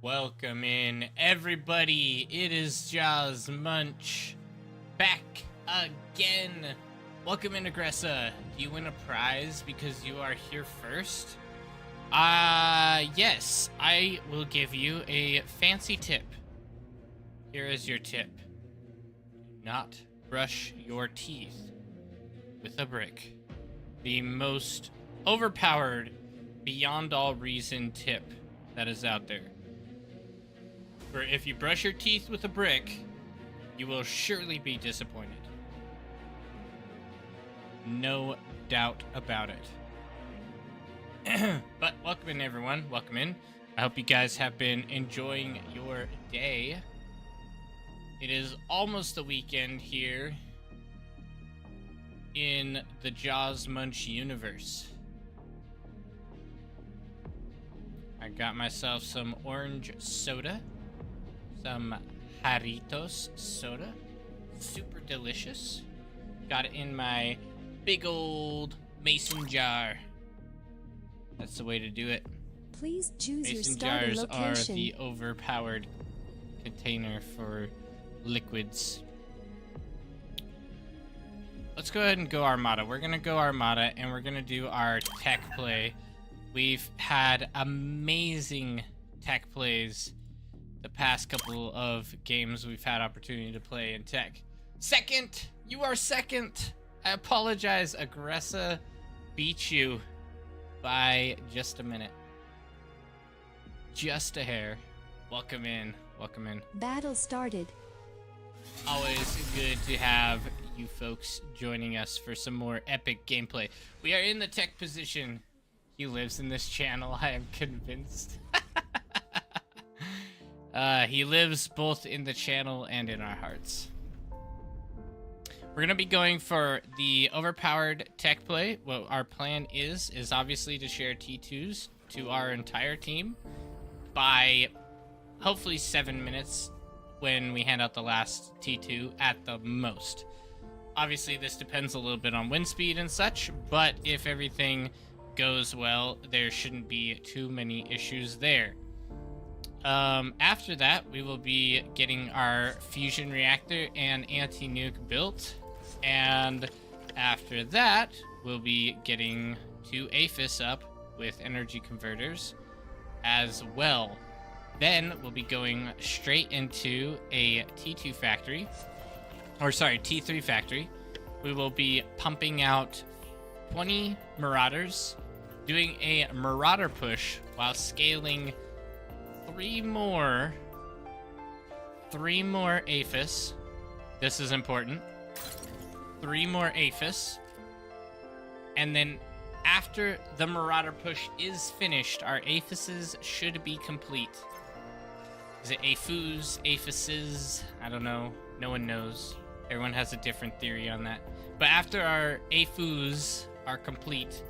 Welcome in, everybody. It is Jaws Munch back again. Welcome in, Aggressa. Do you win a prize because you are here first? Yes. I will give you a fancy tip. Here is your tip. Do not brush your teeth with a brick. The most overpowered, beyond all reason tip that is out there. For if you brush your teeth with a brick, you will surely be disappointed. No doubt about it. But welcome in, everyone. Welcome in. I hope you guys have been enjoying your day. It is almost the weekend here in the Jaws Munch universe. I got myself some orange soda. Some Jarritos soda. Super delicious. Got it in my big old mason jar. That's the way to do it. Please choose your Mason starting jars location. are the overpowered container for liquids. Let's go ahead and go Armada. We're gonna go Armada and we're gonna do our tech play. We've had amazing tech plays the past couple of games we've had opportunity to play in tech. Second! You are second! I apologize, Aggressa beat you by just a minute. Just a hair. Welcome in. Welcome in. Battle started. Always good to have you folks joining us for some more epic gameplay. We are in the tech position. He lives in this channel, I am convinced. He lives both in the channel and in our hearts. We're gonna be going for the overpowered tech play. What our plan is obviously to share T2s to our entire team by hopefully 7 minutes when we hand out the last T2 at the most. Obviously, this depends a little bit on wind speed and such, but if everything goes well, there shouldn't be too many issues there. After that, we will be getting our fusion reactor and anti-nuke built, and after that, we'll be getting 2 APHIS up with energy converters as well. Then we'll be going straight into a T2 factory, or sorry, T3 factory. We will be pumping out 20 Marauders, doing a Marauder push while scaling 3 more APHIS. This is important. 3 more APHIS. And then after the Marauder push is finished, our APHISes should be complete. Is it APHUs, APHISes? I don't know. No one knows. Everyone has a different theory on that. But after our APHUs are complete,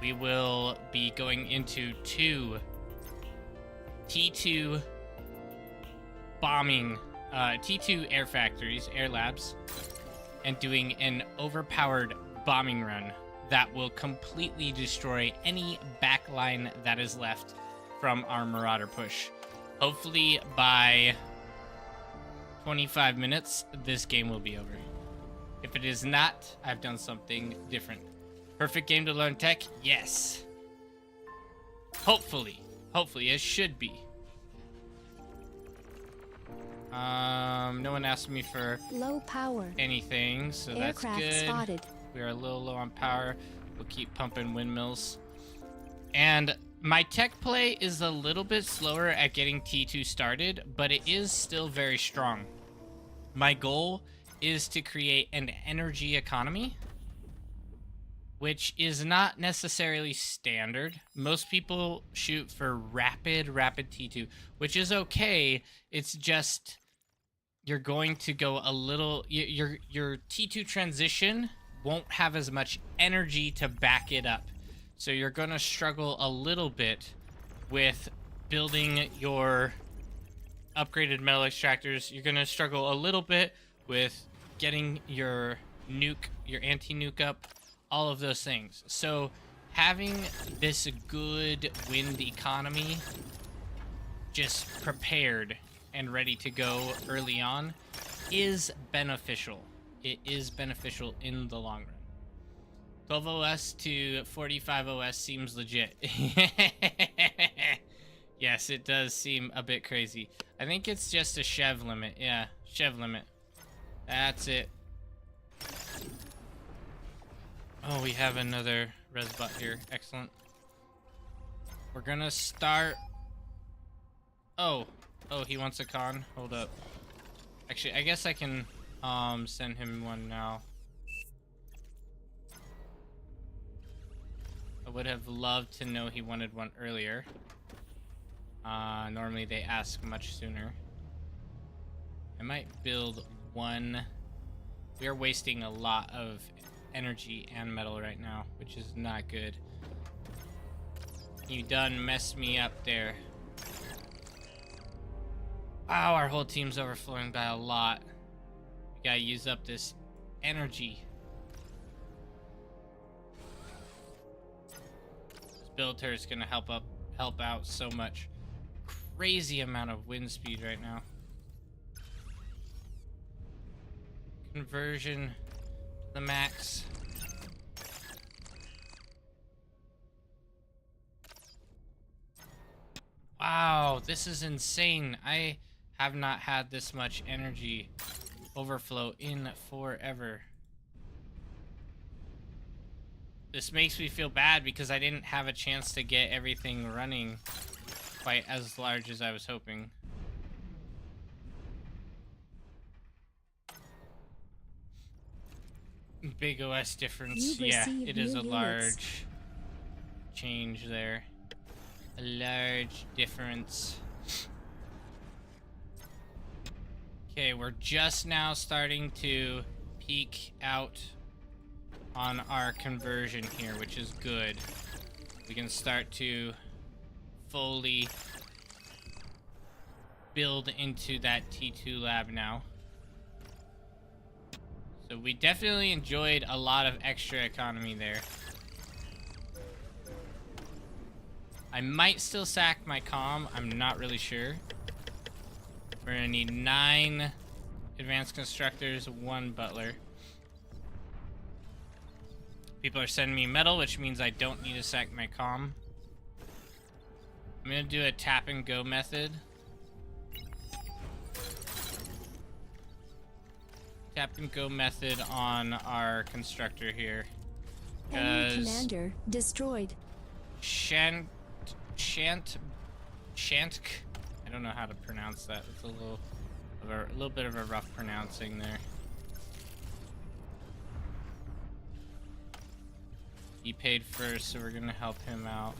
we will be going into 2 T2 bombing, T2 air factories, air labs, and doing an overpowered bombing run that will completely destroy any backline that is left from our Marauder push. Hopefully by 25 minutes, this game will be over. If it is not, I've done something different. Perfect game to learn tech? Yes. Hopefully. Hopefully, it should be. No one asked me for Low power. anything, so Aircraft that's good. spotted. We are a little low on power. We'll keep pumping windmills. And my tech play is a little bit slower at getting T2 started, but it is still very strong. My goal is to create an energy economy, which is not necessarily standard. Most people shoot for rapid T2, which is okay. It's just you're going to go a little, your T2 transition won't have as much energy to back it up. So you're going to struggle a little bit with building your upgraded metal extractors, you're going to struggle a little bit with getting your nuke, your anti-nuke up, all of those things. So having this good wind economy just prepared and ready to go early on is beneficial. It is beneficial in the long run. 12 OS to 45 OS seems legit. Yes, it does seem a bit crazy. I think it's just a Chev limit. Yeah, Chev limit. That's it. Oh, we have another resbot here. Excellent. We're gonna start... Oh, he wants a con? Hold up. Actually, I guess I can send him one now. I would have loved to know he wanted one earlier. Normally they ask much sooner. I might build one. We are wasting a lot of energy and metal right now, which is not good. You done messed me up there. Wow, our whole team's overflowing by a lot. We gotta use up this energy. This builder is gonna help out so much. Crazy amount of wind speed right now. Conversion to the max. Wow, this is insane. I have not had this much energy overflow in forever. This makes me feel bad because I didn't have a chance to get everything running quite as large as I was hoping. Big OS difference. Yeah, it is a large change there. A large difference. Okay, we're just now starting to peak out on our conversion here, which is good. We can start to fully build into that T2 lab now. So we definitely enjoyed a lot of extra economy there. I might still sack my comm, I'm not really sure. We're gonna need 9 advanced constructors, 1 butler. People are sending me metal, which means I don't need to sack my comm. I'm gonna do a tap and go method. Tap and go method on our constructor here. Enemy commander destroyed. Shantk. I don't know how to pronounce that. It's a little bit of a rough pronouncing there. He paid first, so we're gonna help him out.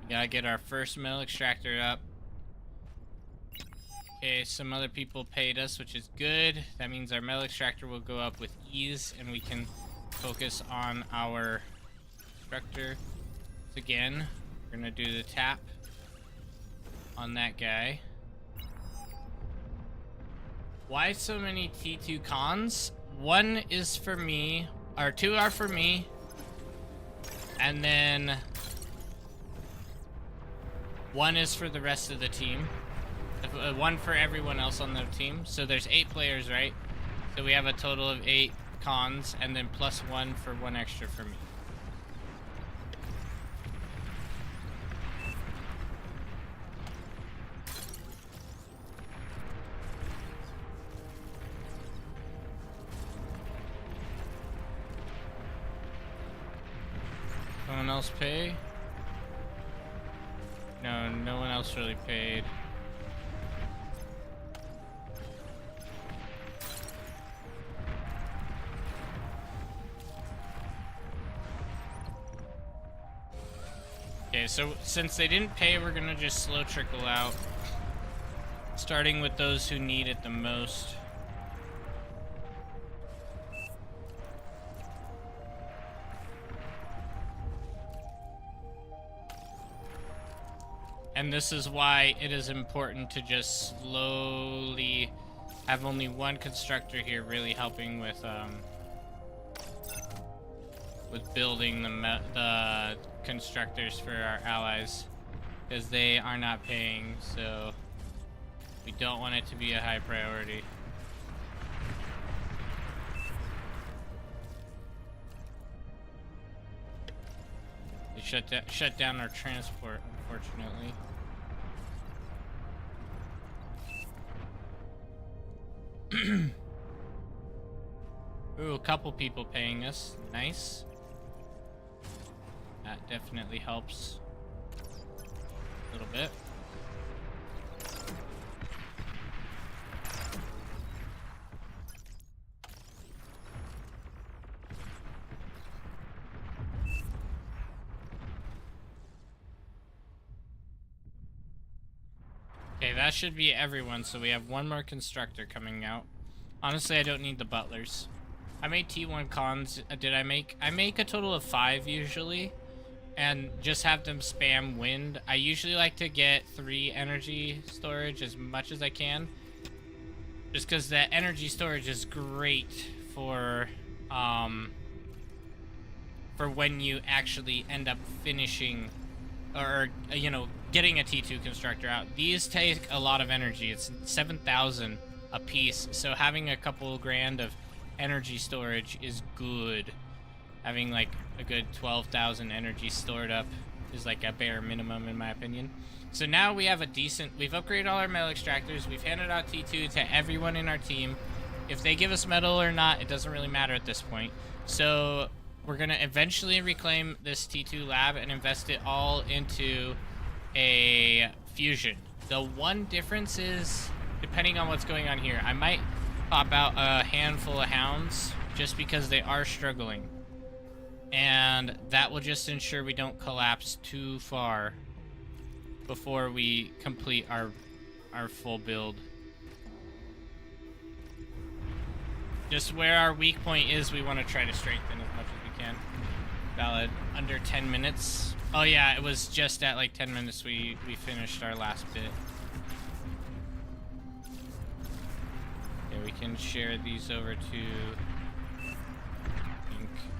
Gotta get our first metal extractor up. Okay, some other people paid us, which is good. That means our metal extractor will go up with ease, and we can focus on our constructor. So again, we're gonna do the tap on that guy. Why so many T2 cons? 1 is for me, or 2 are for me, and then 1 is for the rest of the team. 1 for everyone else on the team. So there's 8 players, right? So we have a total of 8 cons, and then plus 1 for 1 extra for me. Someone else pay? No, no one else really paid. Okay, so since they didn't pay, we're gonna just slow trickle out. Starting with those who need it the most. And this is why it is important to just slowly have only one constructor here really helping with building the constructors for our allies, because they are not paying, so we don't want it to be a high priority. They shut down our transport, unfortunately. Ooh, a couple people paying us. Nice. That definitely helps a little bit. Okay, that should be everyone, so we have one more constructor coming out. Honestly, I don't need the butlers. I made T1 cons. I make a total of 5 usually, and just have them spam wind. I usually like to get 3 energy storage as much as I can, just because that energy storage is great for when you actually end up finishing or you know, getting a T2 constructor out. These take a lot of energy. It's 7,000 a piece, so having a couple grand of energy storage is good. Having like a good 12,000 energy stored up is like a bare minimum in my opinion. So now we have a decent, we've upgraded all our metal extractors, we've handed out T2 to everyone in our team. If they give us metal or not, it doesn't really matter at this point. So we're gonna eventually reclaim this T2 lab and invest it all into a fusion. The one difference is, depending on what's going on here, I might pop out a handful of hounds just because they are struggling. And that will just ensure we don't collapse too far before we complete our full build. Just where our weak point is, we want to try to strengthen as much as we can. Valid. Under 10 minutes. Oh yeah, it was just at like 10 minutes we finished our last bit. Okay, we can share these over to...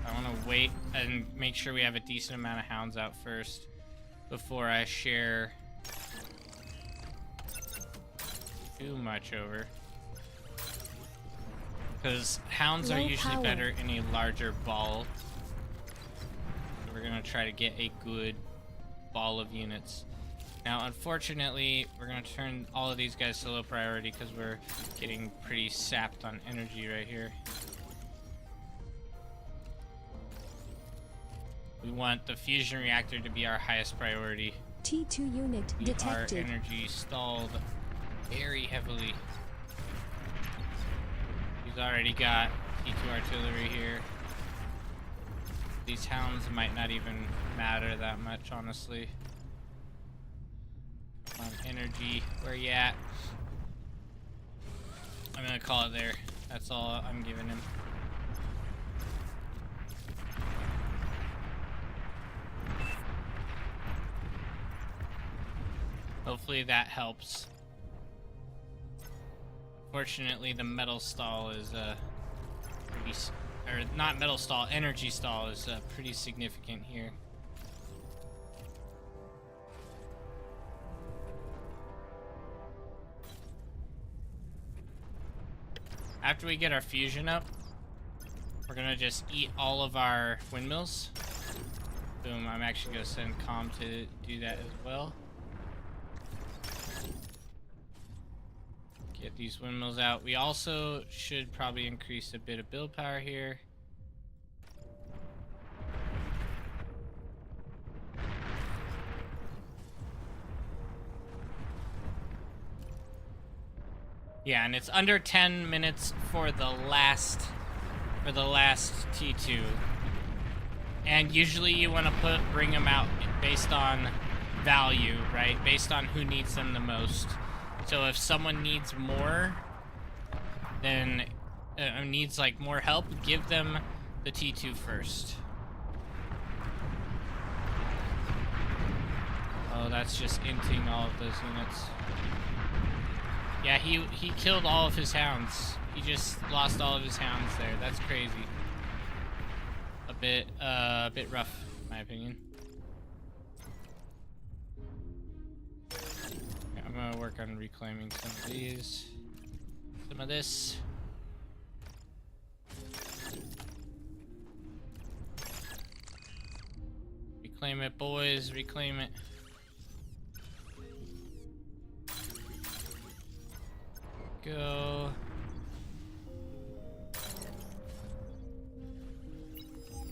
I want to wait and make sure we have a decent amount of hounds out first before I share too much over. Because hounds are usually better in a larger ball. So we're going to try to get a good ball of units. Now, unfortunately, we're going to turn all of these guys to low priority because we're getting pretty sapped on energy right here. We want the fusion reactor to be our highest priority. T2 unit detected. Our energy stalled very heavily. He's already got T2 artillery here. These hounds might not even matter that much, honestly. Come on, energy, where you at? I'm gonna call it there. That's all I'm giving him. Hopefully that helps. Fortunately, the metal stall is pretty, or not metal stall, energy stall is pretty significant here. After we get our fusion up, we're gonna just eat all of our windmills. Boom, I'm actually gonna send Com to do that as well. Get these windmills out. We also should probably increase a bit of build power here. Yeah, and it's under 10 minutes for the last T2. And usually you want to bring them out based on value, right? Based on who needs them the most. So if someone needs more, then needs like more help, give them the T2 first. Oh, that's just inting all of those units. Yeah, he killed all of his hounds. He just lost all of his hounds there. That's crazy. A bit rough, in my opinion. Yeah, I'm gonna work on reclaiming some of these. Some of this. Reclaim it, boys. Reclaim it. Go.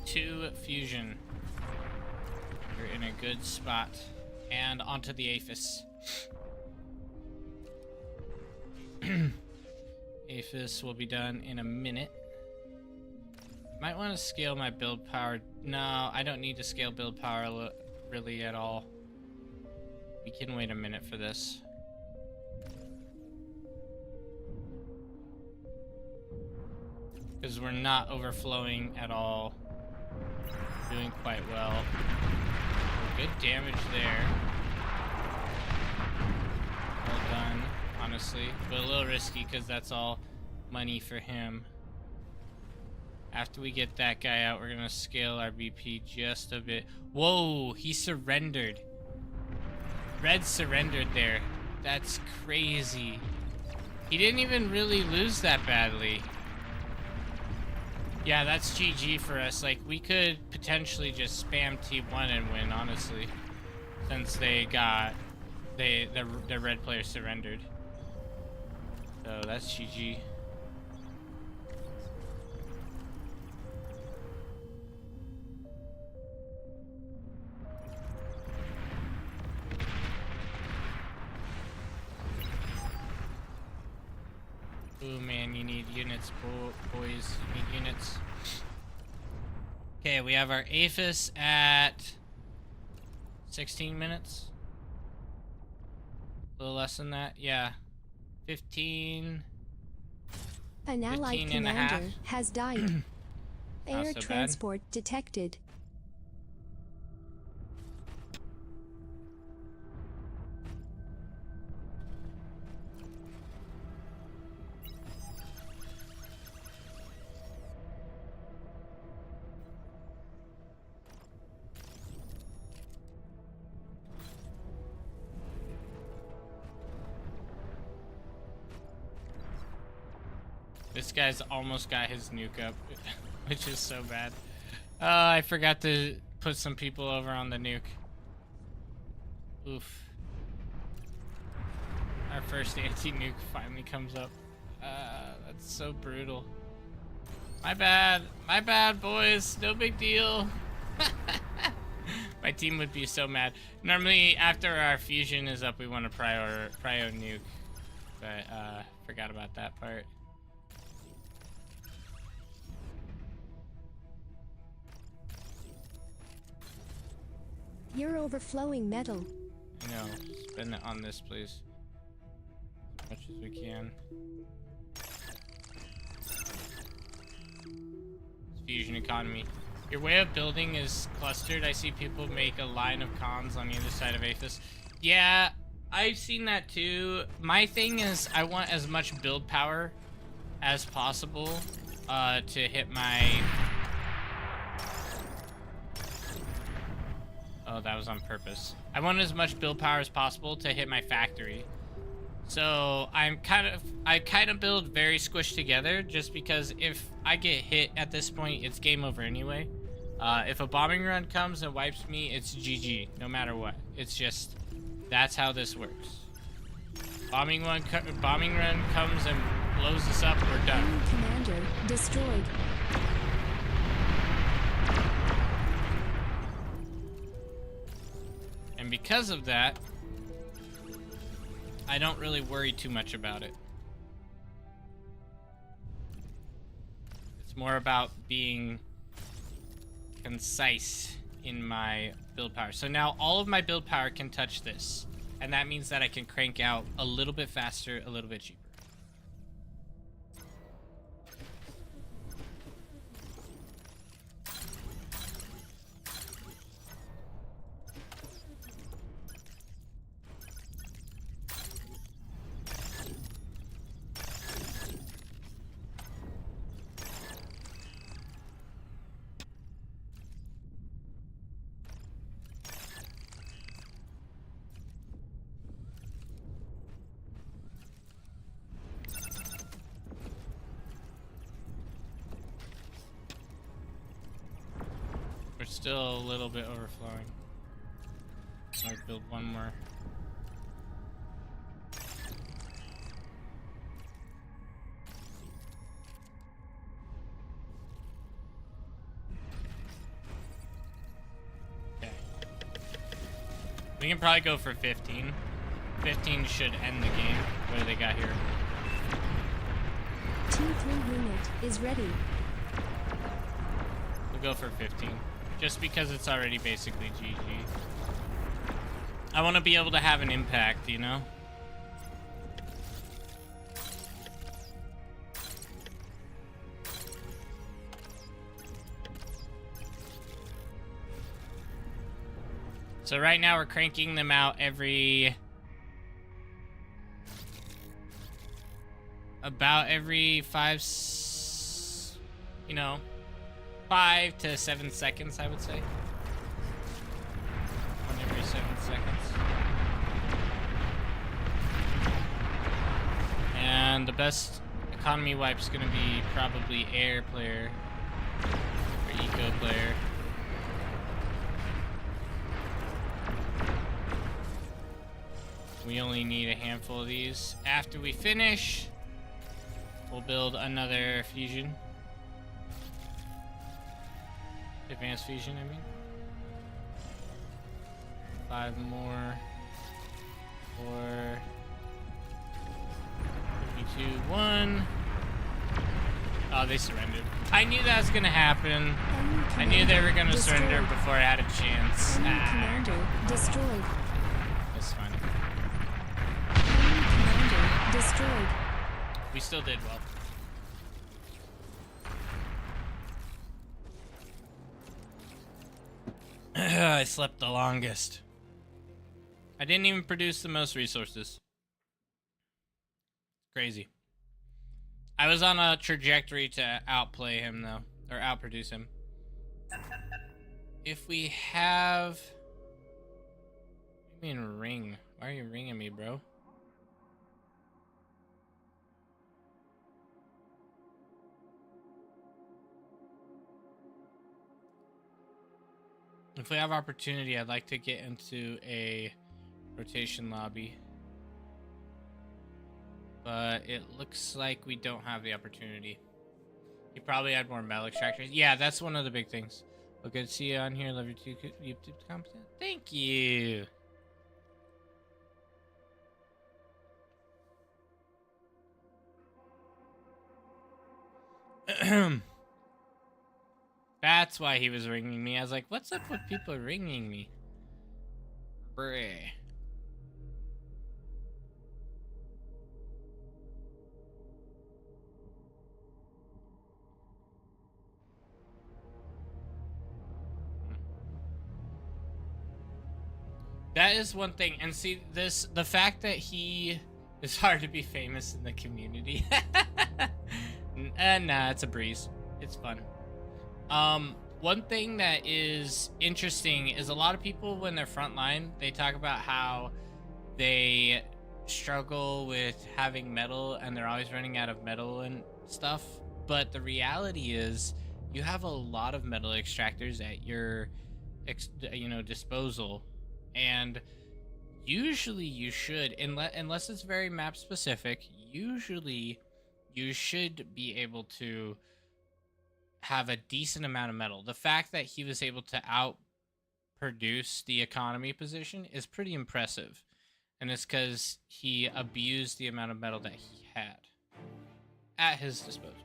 To fusion. You're in a good spot. And onto the Aphis. Aphis will be done in a minute. Might want to scale my build power. No, I don't need to scale build power really at all. We can wait a minute for this. Because we're not overflowing at all. Doing quite well. Good damage there. Well done, honestly. But a little risky because that's all money for him. After we get that guy out, we're going to scale our BP just a bit. Whoa, he surrendered. Red surrendered there. That's crazy. He didn't even really lose that badly. Yeah, that's GG for us. Like, we could potentially just spam T1 and win, honestly. Since they got... the red player surrendered. So, that's GG. Ooh, man, you need units, boys. You need units. Okay, we have our Aphis at 16 minutes. A little less than that, yeah. 15. An allied 15 and a half. commander has died. Not Air so transport detected. This guy's almost got his nuke up, which is so bad. I forgot to put some people over on the nuke. Oof. Our first anti-nuke finally comes up. That's so brutal. My bad, boys. No big deal. My team would be so mad. Normally, after our fusion is up, we want to prio nuke. But, forgot about that part. You're overflowing metal. I know. Spend it on this, please. As much as we can. Fusion economy. Your way of building is clustered. I see people make a line of cons on either side of Aphis. Yeah, I've seen that too. My thing is I want as much build power as possible to hit my... Oh, that was on purpose. I want as much build power as possible to hit my factory. So I kind of build very squished together just because if I get hit at this point, it's game over anyway. If a bombing run comes and wipes me, it's GG, no matter what. It's just, that's how this works. Bombing run comes and blows us up, we're done. Enemy commander destroyed. And because of that, I don't really worry too much about it. It's more about being concise in my build power. So now all of my build power can touch this. And that means that I can crank out a little bit faster, a little bit cheaper. We're still a little bit overflowing. Might build one more. Okay. We can probably go for 15. 15 should end the game. What do they got here? T3 unit is ready. We'll go for 15. Just because it's already basically GG. I want to be able to have an impact, you know? So right now we're cranking them out about every 5 to 7 seconds, I would say. 1 every 7 seconds. And the best economy wipe is going to be probably air player or eco player. We only need a handful of these. After we finish, we'll build another fusion. Advanced fusion, I mean. 5 more. 4. 3, 2, 1. Oh, they surrendered. I knew that was gonna happen. I knew they were gonna surrender before I had a chance. Enemy commander destroyed. That's fine. Enemy commander destroyed. We still did well. I slept the longest. I didn't even produce the most resources. Crazy. I was on a trajectory to outplay him, though. Or outproduce him. If we have... What do you mean ring? Why are you ringing me, bro? If we have opportunity, I'd like to get into a rotation lobby. But it looks like we don't have the opportunity. You probably had more metal extractors. Yeah, that's one of the big things. Well, good to see you on here. Love your YouTube content. Thank you. That's why he was ringing me. I was like, what's up with people ringing me? Bruh. That is one thing. And see, the fact that he is hard to be famous in the community. Nah, it's a breeze. It's fun. One thing that is interesting is a lot of people, when they're frontline, they talk about how they struggle with having metal and they're always running out of metal and stuff. But the reality is you have a lot of metal extractors at your disposal, and usually you should, unless it's very map specific, usually you should be able to have a decent amount of metal. The fact that he was able to outproduce the economy position is pretty impressive, and it's because he abused the amount of metal that he had at his disposal.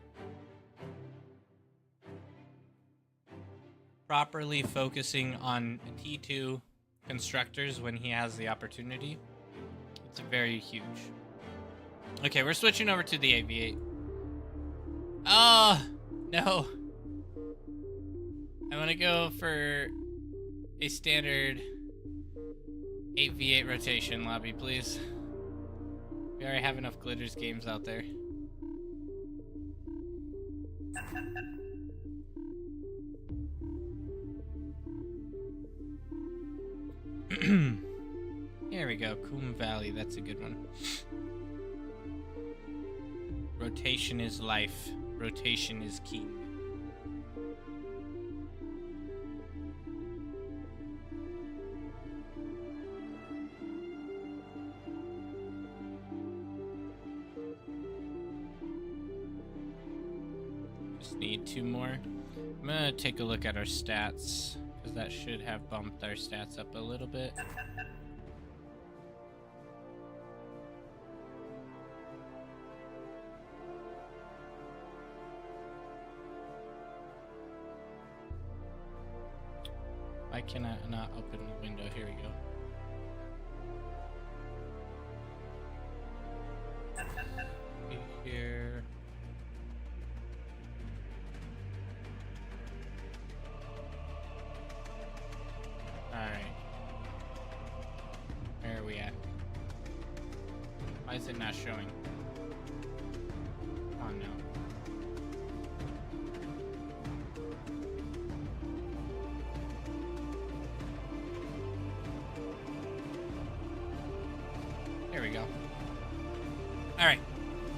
properly focusing on T2 constructors when he has the opportunity. It's very huge. Okay, we're switching over to the AV8. Oh, no. I want to go for a standard 8v8 rotation lobby, please. We already have enough Glitters games out there. Here we go, Coombe Valley, that's a good one. Rotation is life. Rotation is key. Just need 2 more. I'm gonna take a look at our stats, because that should have bumped our stats up a little bit. Why can I not open the window? Here we go. Here. Alright. Where are we at? Why is it not showing? Oh no. There we go. Alright.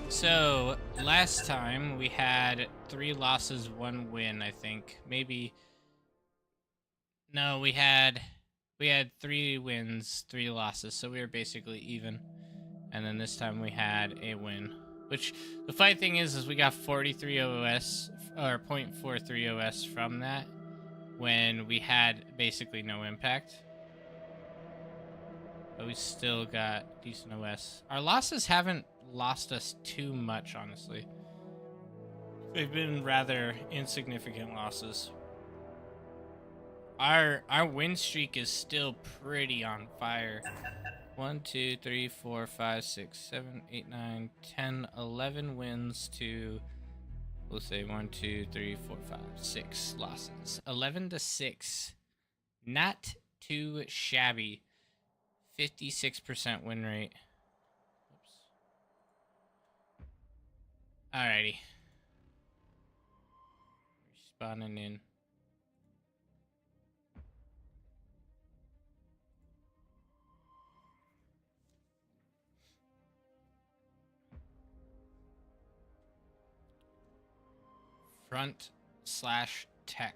So, last time we had 3 losses, 1 win, I think. Maybe... No, we had 3 wins, 3 losses, so we were basically even. And then this time we had a win. Which, the funny thing is we got 43 OS, or 0.43 OS from that, when we had basically no impact. But we still got decent OS. Our losses haven't lost us too much, honestly. They've been rather insignificant losses. Our win streak is still pretty on fire. 1, 2, 3, 4, 5, 6, 7, 8, 9, 10, 11 wins to, we'll say 1, 2, 3, 4, 5, 6 losses. 11 to 6. Not too shabby. 56% win rate. Oops. Alrighty. Spawning in. Front/tech.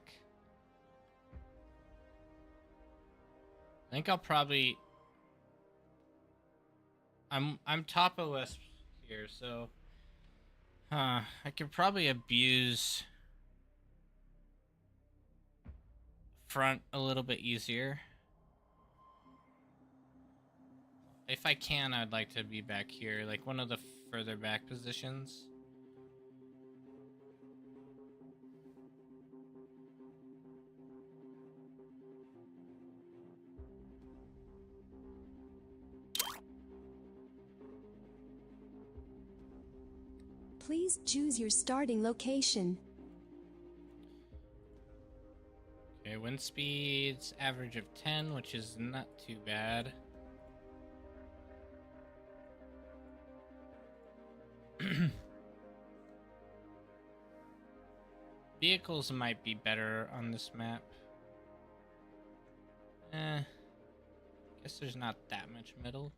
I think I'll probably... I'm top OS here, so... I could probably abuse... front a little bit easier. If I can, I'd like to be back here, like one of the further back positions. Please choose your starting location. Okay, wind speeds, average of 10, which is not too bad. Vehicles might be better on this map. Guess there's not that much middle.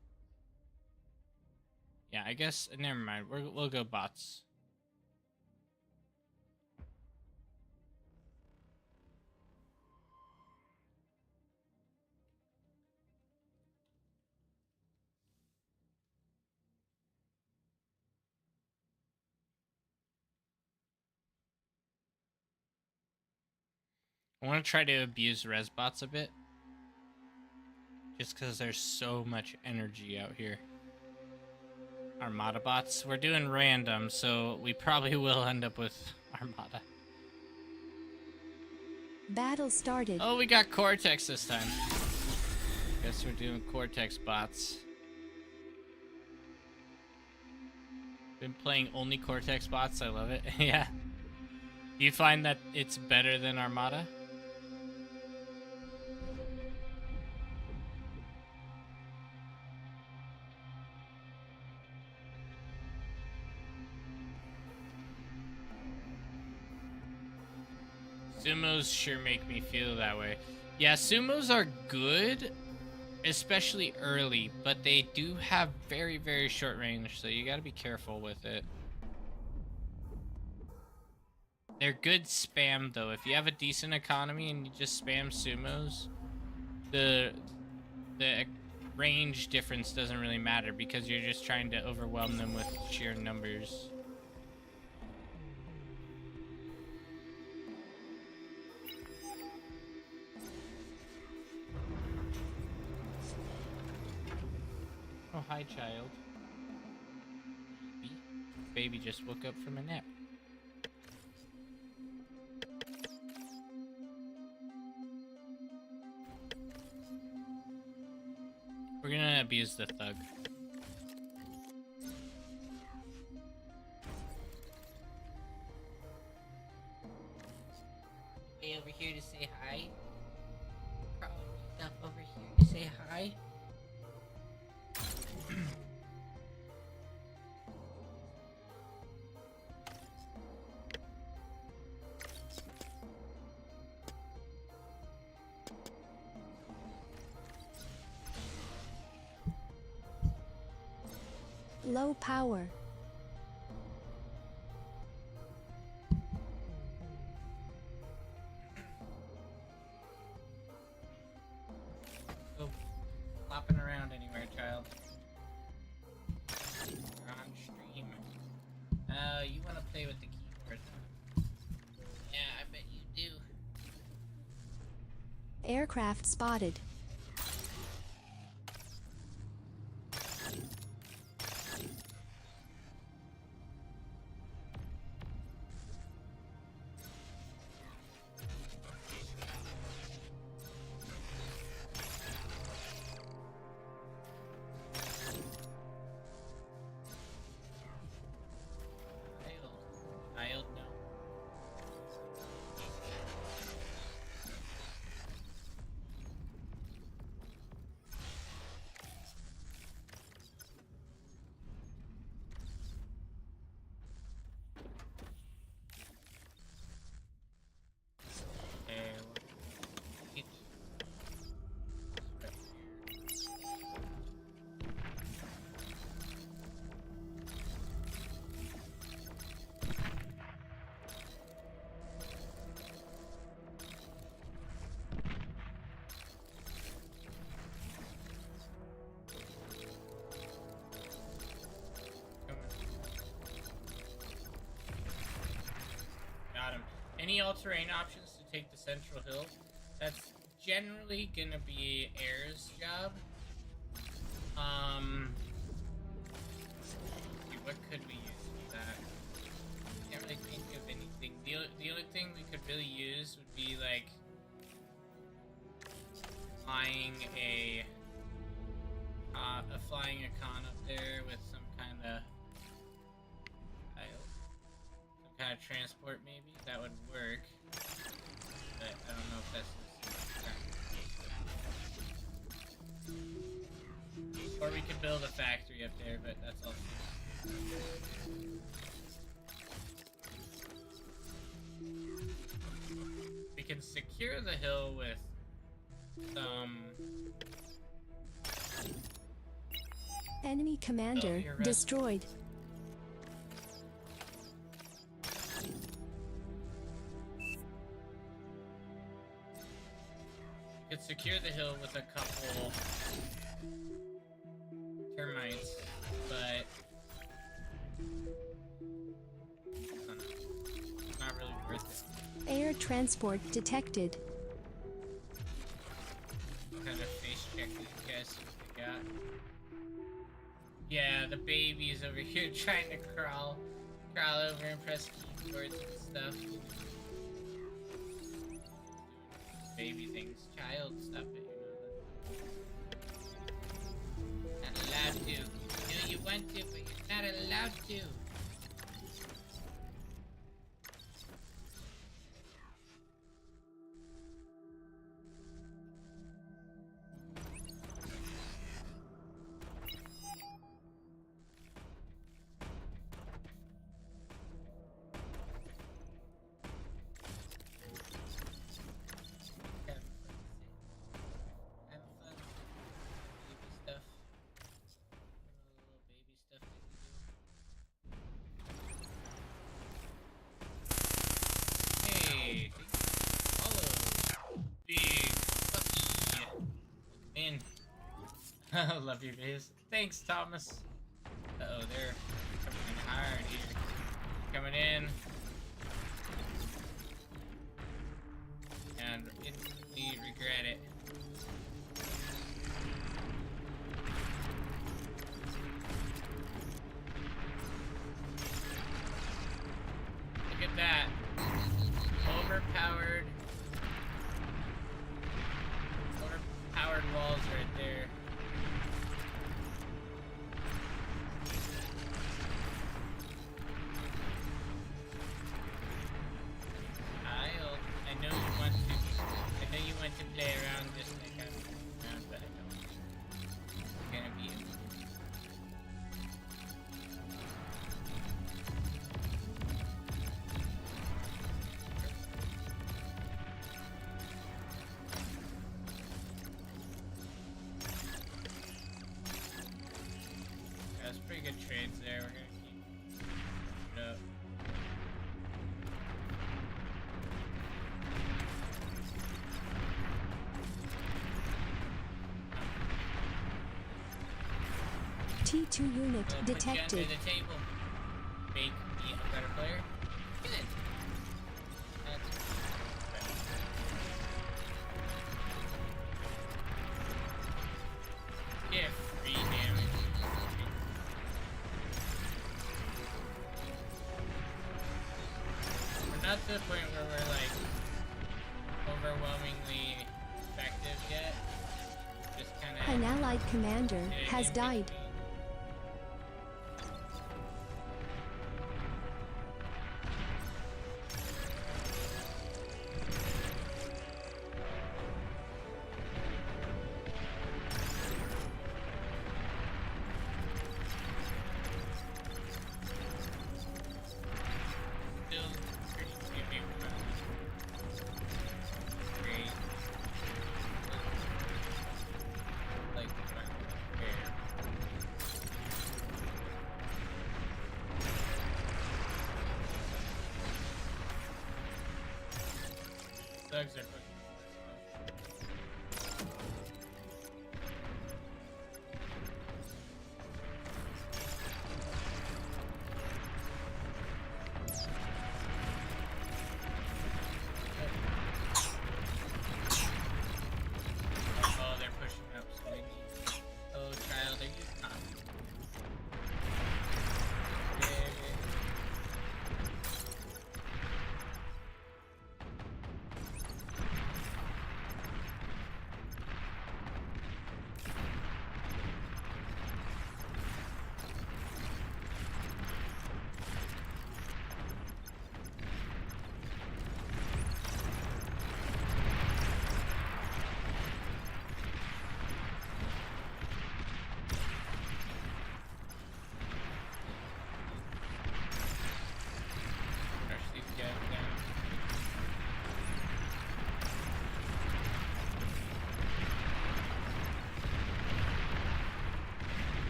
Yeah, I guess, never mind. We'll go bots. I want to try to abuse res bots a bit. Just because there's so much energy out here. Armada bots. We're doing random, so we probably will end up with Armada. Battle started. Oh, we got Cortex this time. Guess we're doing Cortex bots. Been playing only Cortex bots. I love it. Yeah. Do you find that it's better than Armada? Sumos sure make me feel that way. Yeah, sumos are good, especially early, but they do have very, very short range, so you gotta be careful with it. They're good spam, though. If you have a decent economy and you just spam sumos, the range difference doesn't really matter because you're just trying to overwhelm them with sheer numbers. Oh, hi, child. Baby just woke up from a nap. We're gonna abuse the thug. Hey, over here to say hi. Crawling stuff over here to say hi. Low power. Go flopping around anywhere, child. You're on stream. You want to play with the keyboard? Yeah, I bet you do. Aircraft spotted. Child, no. Any all-terrain options to take the central hill? That's generally gonna be Air's job. What could we use for that? Can't really think of anything. The only thing we could really use would be like flying a flying Icon up there with some kind of transport, maybe that would work, but I don't know if that's or we could build a factory up there, but that's also we can secure the hill with some Enemy commander destroyed. Could secure the hill with a couple termites, but not really worth it. Air transport detected. Kind of face check these guys, see what they got. Yeah, the baby's over here trying to crawl over and press keyboards and stuff. baby things. Child, stop it. You're not allowed to. You know you want to, but you're not allowed to. Love your face. Thanks, Thomas. Uh-oh, they're coming in hard here. Coming in. And instantly regret it. Look at that. Overpowered walls right there. I know you want to play around just like I'm around, but I don't. It's gonna be it. That's pretty good trades there. We're gonna keep it up. T2 unit detected. Put you under the table. Make me a better player. Good. That's yeah, free damage. We're not to the point where we're like overwhelmingly effective yet. Just kind of. An allied commander has died. Thugs are fucking oh, they're pushing up, so we need. Oh, child, are you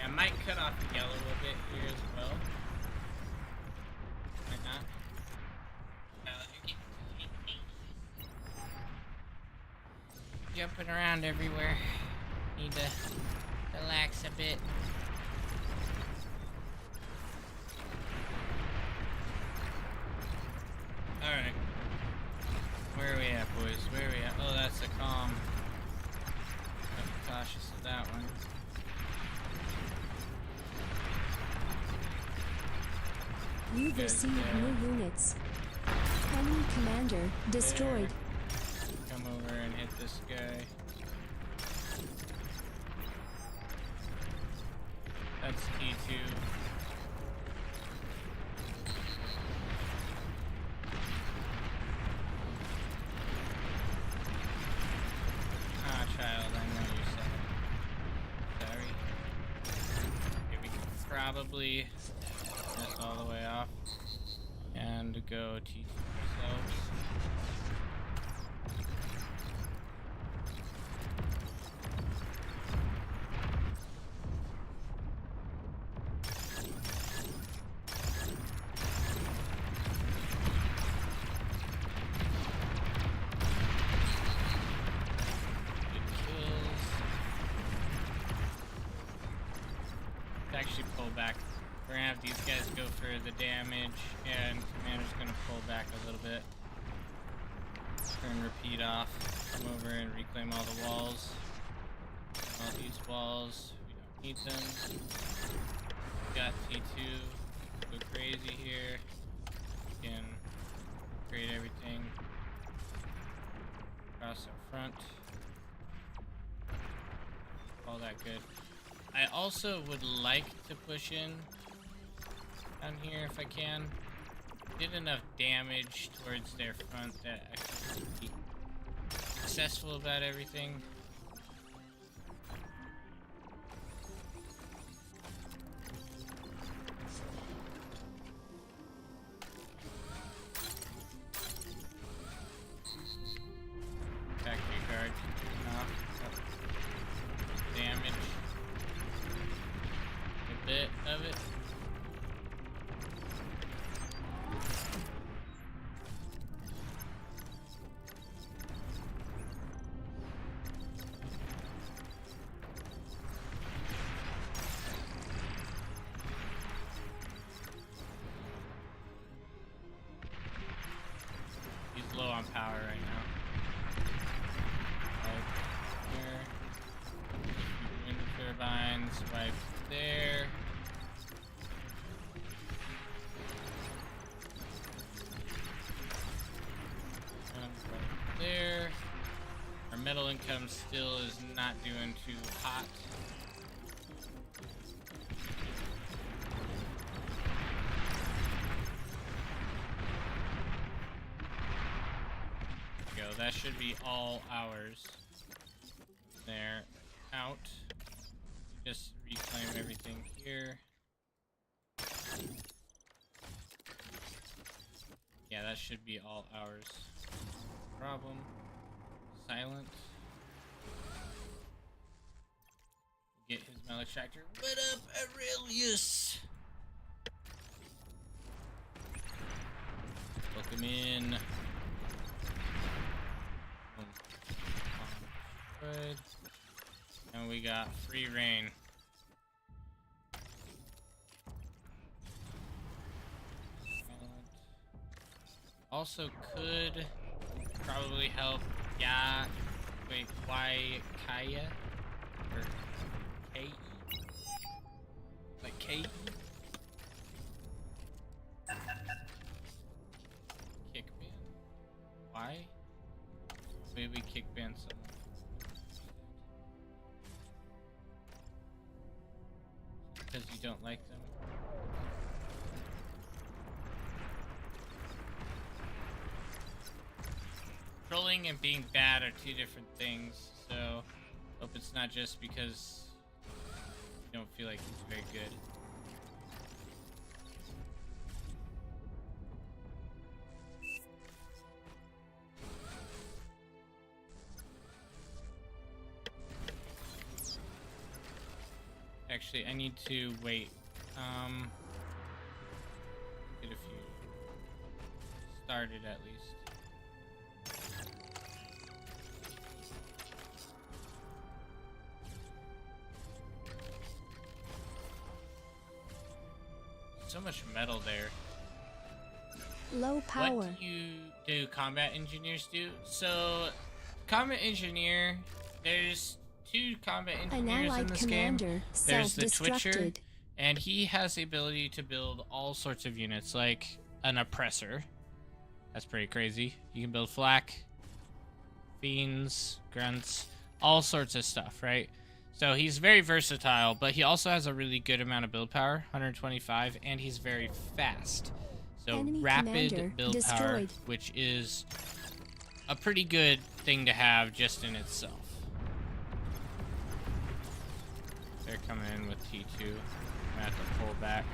I might cut off the yellow a little bit here as well. Might not. Jumping around everywhere. Need to relax a bit. Alright. Where are we at, boys? Where are we at? Oh, that's the calm. cautious of that one. You've Good received there. new units. Enemy commander destroyed. Come over and hit this guy. That's T2. Ah, child, I know you said it. Sorry. Okay, we can probably this all the way off and go T2 ourselves. Actually pull back. We're gonna have these guys go for the damage, and Commander's gonna pull back a little bit. Turn repeat off. Come over and reclaim all the walls. All these walls, we don't need them. We got T2. Go crazy here. We can upgrade everything. Cross up front. All that good. I also would like to push in down here if I can. Did enough damage towards their front that I could be successful about everything. Factory guard off. Damage. A bit of it. He's low on power right now. Right there. Wind turbines, right there. And right there. Our metal income still is not doing too hot. There we go. That should be all ours. There. Out. Just reclaim everything here. Yeah, that should be all ours. Problem. Silent. Get his metal extractor. What up, Aurelius? Welcome in. Good. And we got free reign. Also could probably help. Yeah. Wait, why Kaya? Or K-E? Like K-E? Kickban? Why? Maybe we kickban someone. Because you don't like them? Trolling and being bad are two different things, so hope it's not just because you don't feel like he's very good. Actually, I need to wait. Get a few started at least. So much metal there. Low power. What do you do? Combat engineers do? So, combat engineer, there's two combat An engineers in allied this game. commander There's the Twitcher, self-destructed. and he has the ability to build all sorts of units, like an oppressor. That's pretty crazy. You can build flak, fiends, grunts, all sorts of stuff, right? So he's very versatile, but he also has a really good amount of build power, 125, and he's very fast. So Enemy rapid commander build power, destroyed. which is a pretty good thing to have just in itself. They're coming in with T2. I'm gonna have to pull back.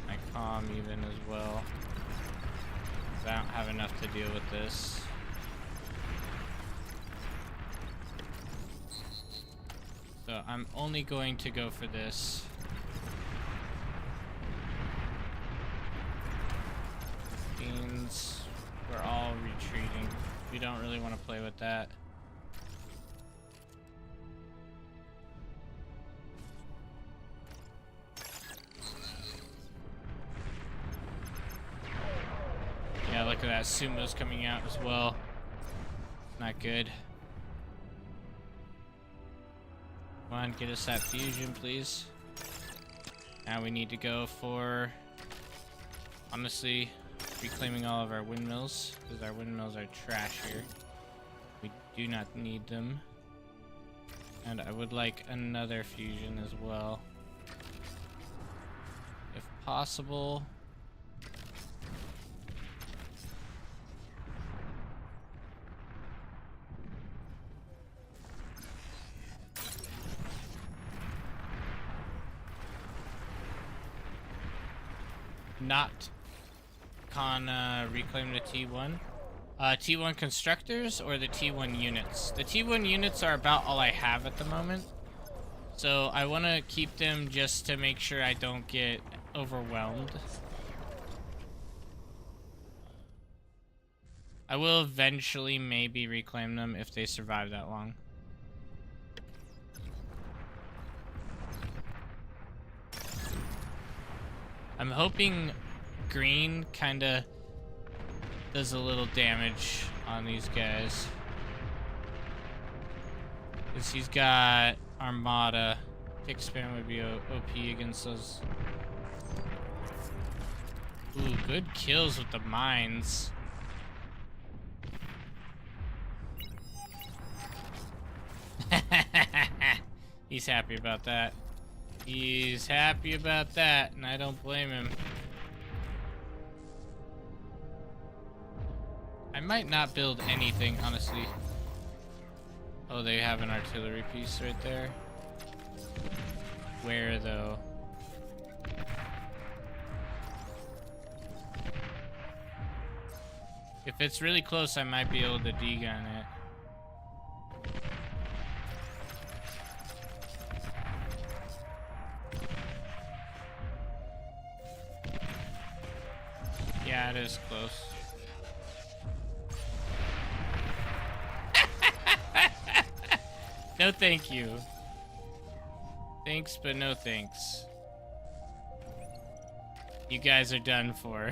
My comm even as well. 'Cause I don't have enough to deal with this. So I'm only going to go for this. Fiends, we're all retreating. We don't really want to play with that. Yeah, look at that. Sumo's coming out as well. Not good. Come on, get us that fusion, please. Now we need to go for, honestly, reclaiming all of our windmills, because our windmills are trash here. We do not need them. And I would like another fusion as well. If possible. Not reclaim the T1. T1 constructors or the T1 units. The T1 units are about all I have at the moment. So I want to keep them just to make sure I don't get overwhelmed. I will eventually maybe reclaim them if they survive that long. I'm hoping green kind of does a little damage on these guys. Because he's got Armada. Tick spam would be OP against those. Ooh, good kills with the mines. He's happy about that. He's happy about that, and I don't blame him. I might not build anything, honestly. Oh, they have an artillery piece right there. Where, though? If it's really close, I might be able to D-gun it. Yeah, it is close. No thank you. Thanks, but no thanks. You guys are done for.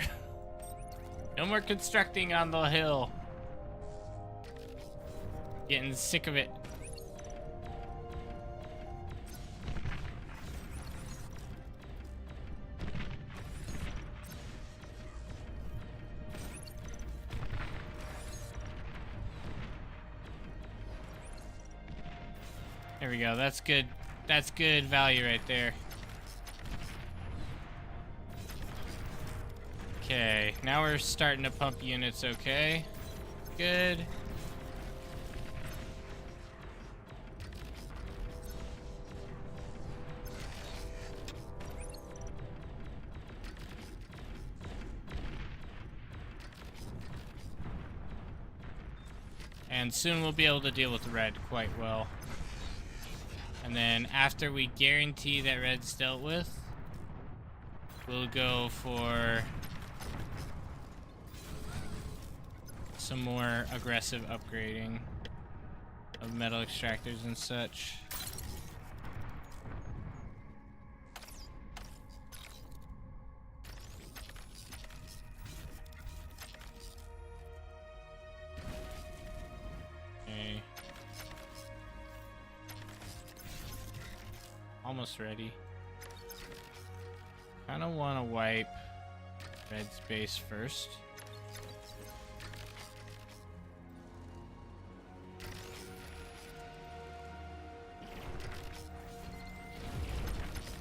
No more constructing on the hill. Getting sick of it. There we go. That's good. That's good value right there. Okay, now we're starting to pump units, okay? Good. And soon we'll be able to deal with red quite well. And then after we guarantee that red's dealt with, we'll go for some more aggressive upgrading of metal extractors and such. Okay. almost ready. Kind of want to wipe Red's base first.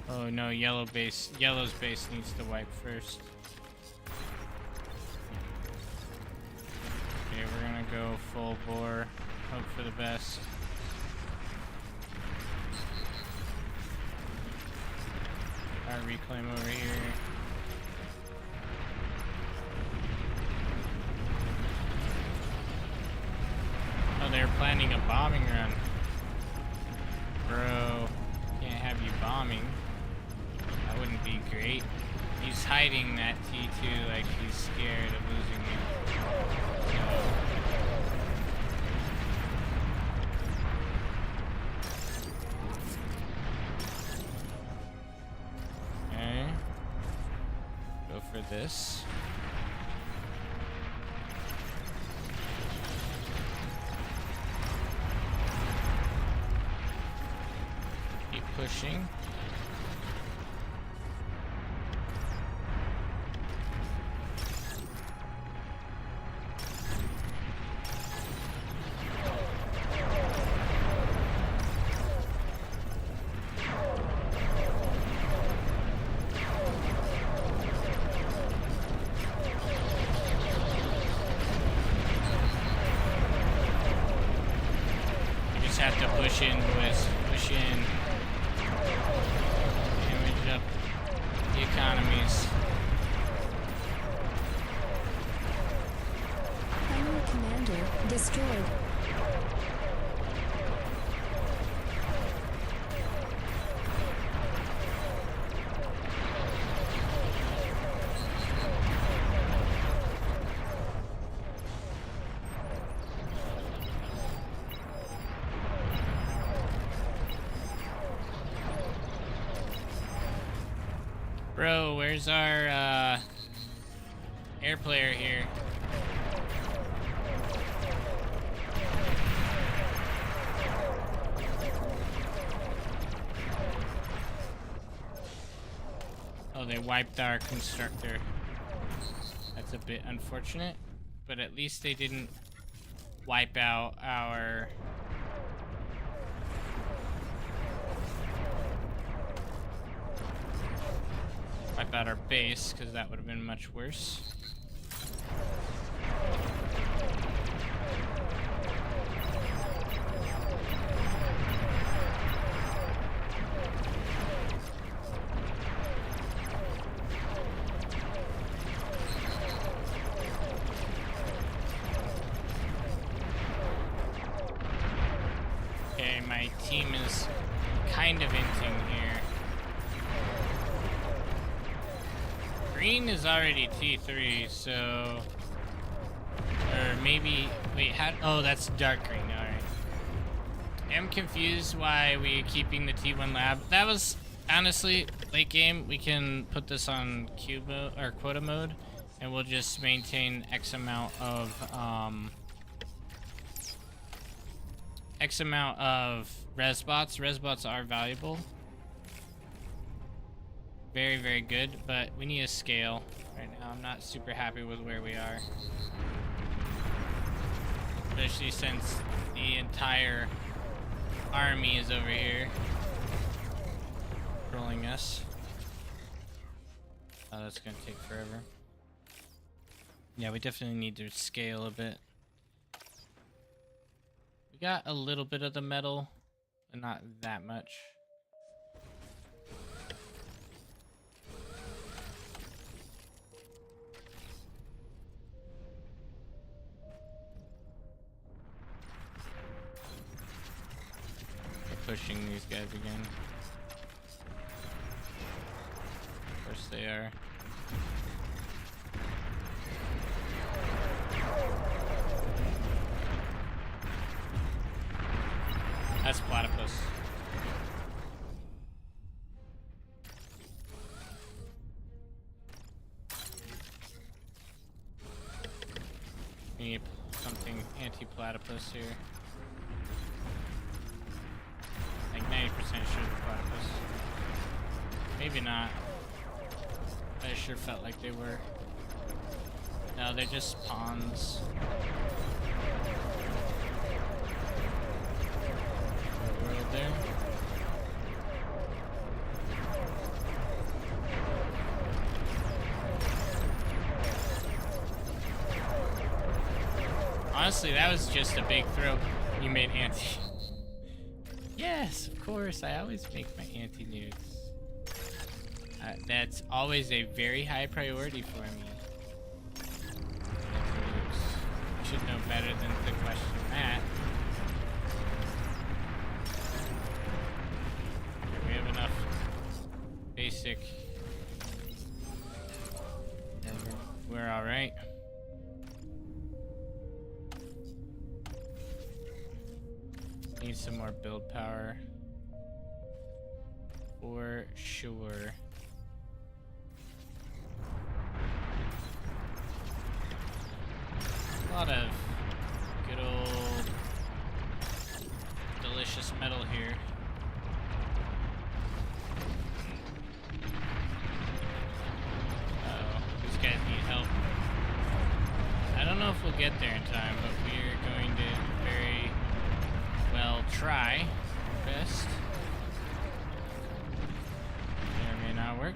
Oh no, yellow's base needs to wipe first. Okay, we're gonna go full bore, hope for the best. Our reclaim over here. Oh, they're planning a bombing run. Bro, can't have you bombing. That wouldn't be great. He's hiding that T2 like he's scared of losing you. Okay. Go for this. Keep pushing. Have to push in, boys. Push in. Damage up the economies. Enemy commander destroyed. Bro, where's our air player here? Oh, they wiped our constructor. That's a bit unfortunate, but at least they didn't wipe out our base, because that would have been much worse. Okay, my team is kind of inting here. Green is already T3, so... Or maybe... Wait, how... Oh, that's dark green, alright. I'm confused why we're keeping the T1 lab. That was, honestly, late game, we can put this on cube mode, or quota mode, and we'll just maintain X amount of, res bots. Res bots are valuable. Very, very good, but we need a scale right now. I'm not super happy with where we are. Especially since the entire army is over here trolling us. Oh, that's gonna take forever. Yeah, we definitely need to scale a bit. We got a little bit of the metal, but not that much. Pushing these guys again. Of course they are. That's platypus. We need something anti-platypus here. Like 90% sure the platypus. Maybe not. I sure felt like they were. No, they're just pawns. World there. Honestly, that was just a big throw. You made anti. Yes, of course. I always make my anti-nukes. That's always a very high priority for me. Anti-nukes. You should know better than to question that. We have enough basic. We're all right. Need some more build power. For sure. A lot of good old delicious metal here. Uh-oh, these guys need help. I don't know if we'll get there in time, but we're going to very well try our best. May or may not work.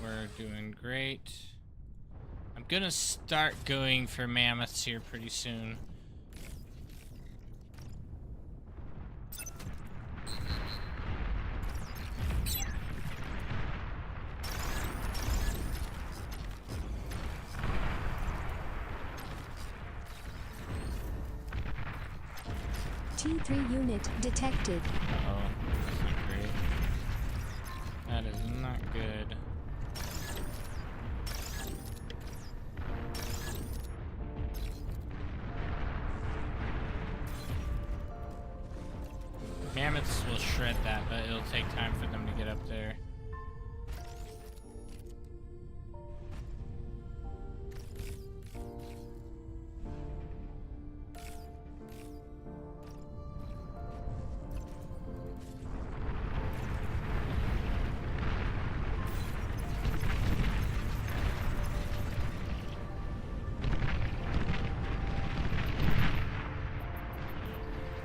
We're doing great. I'm gonna start going for mammoths here pretty soon. T3 unit detected. Uh-oh, that's not great. That is not good. Mammoths will shred that, but it'll take time for them to get up there.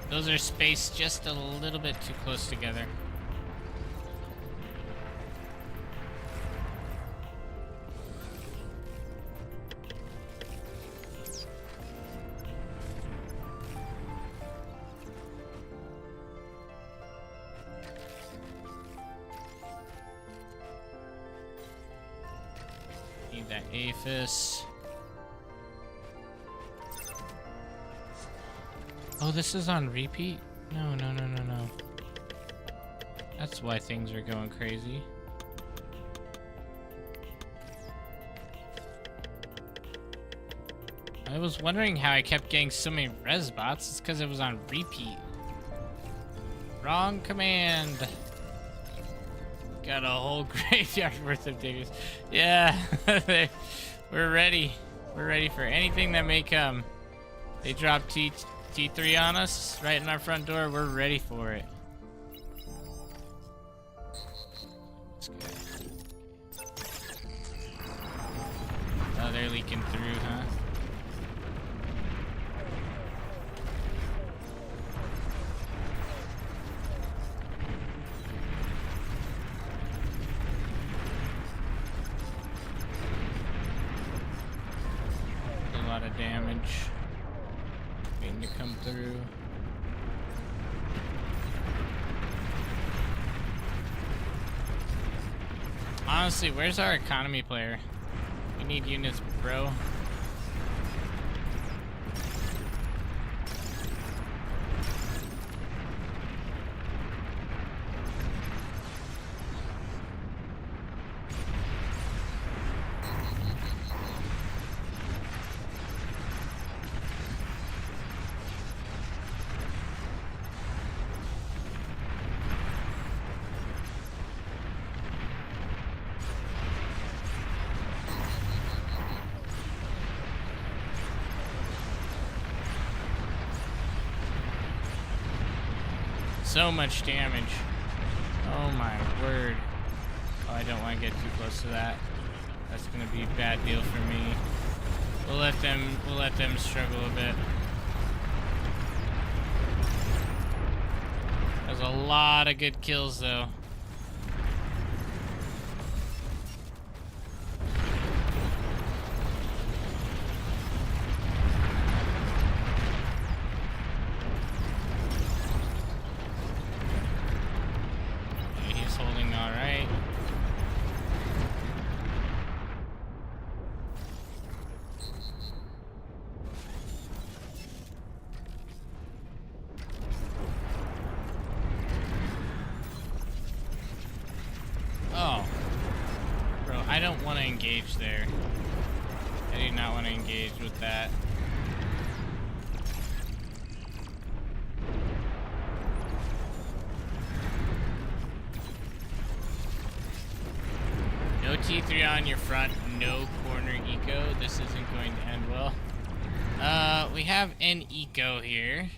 Those are spaced just a little bit too close together. Need that aphis. Oh, this is on repeat? No. That's why things are going crazy. I was wondering how I kept getting so many res bots. It's because it was on repeat. Wrong command. Got a whole graveyard worth of diggers. Yeah, we're ready. We're ready for anything that may come. They drop T3 on us right in our front door. We're ready for it. Let's go. Oh, they're leaking through, huh? A lot of damage. Waiting to come through. Honestly, where's our economy player? We need units, bro. so much damage. Oh my word. Oh, I don't want to get too close to that. That's gonna be a bad deal for me. We'll let them struggle a bit. There's a lot of good kills though. I don't want to engage there. I do not want to engage with that. No T3 on your front, no corner eco. This isn't going to end well. We have an eco here.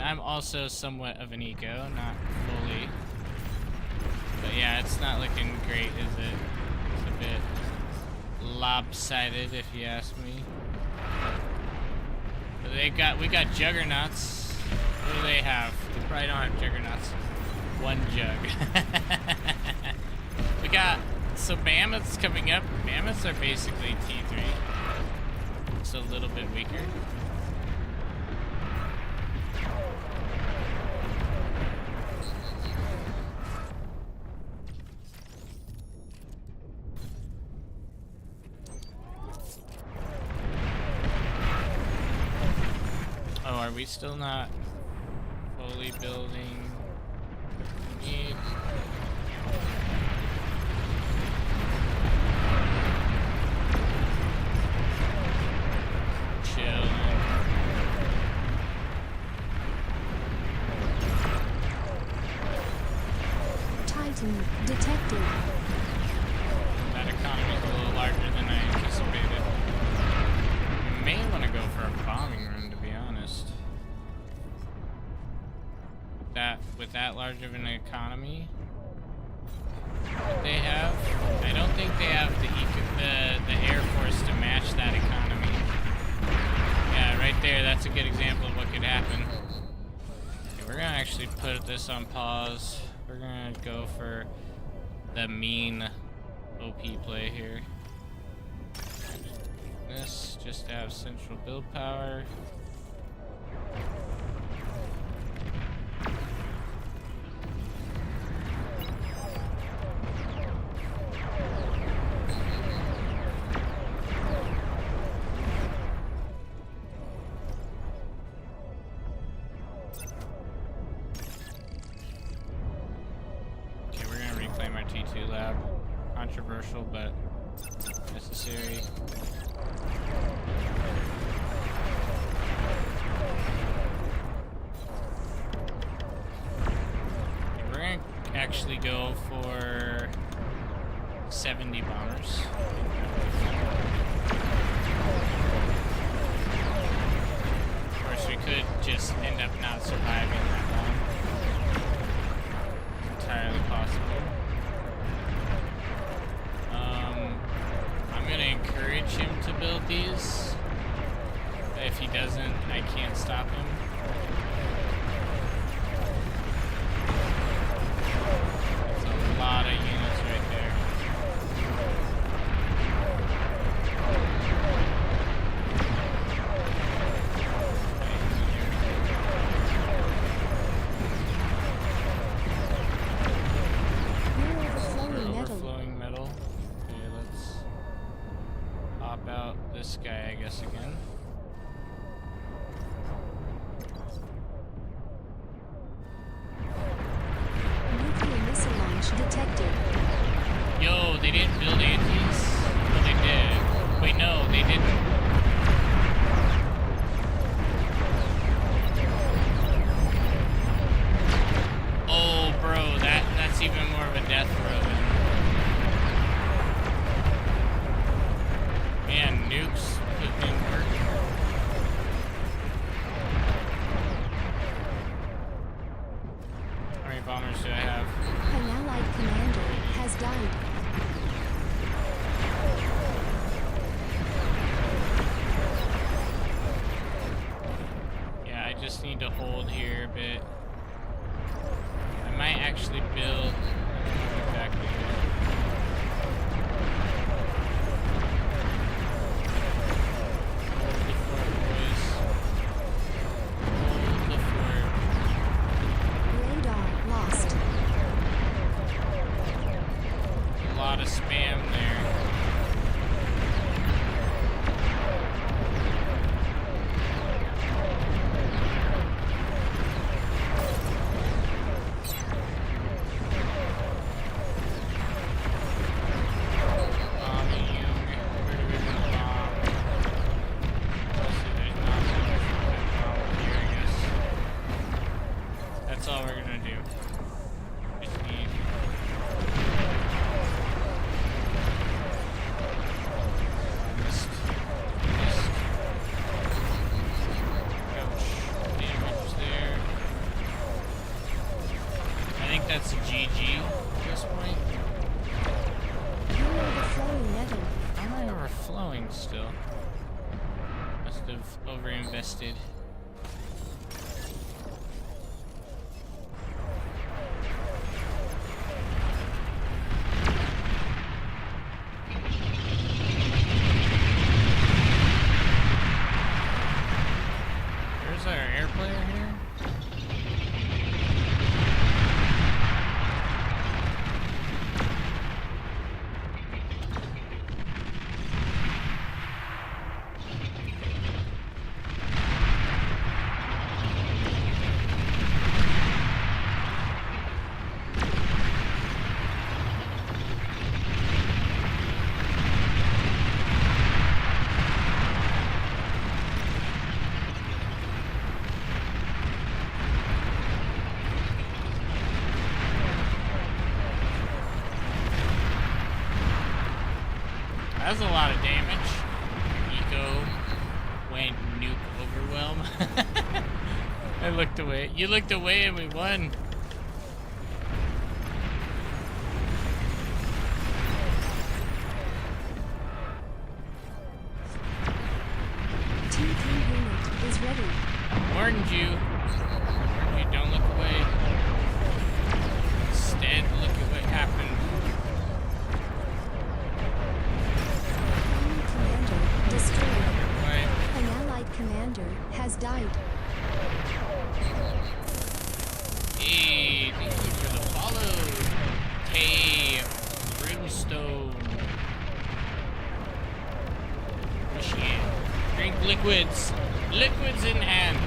I'm also somewhat of an eco, not fully. But yeah, it's not looking great, is it? It's a bit lopsided, if you ask me. But we got juggernauts. What do they have? They probably don't have juggernauts. One jug. We got some mammoths coming up. Mammoths are basically T3. It's a little bit weaker. Are we still not fully building? Need chill. Titan detected. That economy is a little larger than I anticipated. We may want to go for a bombing run, to be honest. With that large of an economy that they have, I don't think they have the Air Force to match that economy. Yeah, right there, that's a good example of what could happen. Okay, we're gonna actually put this on pause. We're gonna go for the mean OP play here. This just to have central build power. T2 lab. Controversial, but necessary. We're gonna actually go for 70 bombers. Of course, we could just end up not surviving that long. It's entirely possible. I'm gonna encourage him to build these. If he doesn't, I can't stop him. That's a lot of units right there. Overflowing metal. Okay, let's pop out this guy, I guess, again. Nuclear missile launch detected. Yo, they didn't build antis? Oh, they did. Wait, no, they didn't. Oh, bro, that's even more of a death throw then. Man, nukes putting in work. hold here a bit. I might actually build a factory here. Hold the fort, boys. Hold the fort. Radar lost. A lot of spam there. That's all we're gonna do. Just need mist. Ouch. Damage there. I think that's a GG at this point. You are overflowing metal. Why am I overflowing still? Must have overinvested. There's our air player here. That's a lot of damage. Eco went nuke overwhelm. I looked away. You looked away and we won. TP unit is ready. Warned you. Warned you, don't look away. Instead, look at what happened. Enemy commander destroyed. Right. An allied commander has died. Hey, thank you for the follow. Hey, Brimstone. Appreciate it. Drink liquids. Liquids in hand.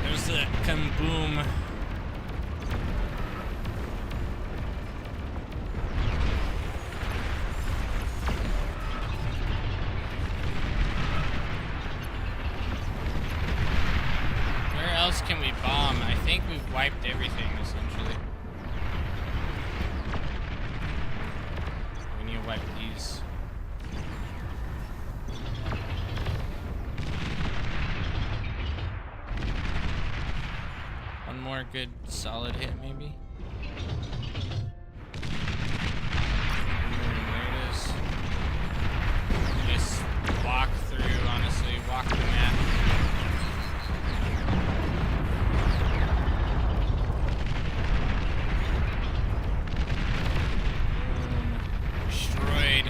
There's the kaboom. Where else can we bomb? I think we've wiped everything, essentially. We need to wipe these. One more good solid hit, maybe? There it is. Just walk through, honestly. Walk the map. Destroyed.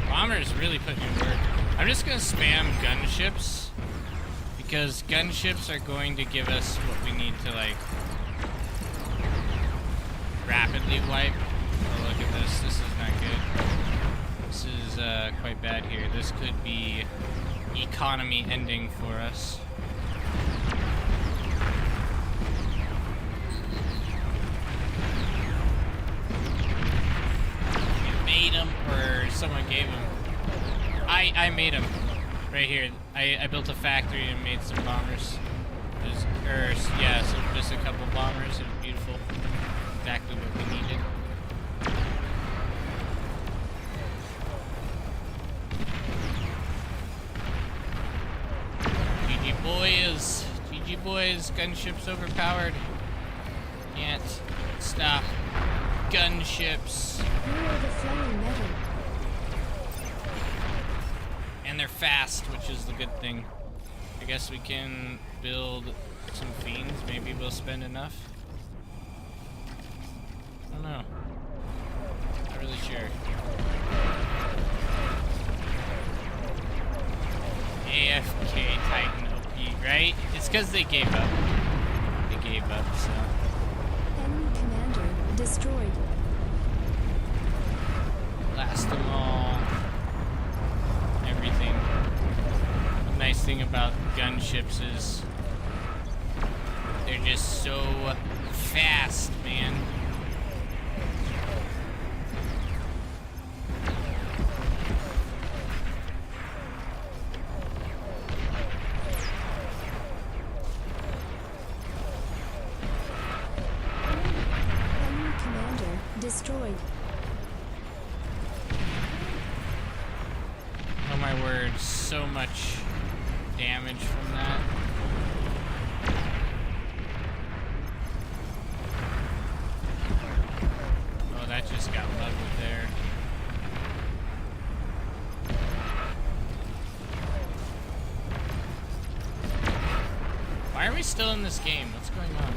Bomber's really putting in work. I'm just gonna spam gunships because gunships are going to give us what we need to like rapidly wipe. Oh, look at this. This is not good. This is quite bad here. This could be economy ending for us. Made him, or someone gave him. I made him right here. I built a factory and made some bombers. Yeah, so just a couple bombers. It was beautiful. Exactly what we needed. GG boys. GG boys. Gunship's overpowered. Can't stop gunships. You are the flowing metal. And they're fast, which is the good thing. I guess we can build some fiends. Maybe we'll spend enough. I don't know. Not really sure. AFK Titan OP, right? It's because they gave up. They gave up, so. Enemy commander destroyed. Blast them all. Everything. The nice thing about gunships is they're just so fast, man. Enemy commander destroyed. Oh my word, so much damage from that. Oh, that just got leveled there. Why are we still in this game? What's going on?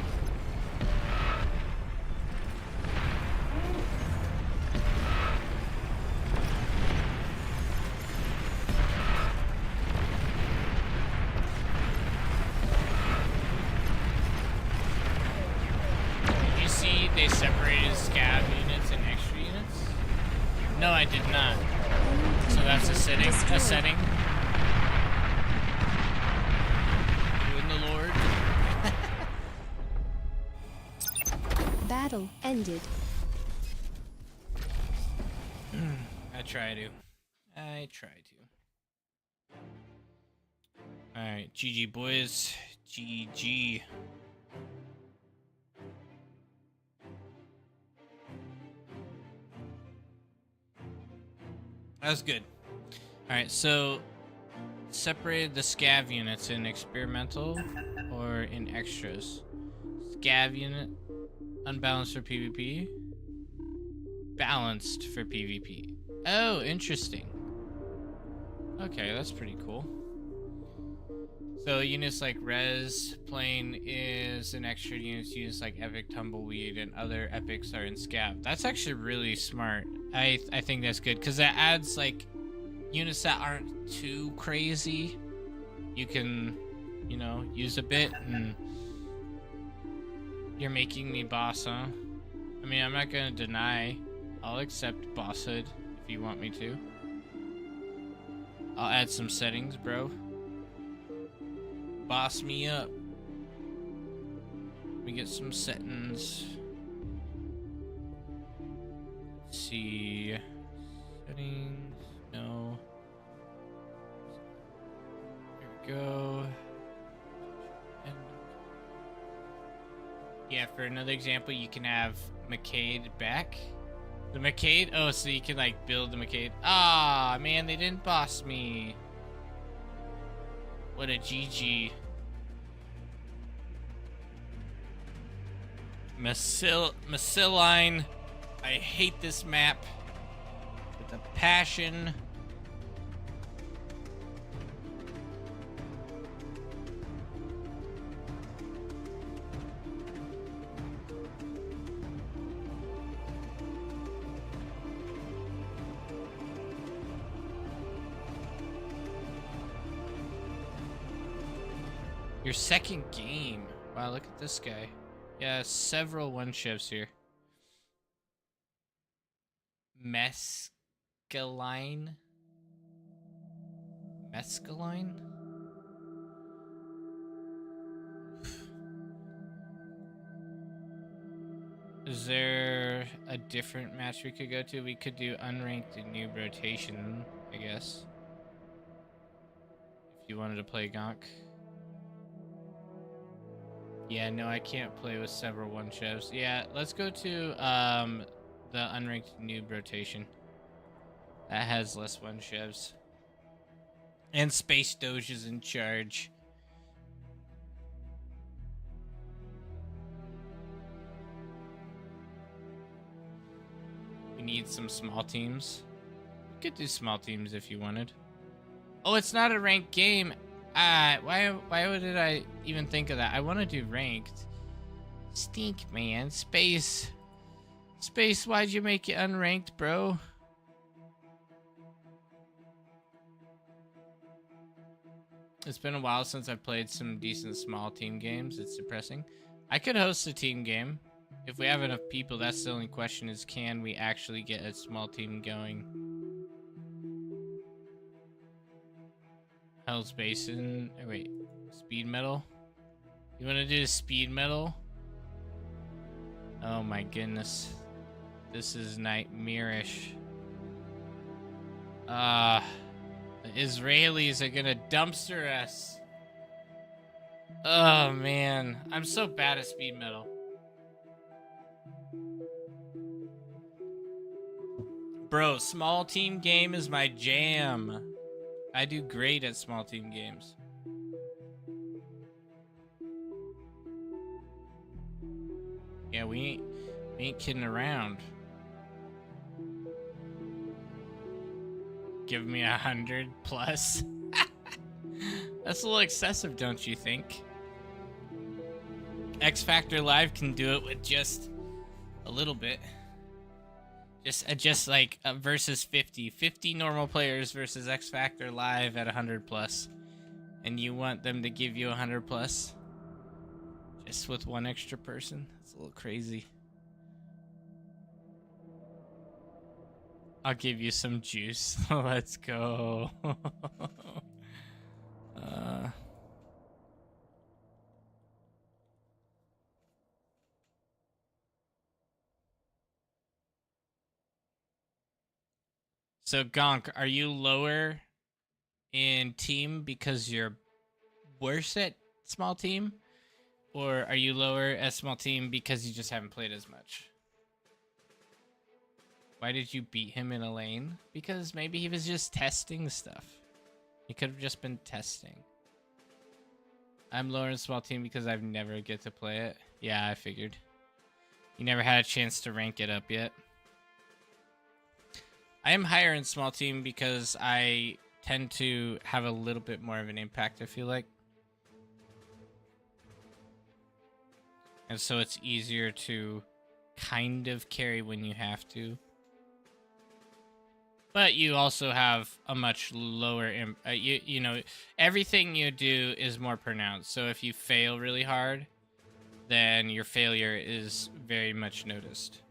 Did you see they separated scav units and extra units? No, I did not. Enemy So that's a commander setting. A destroyed. setting. You and the Lord. Battle ended. I try to. I try to. Alright, GG boys. GG. That was good. Alright, so separated the scav units in experimental or in extras. Scav unit, unbalanced for PvP, balanced for PvP. Oh, interesting. Okay, that's pretty cool. So units like Res Plane is an extra units like Epic Tumbleweed and other epics are in Scav. That's actually really smart. I think that's good because that adds like units that aren't too crazy. You can, you know, use a bit and you're making me boss, huh? I mean, I'm not gonna deny. I'll accept bosshood if you want me to. I'll add some settings, bro. Boss me up. Let me get some settings. Let's see. Settings. No. Here we go. And yeah, for another example, you can have McCade back. The McCade? Oh, so you can like build the McCade. Ah, man, they didn't boss me. What a GG. Massiline. I hate this map with a passion. Your second game. Wow, look at this guy. Yeah, several one shifts here. Mescaline? Mescaline? Is there a different match we could go to? We could do unranked and new rotation, I guess. If you wanted to play Gonk. Yeah, no, I can't play with several one chefs. Yeah, let's go to the unranked noob rotation. That has less one chefs. And Space Doge is in charge. We need some small teams. We could do small teams if you wanted. Oh, it's not a ranked game. Why did I even think of that? I want to do ranked. Stink, man. Space, why'd you make it unranked, bro? It's been a while since I've played some decent small team games. It's depressing. I could host a team game. If we have enough people, that's the only question is, can we actually get a small team going? Hell's Basin. Oh, wait. Speed metal? You want to do speed metal? Oh my goodness. This is nightmarish. The Israelis are gonna dumpster us. Oh man, I'm so bad at speed metal. Bro, small team game is my jam. I do great at small team games. Yeah, we ain't kidding around. Give me 100 plus. That's a little excessive, don't you think? X Factor Live can do it with just a little bit. Just like versus 50 normal players versus X Factor Live at 100 plus, and you want them to give you 100 plus just with one extra person? That's a little crazy. I'll give you some juice. Let's go. So Gonk, are you lower in team because you're worse at small team? Or are you lower at small team because you just haven't played as much? Why did you beat him in a lane? Because maybe he was just testing stuff. He could have just been testing. I'm lower in small team because I've never get to play it. Yeah, I figured. You never had a chance to rank it up yet. I am higher in small team because I tend to have a little bit more of an impact, I feel like. And so it's easier to kind of carry when you have to. But you also have a much lower, you know, everything you do is more pronounced. So if you fail really hard, then your failure is very much noticed.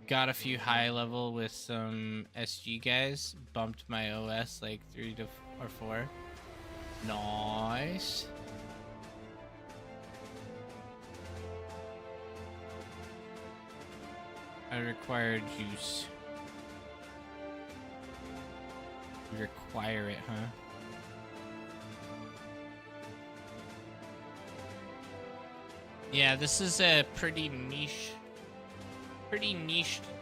Got a few high level with some SG guys. Bumped my OS like 3 or 4. Nice. I require juice. You require it, huh? Yeah, this is a pretty niche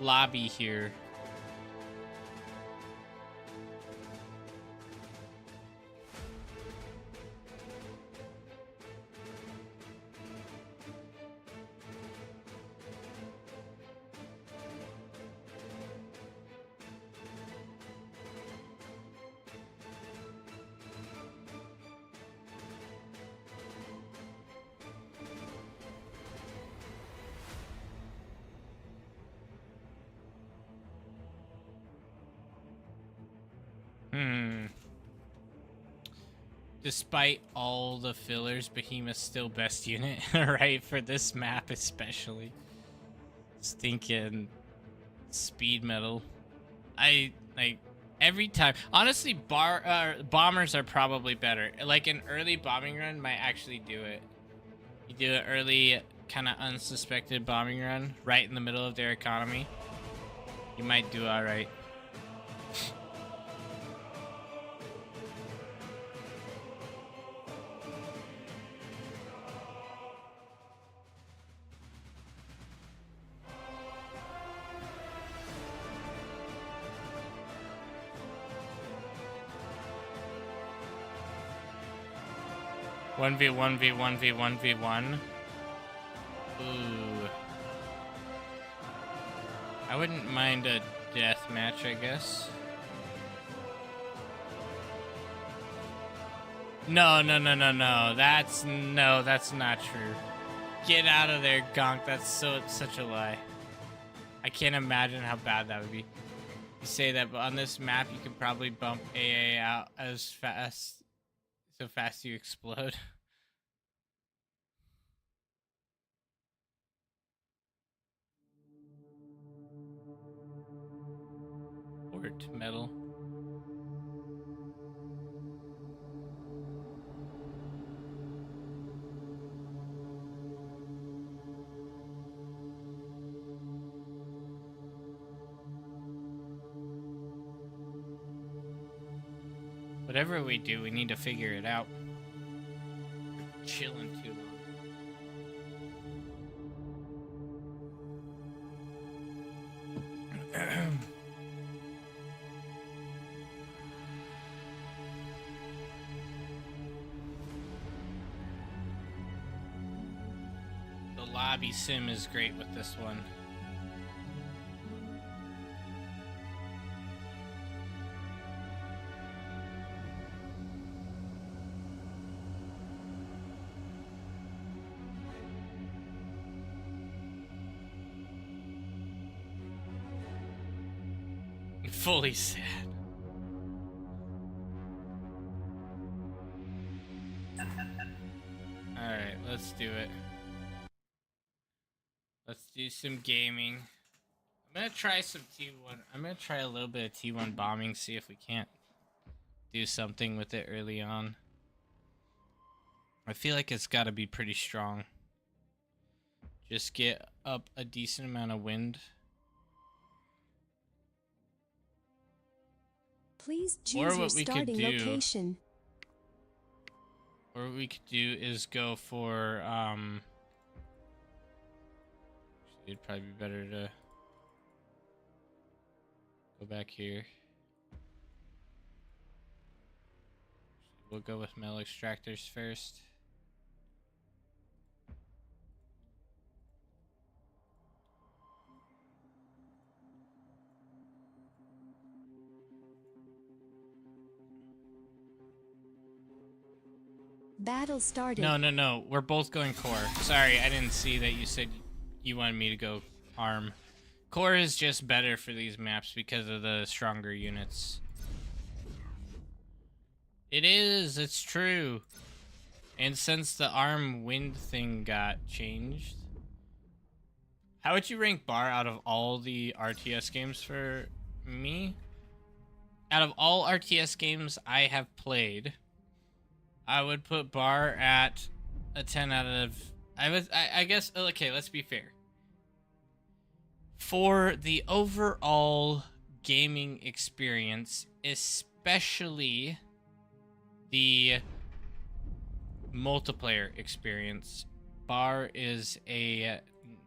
lobby here. Despite all the fillers, Behemoth's still best unit, right? For this map especially. Stinking speed metal. I like every time. Honestly, bombers are probably better. Like an early bombing run might actually do it. You do an early, kind of unsuspected bombing run right in the middle of their economy. You might do all right. 1v1v1v1v1. Ooh. I wouldn't mind a death match, I guess. No. That's not true. Get out of there, Gonk. That's such a lie. I can't imagine how bad that would be. You say that, but on this map, you can probably bump AA out as fast, so fast you explode. Port metal. Whatever we do, we need to figure it out. We're chilling too long. The lobby sim is great with this one. Fully sad. Alright, let's do it. Let's do some gaming. I'm gonna try some T1. I'm gonna try a little bit of T1 bombing, see if we can't do something with it early on. I feel like it's gotta be pretty strong. Just get up a decent amount of wind. Please choose your starting location. Or what we could do is go for, it'd probably be better to go back here. We'll go with metal extractors first. Battle started. No. We're both going core. Sorry, I didn't see that you said you wanted me to go arm. Core is just better for these maps because of the stronger units. It is, it's true. And since the arm wind thing got changed, how would you rank Bar out of all the RTS games for me? Out of all RTS games I have played, I would put Bar at a 10 out of... I guess, okay, let's be fair. For the overall gaming experience, especially the multiplayer experience, Bar is a,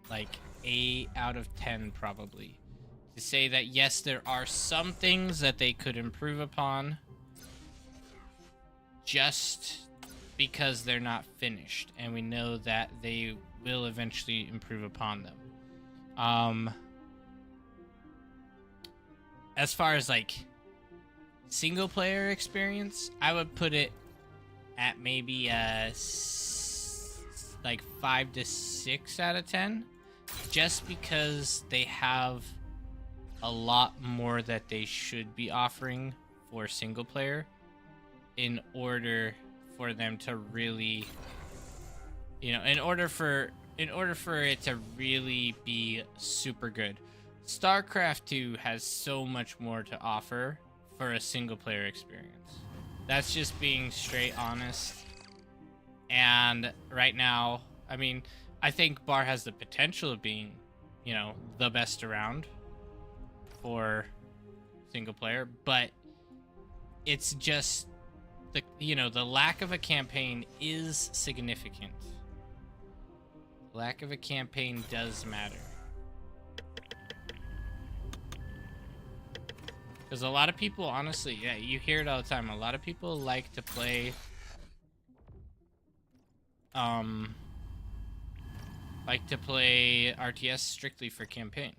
like, 8 out of 10 probably. To say that, yes, there are some things that they could improve upon, just because they're not finished, and we know that they will eventually improve upon them. As far as like single player experience, I would put it at maybe like 5 to 6 out of 10, just because they have a lot more that they should be offering for single player in order for them to really, you know, in order for it to really be super good. StarCraft 2 has so much more to offer for a single player experience. That's just being straight honest. And right now, I mean, I think Bar has the potential of being, you know, the best around for single player, but it's just the, you know, the lack of a campaign is significant. Lack of a campaign does matter. Because a lot of people, honestly, yeah, you hear it all the time. A lot of people like to play, RTS strictly for campaign.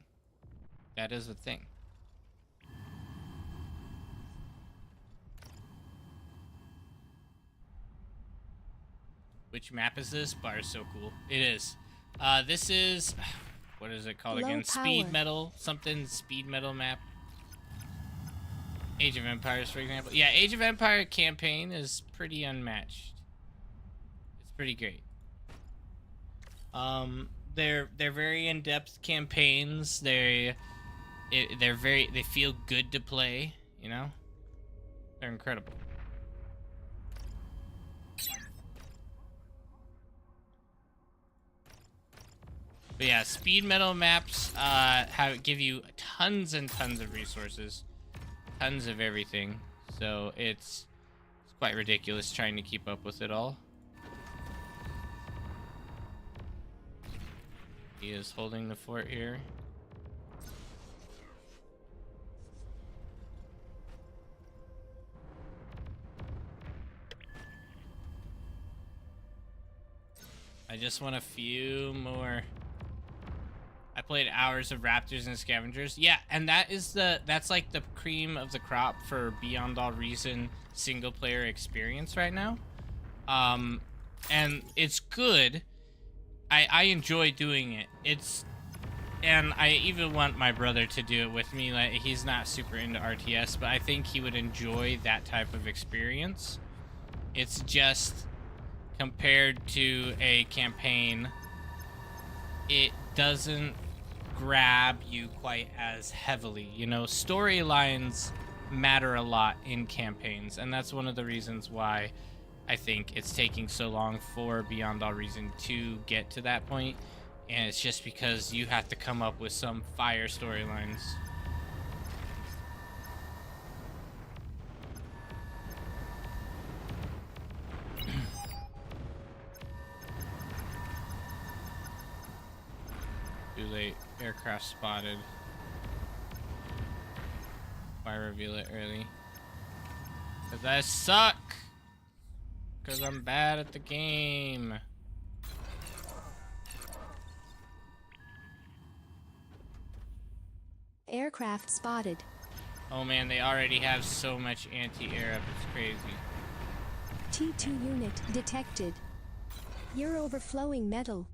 That is a thing. Which map is this? Bar is so cool. It is. This is... What is it called Low again? power. Speed metal. Something speed metal map. Age of Empires, for example. Yeah, Age of Empire campaign is pretty unmatched. It's pretty great. They're very in-depth campaigns. They feel good to play, you know? They're incredible. But yeah, speed metal maps give you tons and tons of resources. Tons of everything. So it's quite ridiculous trying to keep up with it all. He is holding the fort here. I just want a few more. I played hours of Raptors and Scavengers. Yeah, and that's like the cream of the crop for Beyond All Reason single player experience right now. And it's good. I enjoy doing it. And I even want my brother to do it with me. Like, he's not super into RTS, but I think he would enjoy that type of experience. It's just compared to a campaign, it doesn't grab you quite as heavily. You know, storylines matter a lot in campaigns, and that's one of the reasons why I think it's taking so long for Beyond All Reason to get to that point. And it's just because you have to come up with some fire storylines. Too late. Aircraft spotted. Why reveal it early? Because I suck! Because I'm bad at the game. Aircraft spotted. Oh man, they already have so much anti-air up, it's crazy. T2 unit detected. You're overflowing metal.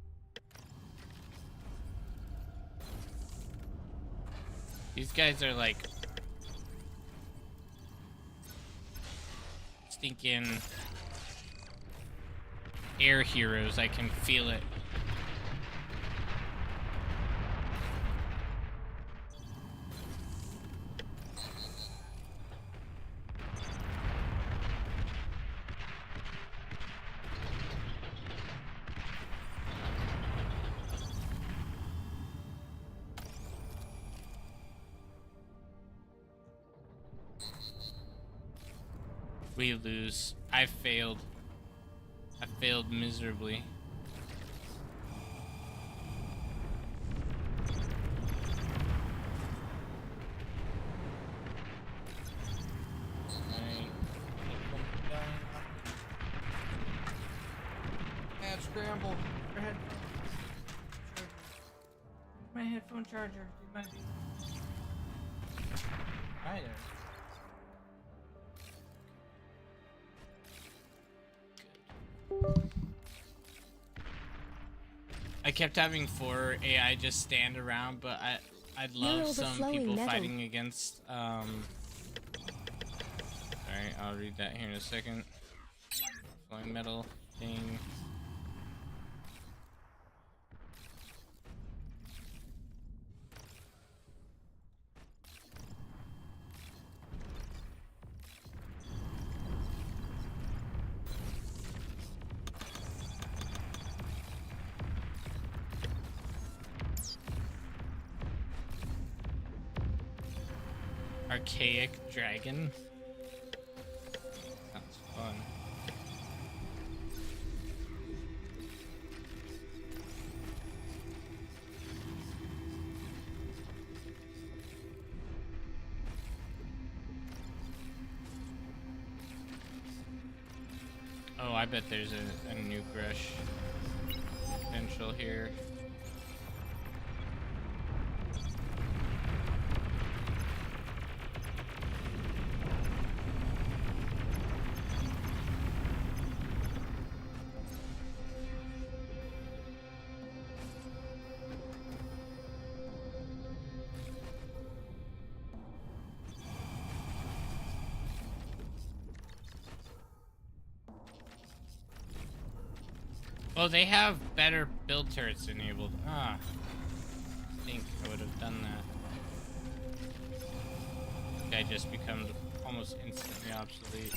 These guys are like stinking air heroes. I can feel it. We lose. I failed. I failed miserably. Bad scramble. Your headphone. My headphone charger. You might be. Hi there. I kept having 4 AI just stand around, but I'd love some people metal. fighting against. Alright, I'll read that here in a second. Flowing metal thing. Archaic dragon. Sounds fun. Oh, I bet there's a nuke rush potential here. Well, they have better build turrets enabled. Ah, I think I would have done that. Guy just becomes almost instantly obsolete.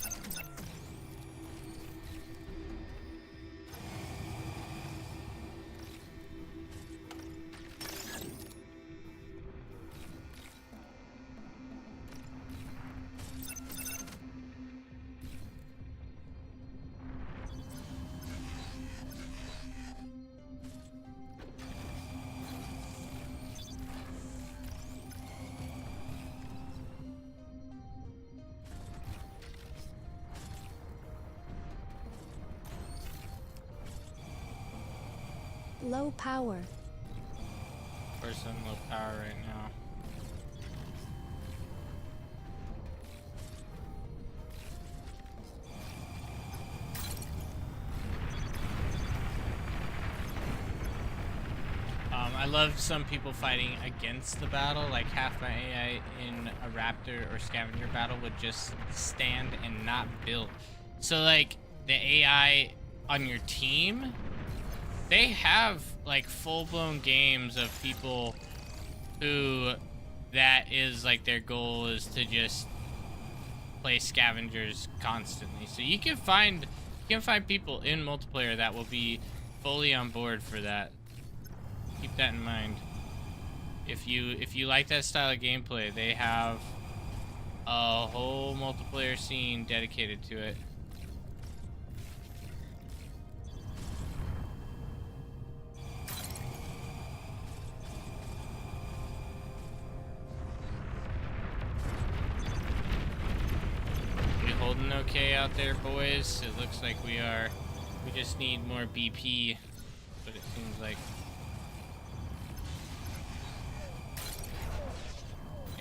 Low power. Of course, I'm low power right now. I love some people fighting against the battle. Like half my AI in a raptor or scavenger battle would just stand and not build. So like the AI on your team, they have like full-blown games of people who that is like their goal is to just play scavengers constantly. So you can find people in multiplayer that will be fully on board for that. Keep that in mind. If you like that style of gameplay, they have a whole multiplayer scene dedicated to it. We holding okay out there, boys? It looks like we are. We just need more BP, but it seems like.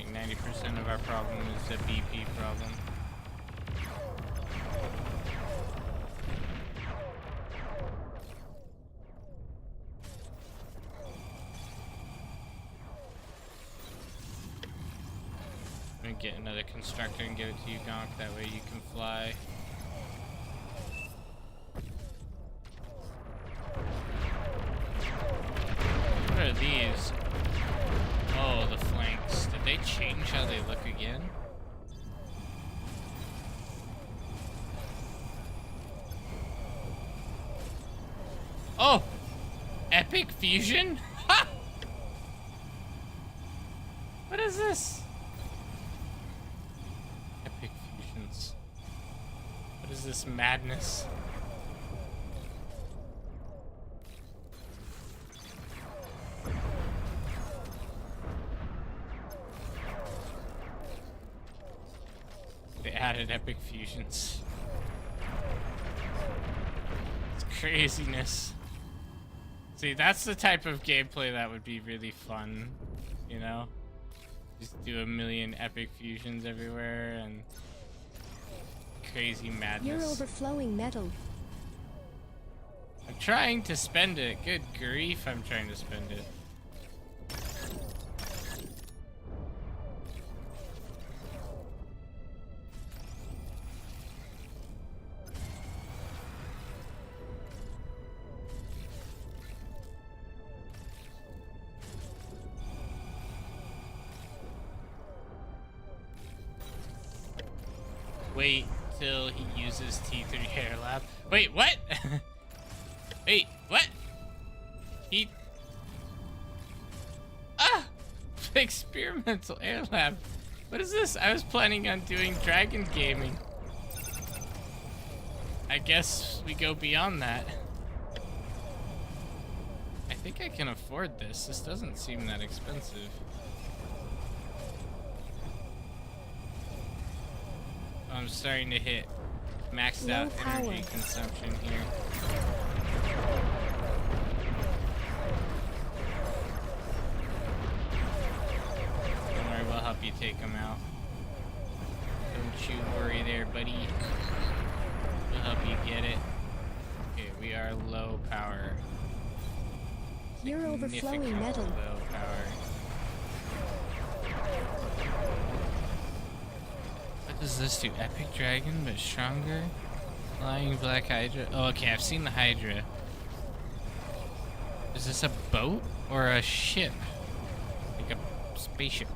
90% of our problem is a BP problem. I'm gonna get another constructor and give it to you, Gonk. That way you can fly. What are these? Oh, the flanks. Did they change how they look again? Oh! Epic fusion? Ha! What is this? Epic fusions. What is this madness? Added epic fusions. It's craziness. See, that's the type of gameplay that would be really fun, you know? Just do a million epic fusions everywhere and crazy madness. You're overflowing metal. I'm trying to spend it. Good grief, I'm trying to spend it. Wait till he uses T3 Air Lab. Wait, what? Wait, what? He... Ah! Experimental Air Lab. What is this? I was planning on doing dragon gaming. I guess we go beyond that. I think I can afford this. This doesn't seem that expensive. I'm starting to hit maxed out energy consumption here. Don't worry, we'll help you take them out. Don't you worry there, buddy. We'll help you get it. Okay, we are low power. You're overflowing metal. Low power. What does this do? Epic Dragon, but stronger? Flying Black Hydra? Oh, okay, I've seen the Hydra. Is this a boat or a ship? Like a spaceship.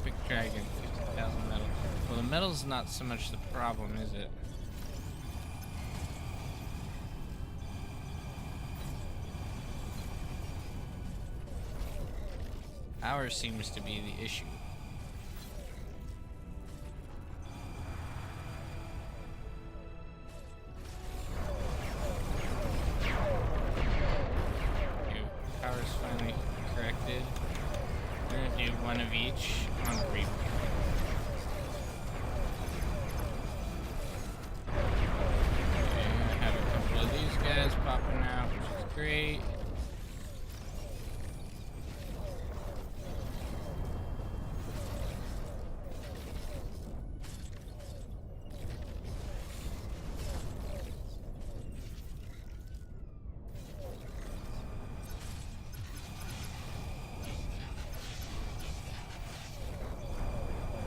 Big dragon, 50,000 metal. Well, the metal's not so much the problem, is it? Power seems to be the issue. Okay, power's finally corrected. We're gonna do one of each on the Reaper. Okay, I have a couple of these guys popping out, which is great.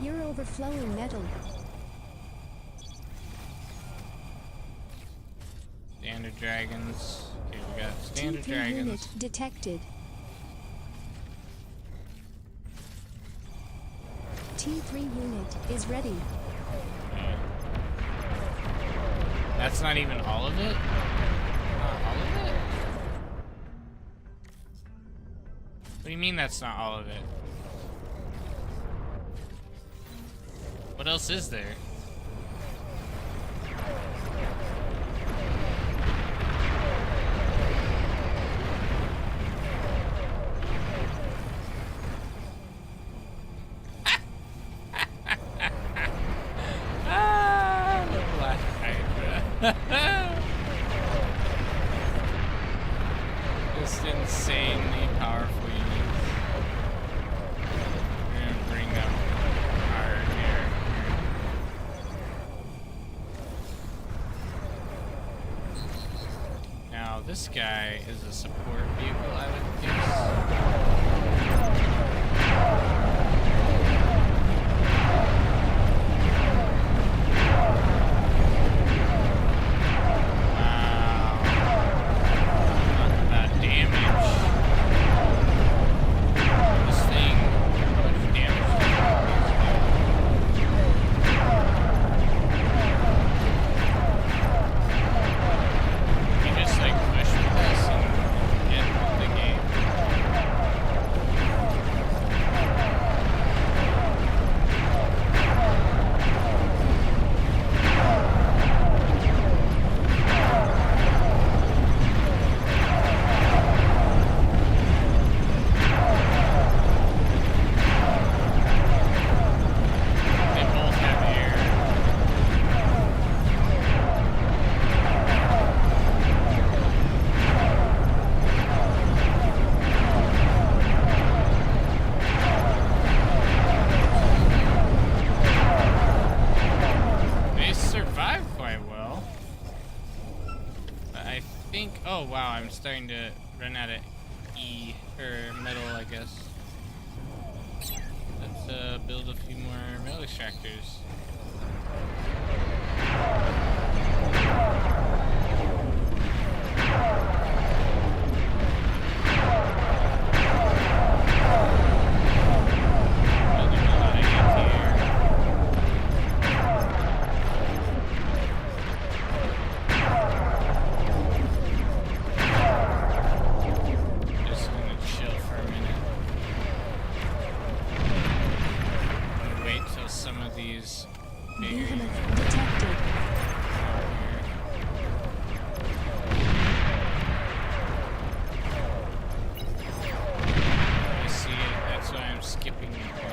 You're overflowing metal. Standard dragons. Okay, we got standard T3 dragons. unit detected. T3 unit is ready. That's not even all of it? Not all of it? What do you mean that's not all of it? What else is there? Ah, the black Hydra. Just insanely powerful units. We're gonna bring them hard here. Now this guy is a support vehicle, I would guess. Oh wow, I'm starting to run out of metal, I guess. Let's build a few more metal extractors. Building a lot of anti-air. Just gonna chill for a minute. I'm gonna wait till some of these bigger Behemoth detected. I see it, that's why I'm skipping it right now.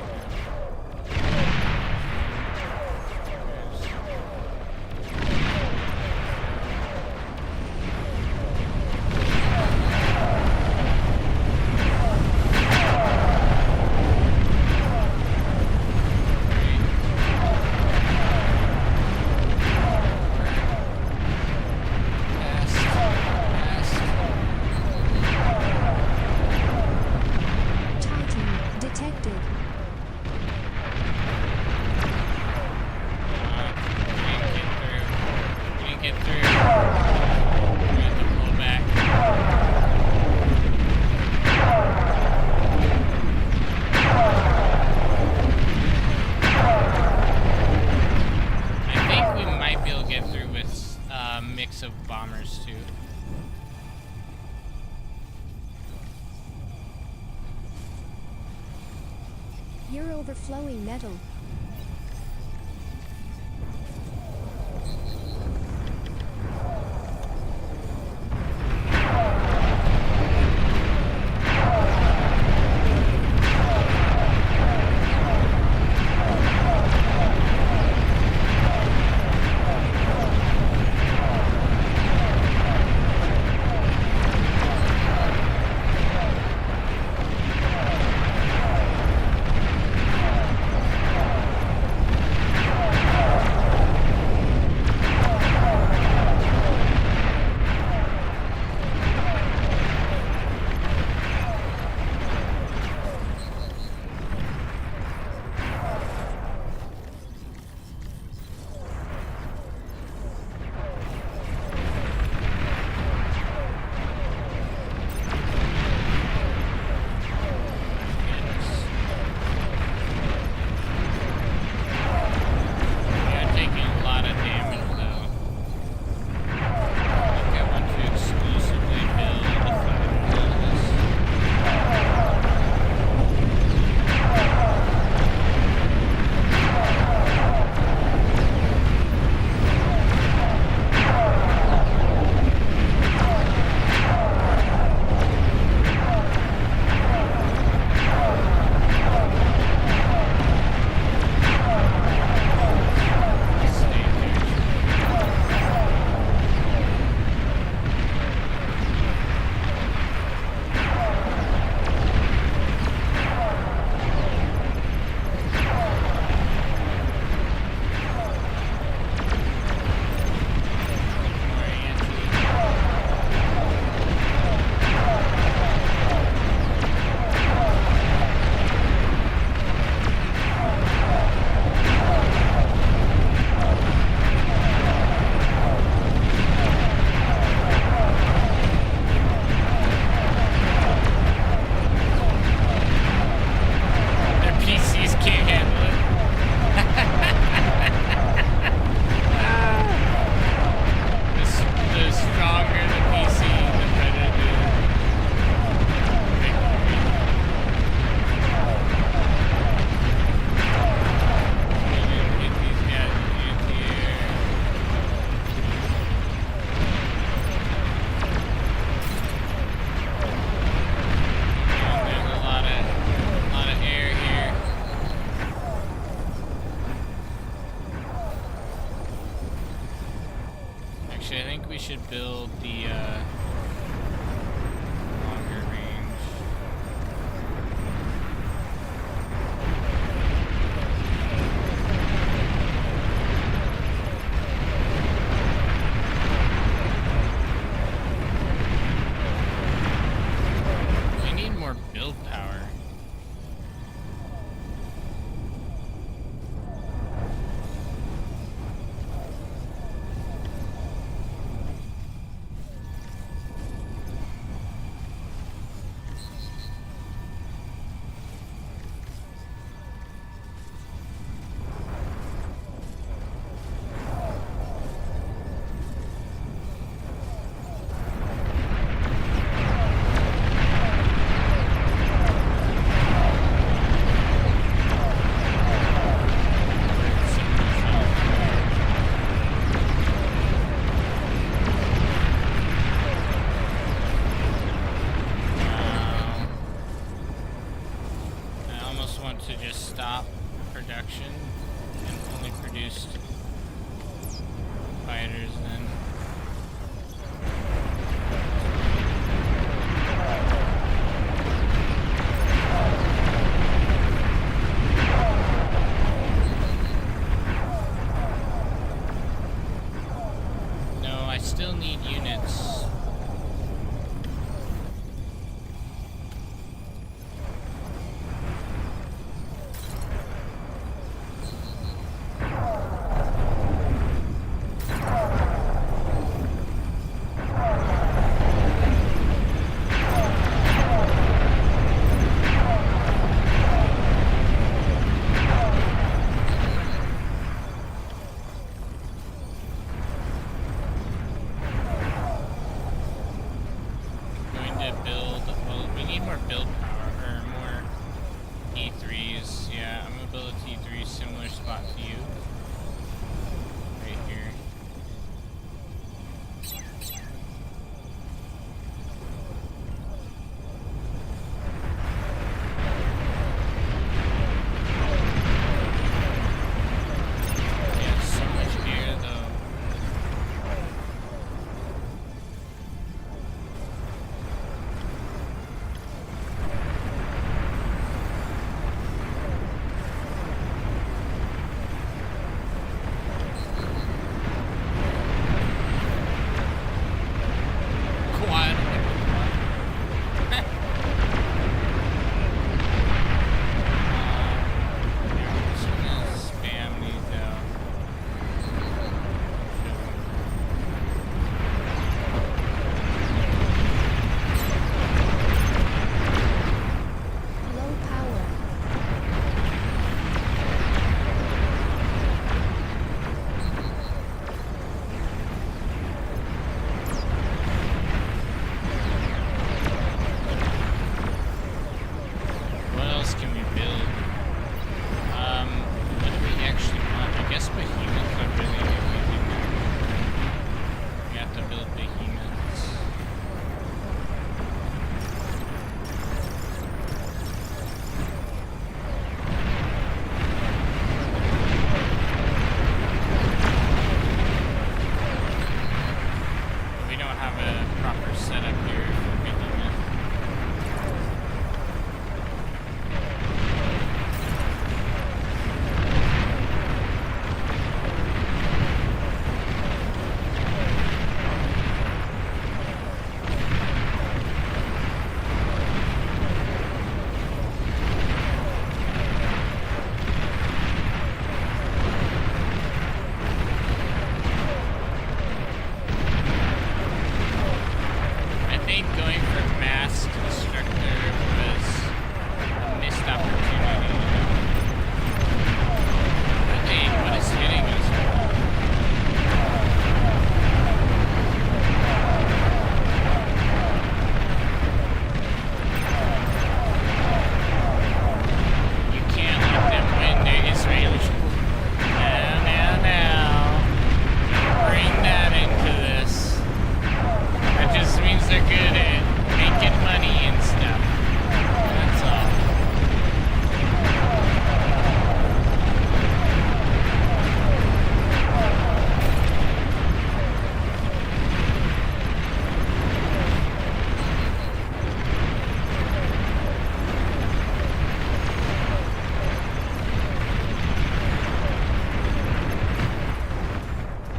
Titan detected. We didn't get through. We have to pull back. mix of bombers too. You're overflowing metal. Actually, I think we should build the longer range. We need more build power. To just stop production and only produce fighters then. No, I still need units. have a proper setup here for making it. Going for mass constructor was a missed opportunity. But hey, what is hitting us right now? You can't let them win the Israeli. Now. Bring that into this. That just means they're good at making money and stuff. That's all.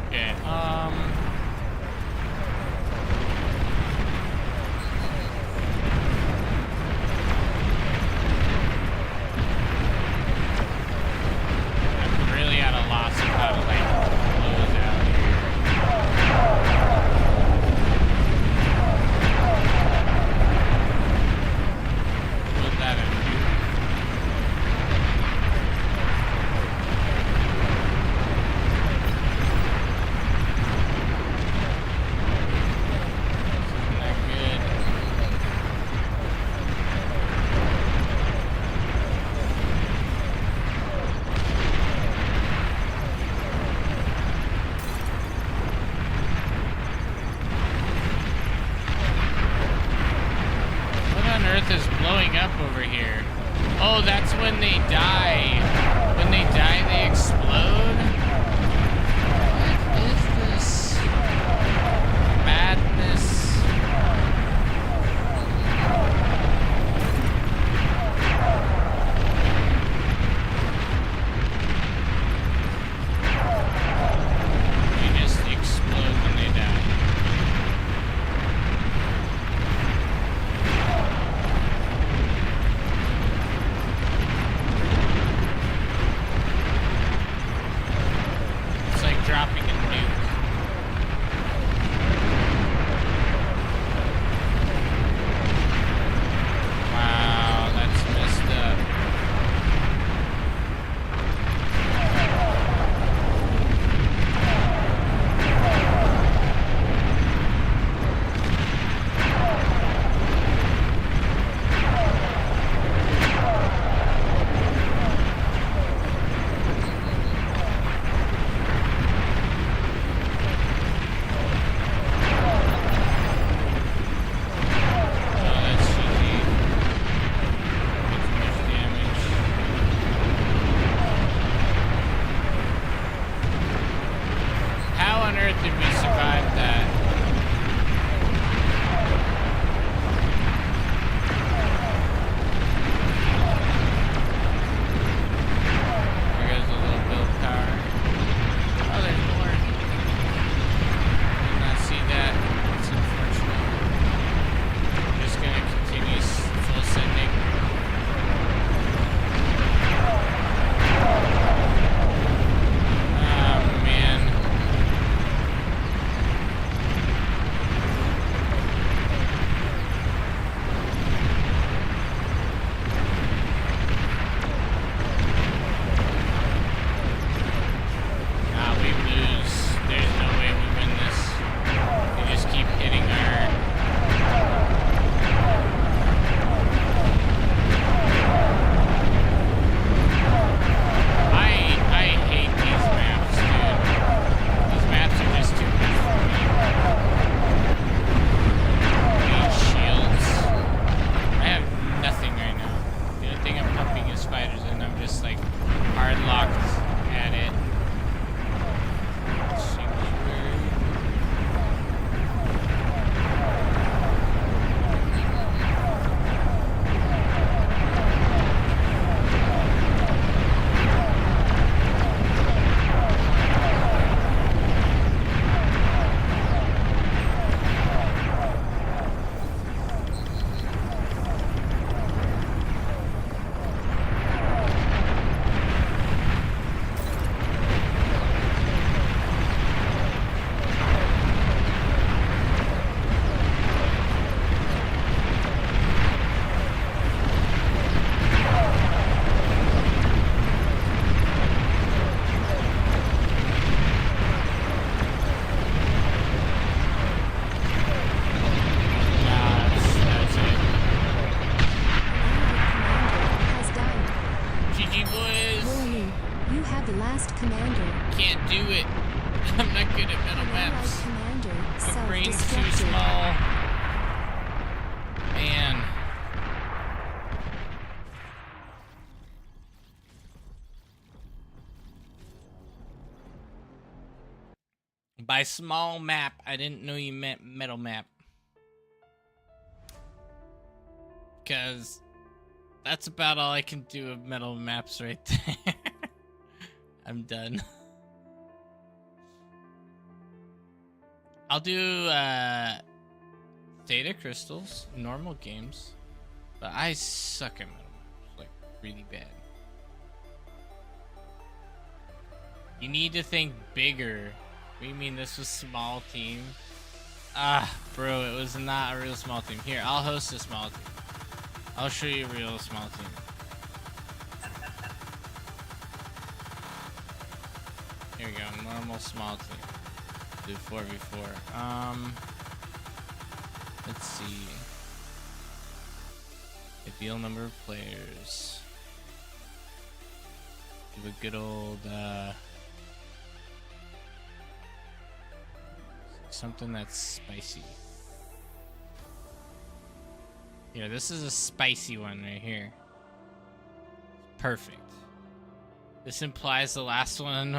Okay, I'm really at a loss of how to like close out here. Was that a nuke? Isn't that good? What on earth is blowing up over here? Oh, that's when they die. When they die, they explode? What is this madness? They just explode when they die. screen's too Disrupted. small. Man. By small map, I didn't know you meant metal map. Because that's about all I can do of metal maps right there. I'm done. I'll do Theta Crystals, normal games. But I suck at metal maps, like really bad. You need to think bigger. What do you mean this was small team? Ah, bro, it was not a real small team. Here, I'll host a small team. I'll show you a real small team. Here we go, normal small team. Do 4v4. Let's see. Ideal number of players. Do a good old, something that's spicy. Here, this is a spicy one right here. Perfect. This implies the last one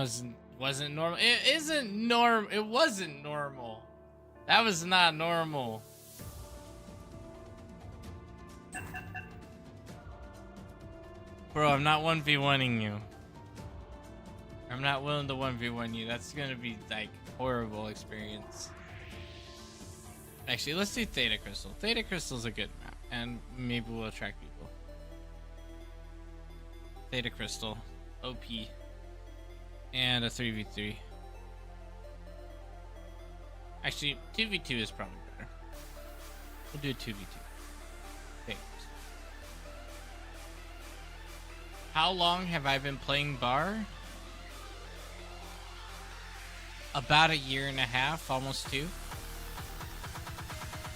wasn't normal. It isn't norm. It wasn't normal. That was not normal. Bro, I'm not 1v1ing you. I'm not willing to 1v1 you. That's gonna be like horrible experience. Actually, let's do Theta Crystal. Theta Crystal's a good map, and maybe we'll attract people. Theta Crystal, OP, and a 3v3. Actually, 2v2 is probably better. We'll do a 2v2. Theta Crystal. How long have I been playing Bar? About 1.5 years, almost 2.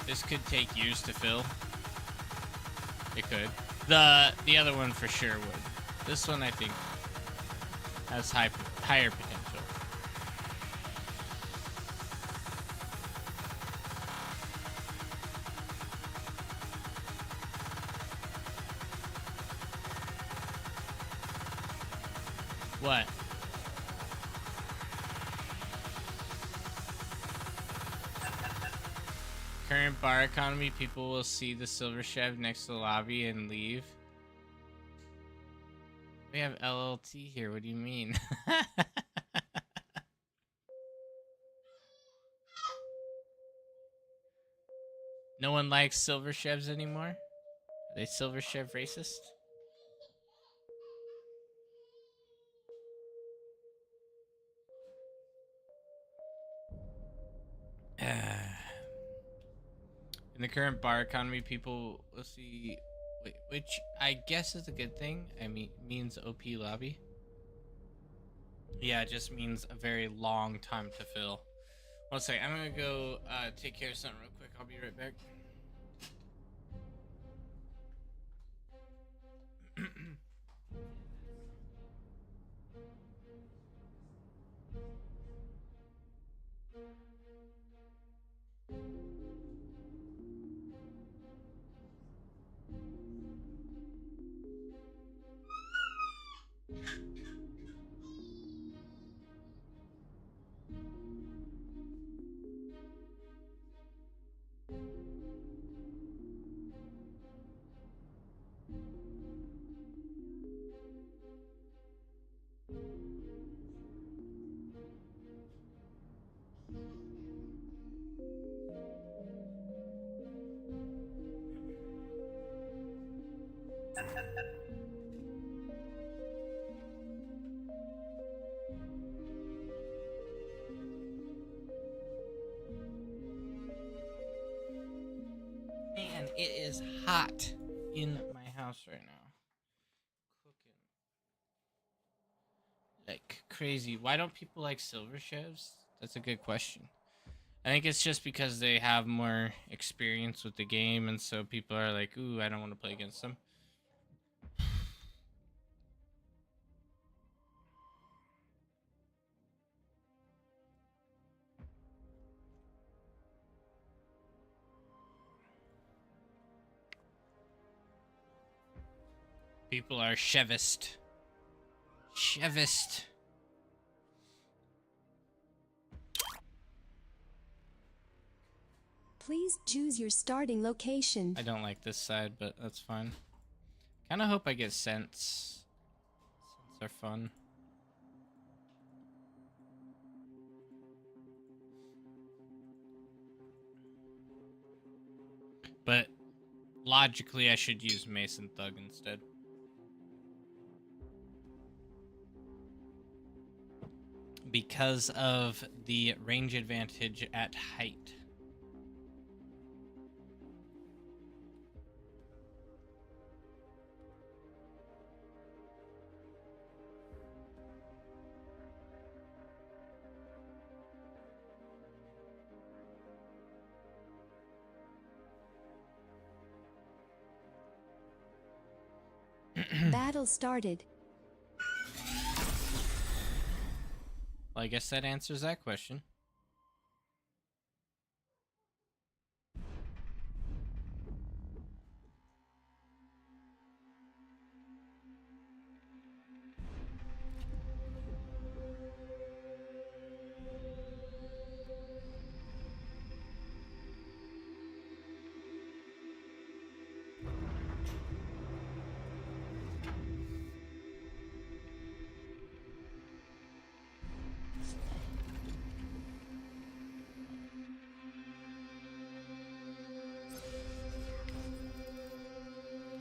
This could take years to fill. It could. The other one for sure would. This one I think has higher potential. What? Current bar economy, people will see the silver chev next to the lobby and leave. We have LLT here, what do you mean? No one likes silver chevs anymore? Are they silver chev racist? In the current bar economy, people will see, which I guess is a good thing. I mean, means OP lobby. Yeah, it just means a very long time to fill. One second, I'm gonna go take care of something real quick. I'll be right back. Man, it is hot in my house right now. Cooking like crazy. Why don't people like silver chefs? That's a good question. I think it's just because they have more experience with the game, and so people are like, ooh, I don't want to play against them. People are chevist. Chevist. Please choose your starting location. I don't like this side, but that's fine. Kind of hope I get scents. Scents are fun. But logically, I should use Mason Thug instead. Because of the range advantage at height. Battle started. Well, I guess that answers that question.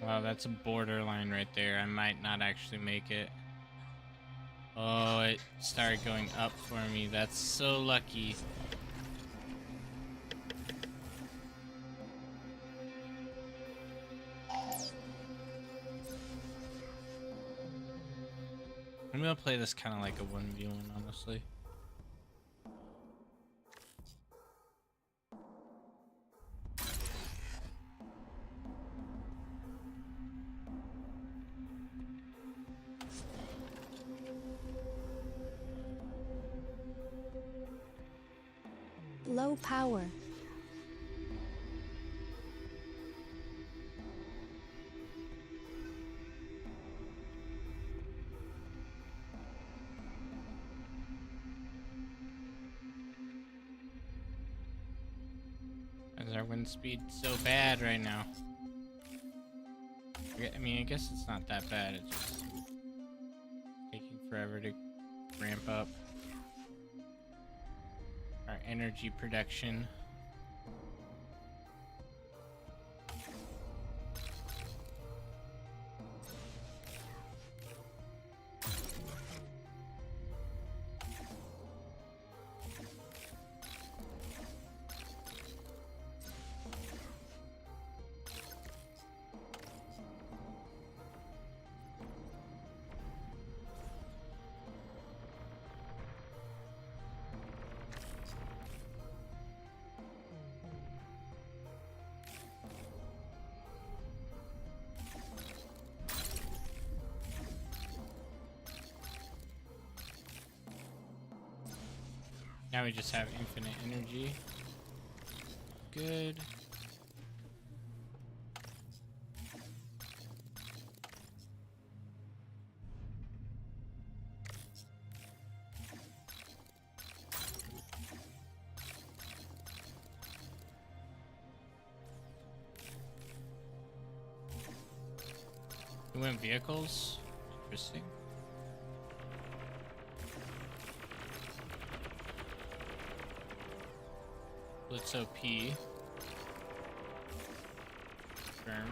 Wow, that's a borderline right there. I might not actually make it. Oh, it started going up for me. That's so lucky. I'm gonna play this kind of like a 1v1, honestly. Low power. Why is our wind speed so bad right now? I mean, I guess it's not that bad. It's just taking forever to ramp up our energy production. Now we just have infinite energy. Good. We went vehicles. Interesting. Blitz OP. Confirmed.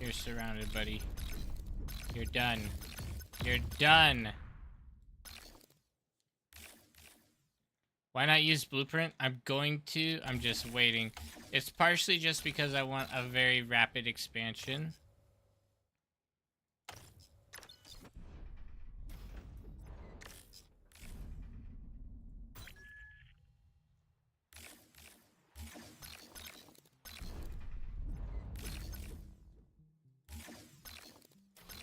You're surrounded, buddy. You're done. You're done. Why not use blueprint? I'm just waiting. It's partially just because I want a very rapid expansion.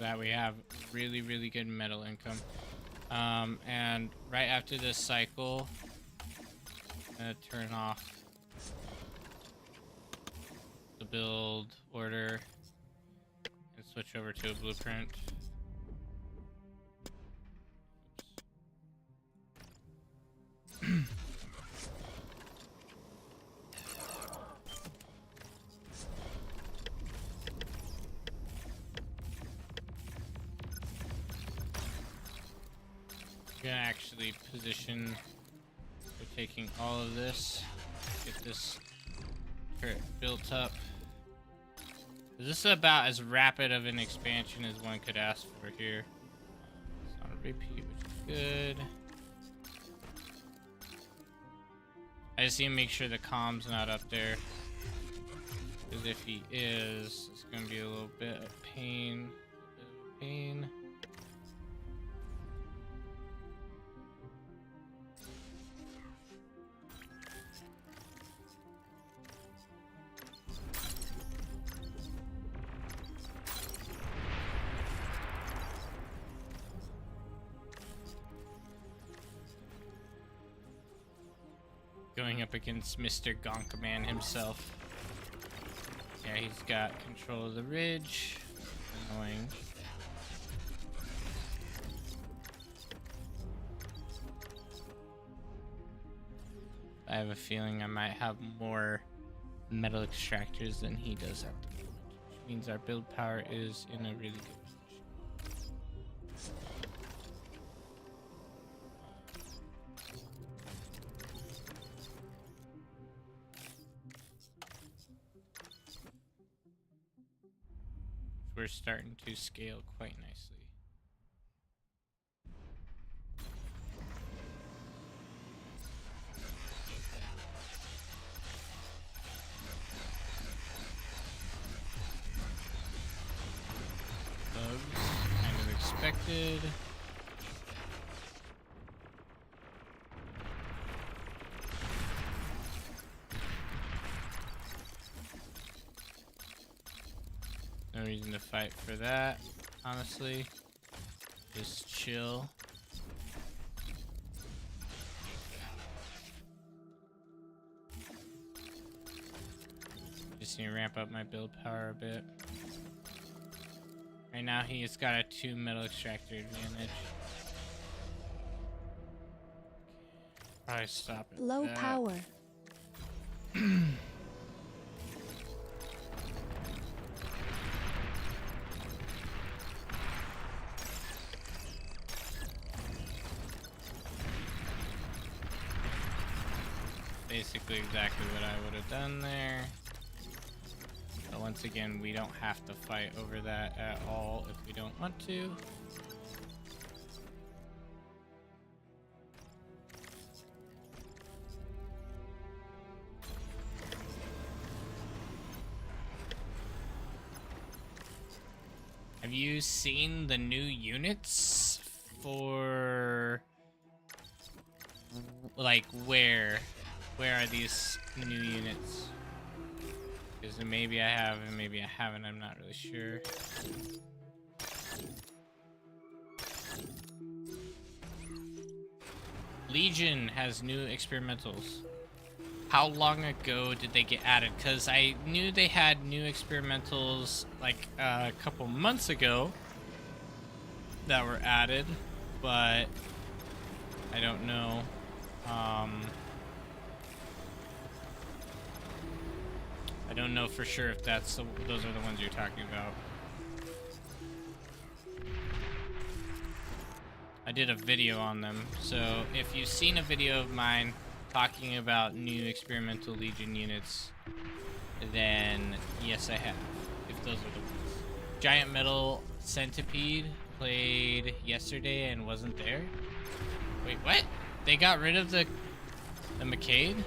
that we have really, really good metal income. And right after this cycle, I'm gonna turn off the build order and switch over to a blueprint. Gonna actually position for taking all of this, get this turret built up. This is about as rapid of an expansion as one could ask for here. It's not a repeat, which is good. I just need to make sure the comm's not up there, because if he is, it's gonna be a little bit of pain. Going up against Mr. Gonkaman himself. Yeah, he's got control of the ridge. Annoying. I have a feeling I might have more metal extractors than he does at the moment, which means our build power is in a really good position. We're starting to scale quite nicely. Bugs, kind of expected. No reason to fight for that, honestly. Just chill. Just need to ramp up my build power a bit. Right now he's got a 2 metal extractor advantage. Probably stop it. Low power. Basically exactly what I would have done there. But once again, we don't have to fight over that at all if we don't want to. Have you seen the new units for, like, where are these new units? Because maybe I have and maybe I haven't, I'm not really sure. Legion has new experimentals. How long ago did they get added? Because I knew they had new experimentals like a couple months ago that were added, but I don't know. I don't know for sure if those are the ones you're talking about. I did a video on them, so if you've seen a video of mine talking about new experimental Legion units, then yes, I have. If those are the ones. Giant Metal Centipede played yesterday and wasn't there. Wait, what? They got rid of the McCade?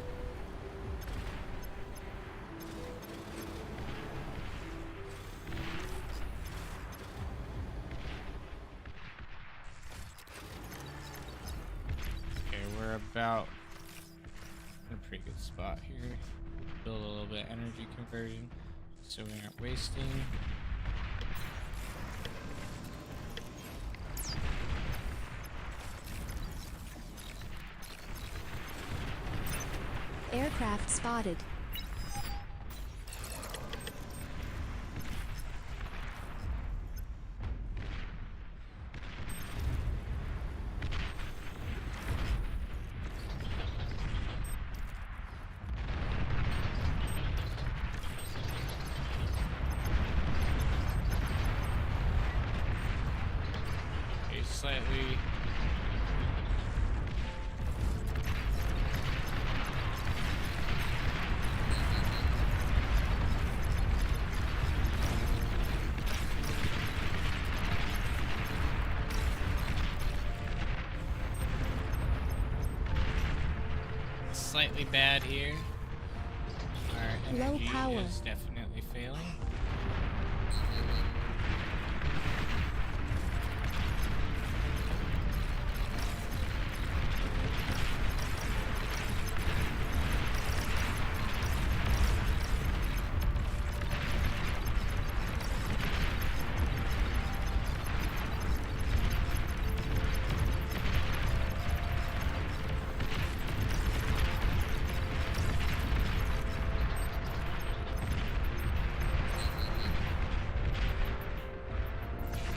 Okay, we're about in a pretty good spot here. Build a little bit of energy conversion so we aren't wasting. Aircraft spotted. Okay, slightly. Slightly bad here. Our Low energy power. is definitely failing.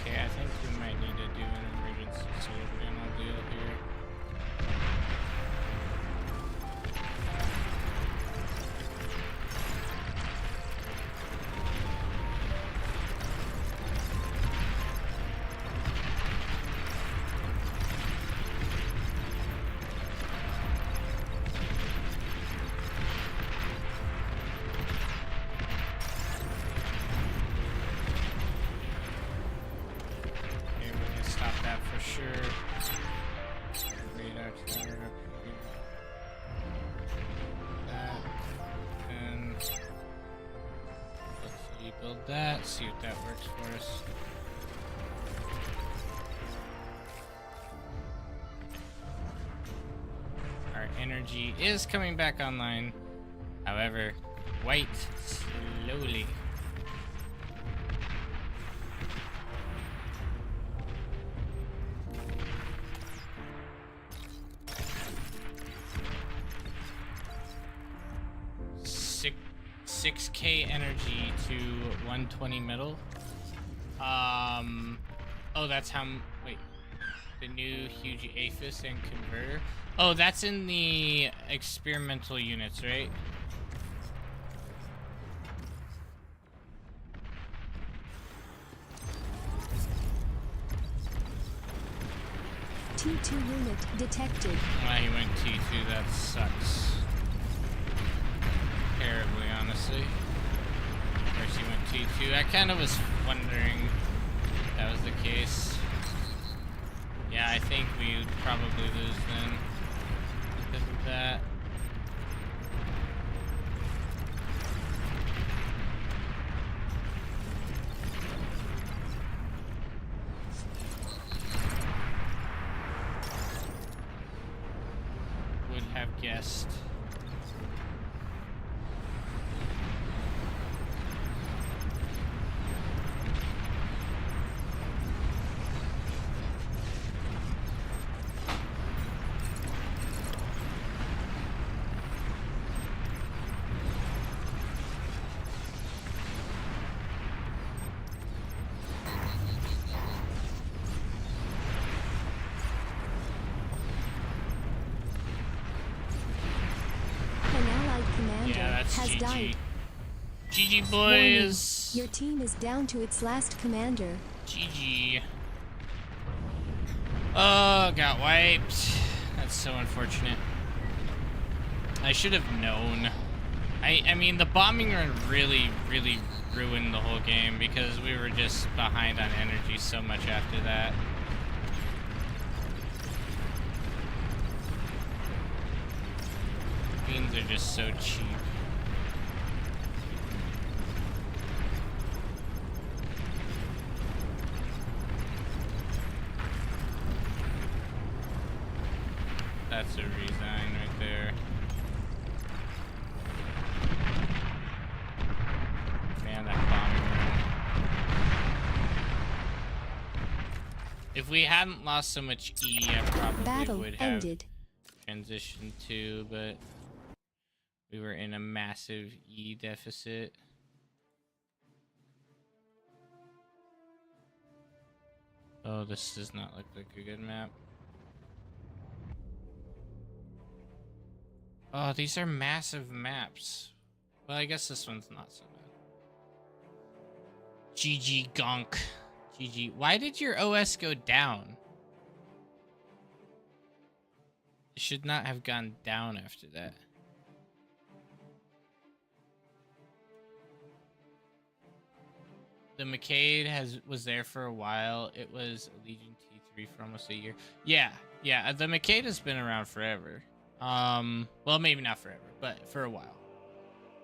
Okay, I think we might need to do an emergency solar panel deal here. Okay, we're gonna stop that for sure. Radar tower up here. That. And let's rebuild that, see if that works for us. Our energy is coming back online. However, quite slowly. Six, 6K energy to 120 metal. Oh, that's how. Wait, the new huge APHIS and converter. Oh, that's in the experimental units, right? T2 unit detected. Ah, he went T2. That sucks. Terribly, honestly. Of course, he went T2. I kind of was wondering if that was the case. Yeah, I think we would probably lose then because of that. Would have guessed. An allied commander Yeah, that's has GG. died. GG Warning, boys. your team is down to its last commander. GG. Oh, got wiped. That's so unfortunate. I should have known. I mean, the bombing run really ruined the whole game because we were just behind on energy so much after that. Beans are just so cheap. That's a resign right there. Man, that bombing run. If we hadn't lost so much E, I probably Battle would have ended. transitioned to, but We were in a massive E deficit. Oh, this does not look like a good map. Oh, these are massive maps. Well, I guess this one's not so bad. GG gonk. GG. Why did your OS go down? It should not have gone down after that. The McCade was there for a while. It was Legion T3 for almost a year. Yeah, the McCade has been around forever. Well, maybe not forever, but for a while.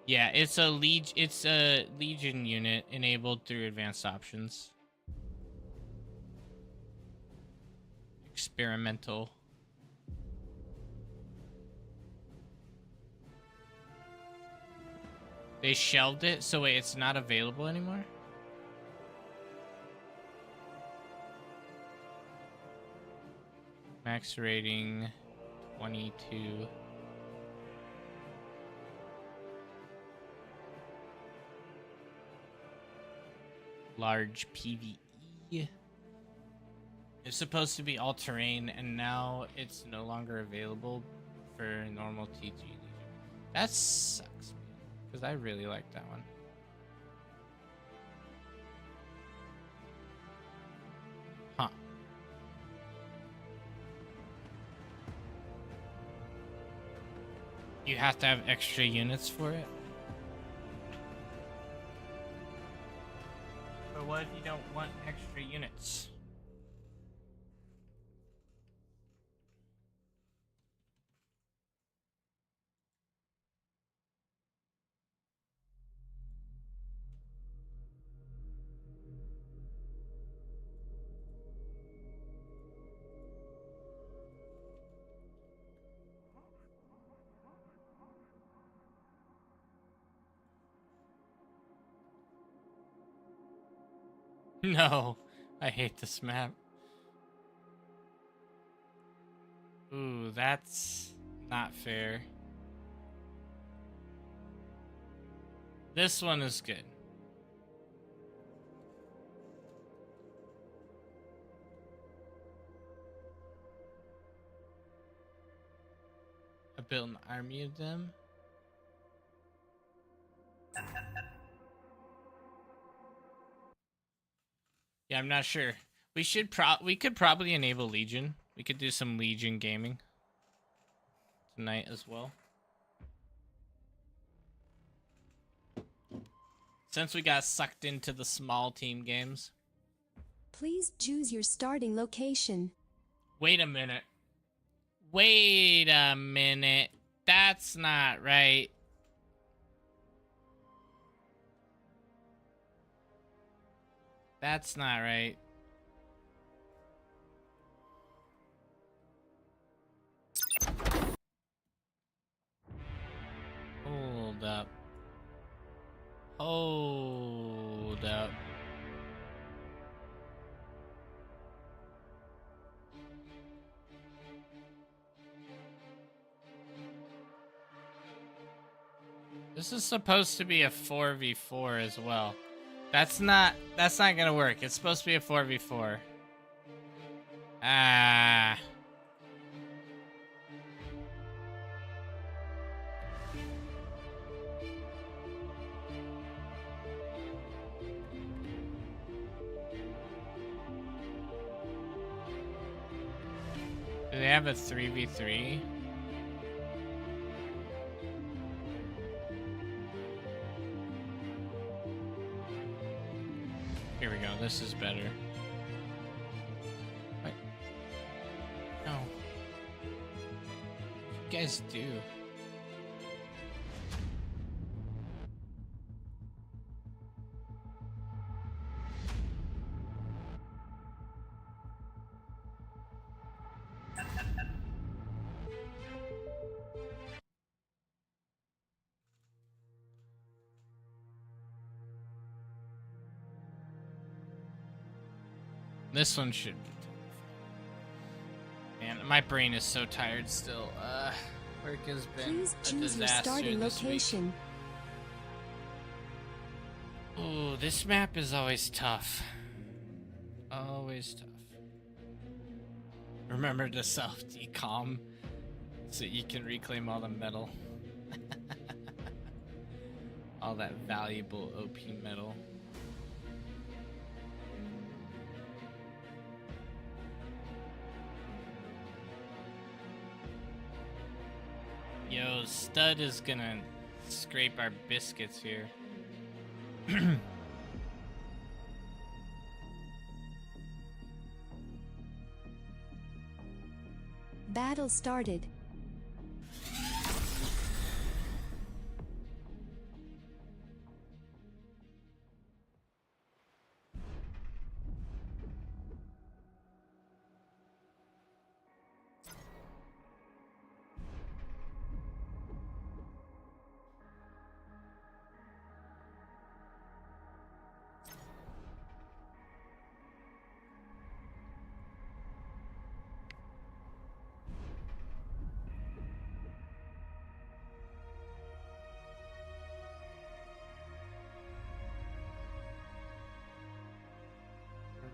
Yeah, it's a Legion unit enabled through advanced options. Experimental. They shelved it, so wait, it's not available anymore? Max rating 22. Large PvE. It's supposed to be all terrain, and now it's no longer available for normal TG Legion. That sucks, because I really like that one. Huh. You have to have extra units for it? But what if you don't want extra units? No, I hate this map. Ooh, that's not fair. This one is good. I built an army of them. Yeah, I'm not sure. We could probably enable Legion. We could do some Legion gaming tonight as well. Since we got sucked into the small team games. Please choose your starting location. Wait a minute. Wait a minute. That's not right. That's not right. Hold up. Hold up. This is supposed to be a 4v4 as well. That's not gonna work. It's supposed to be a 4v4. Ah. Do they have a 3v3? Here we go. This is better. What? No. What you guys do? This one should be totally fine. Man, my brain is so tired still. Work has been Please a choose your disaster starting this week. location. Oh, this map is always tough. Always tough. Remember to self-decom so you can reclaim all the metal. All that valuable OP metal. Yo, Stud is gonna scrape our biscuits here. Battle started.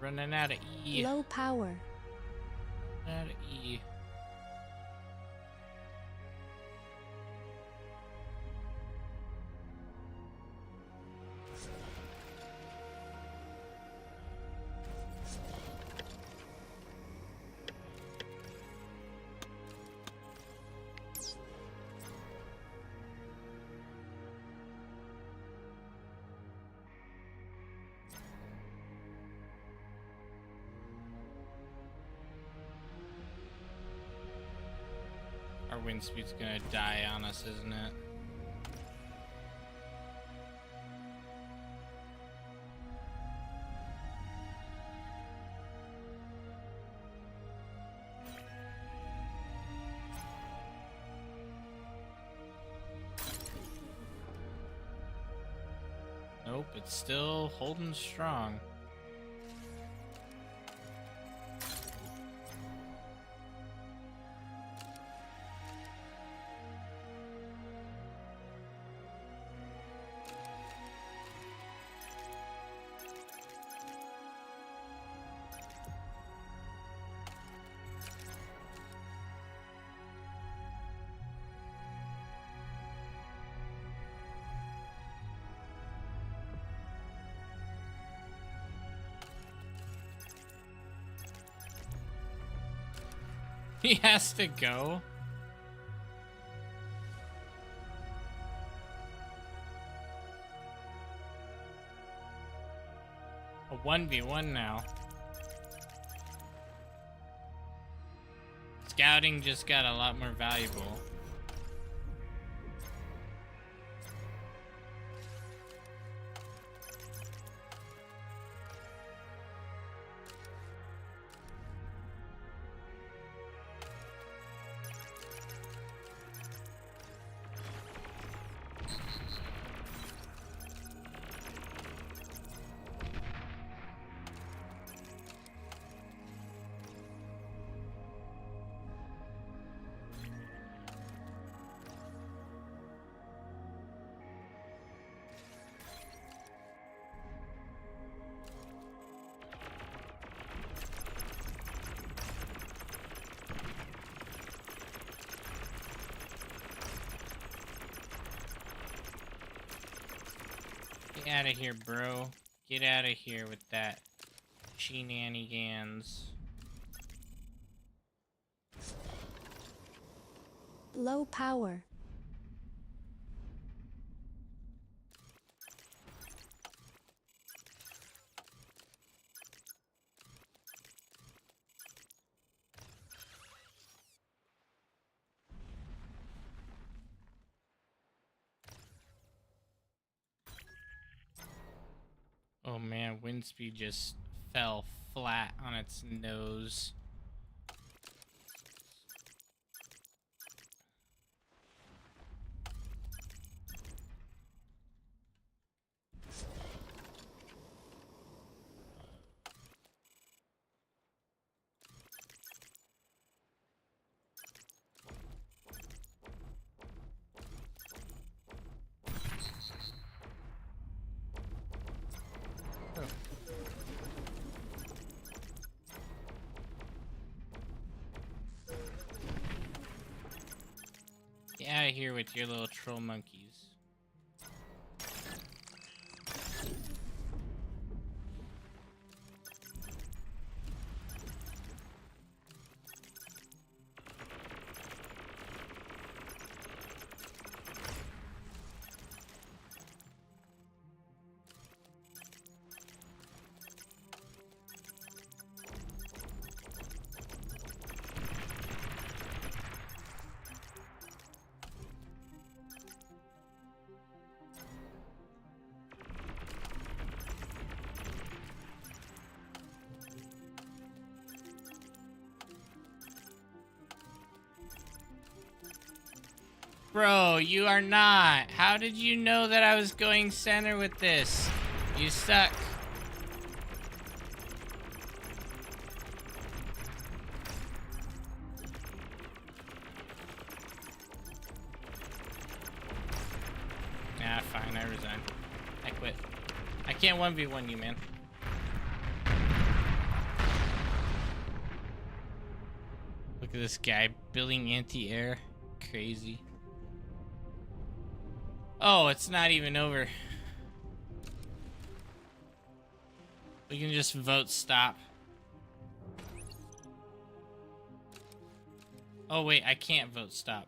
We're running out of E. Low power. Out of E. Our wind speed's gonna die on us, isn't it? Nope, it's still holding strong. He has to go. A 1v1 now. Scouting just got a lot more valuable. Get out of here, bro. Get out of here with that shenanigans. Low power. Oh man, wind speed just fell flat on its nose. out of here with your little troll monkeys. Bro, you are not. How did you know that I was going center with this? You suck. Nah, fine, I resign. I quit. I can't 1v1 you, man. Look at this guy building anti-air. Crazy. Oh, it's not even over. We can just vote stop. Oh wait, I can't vote stop.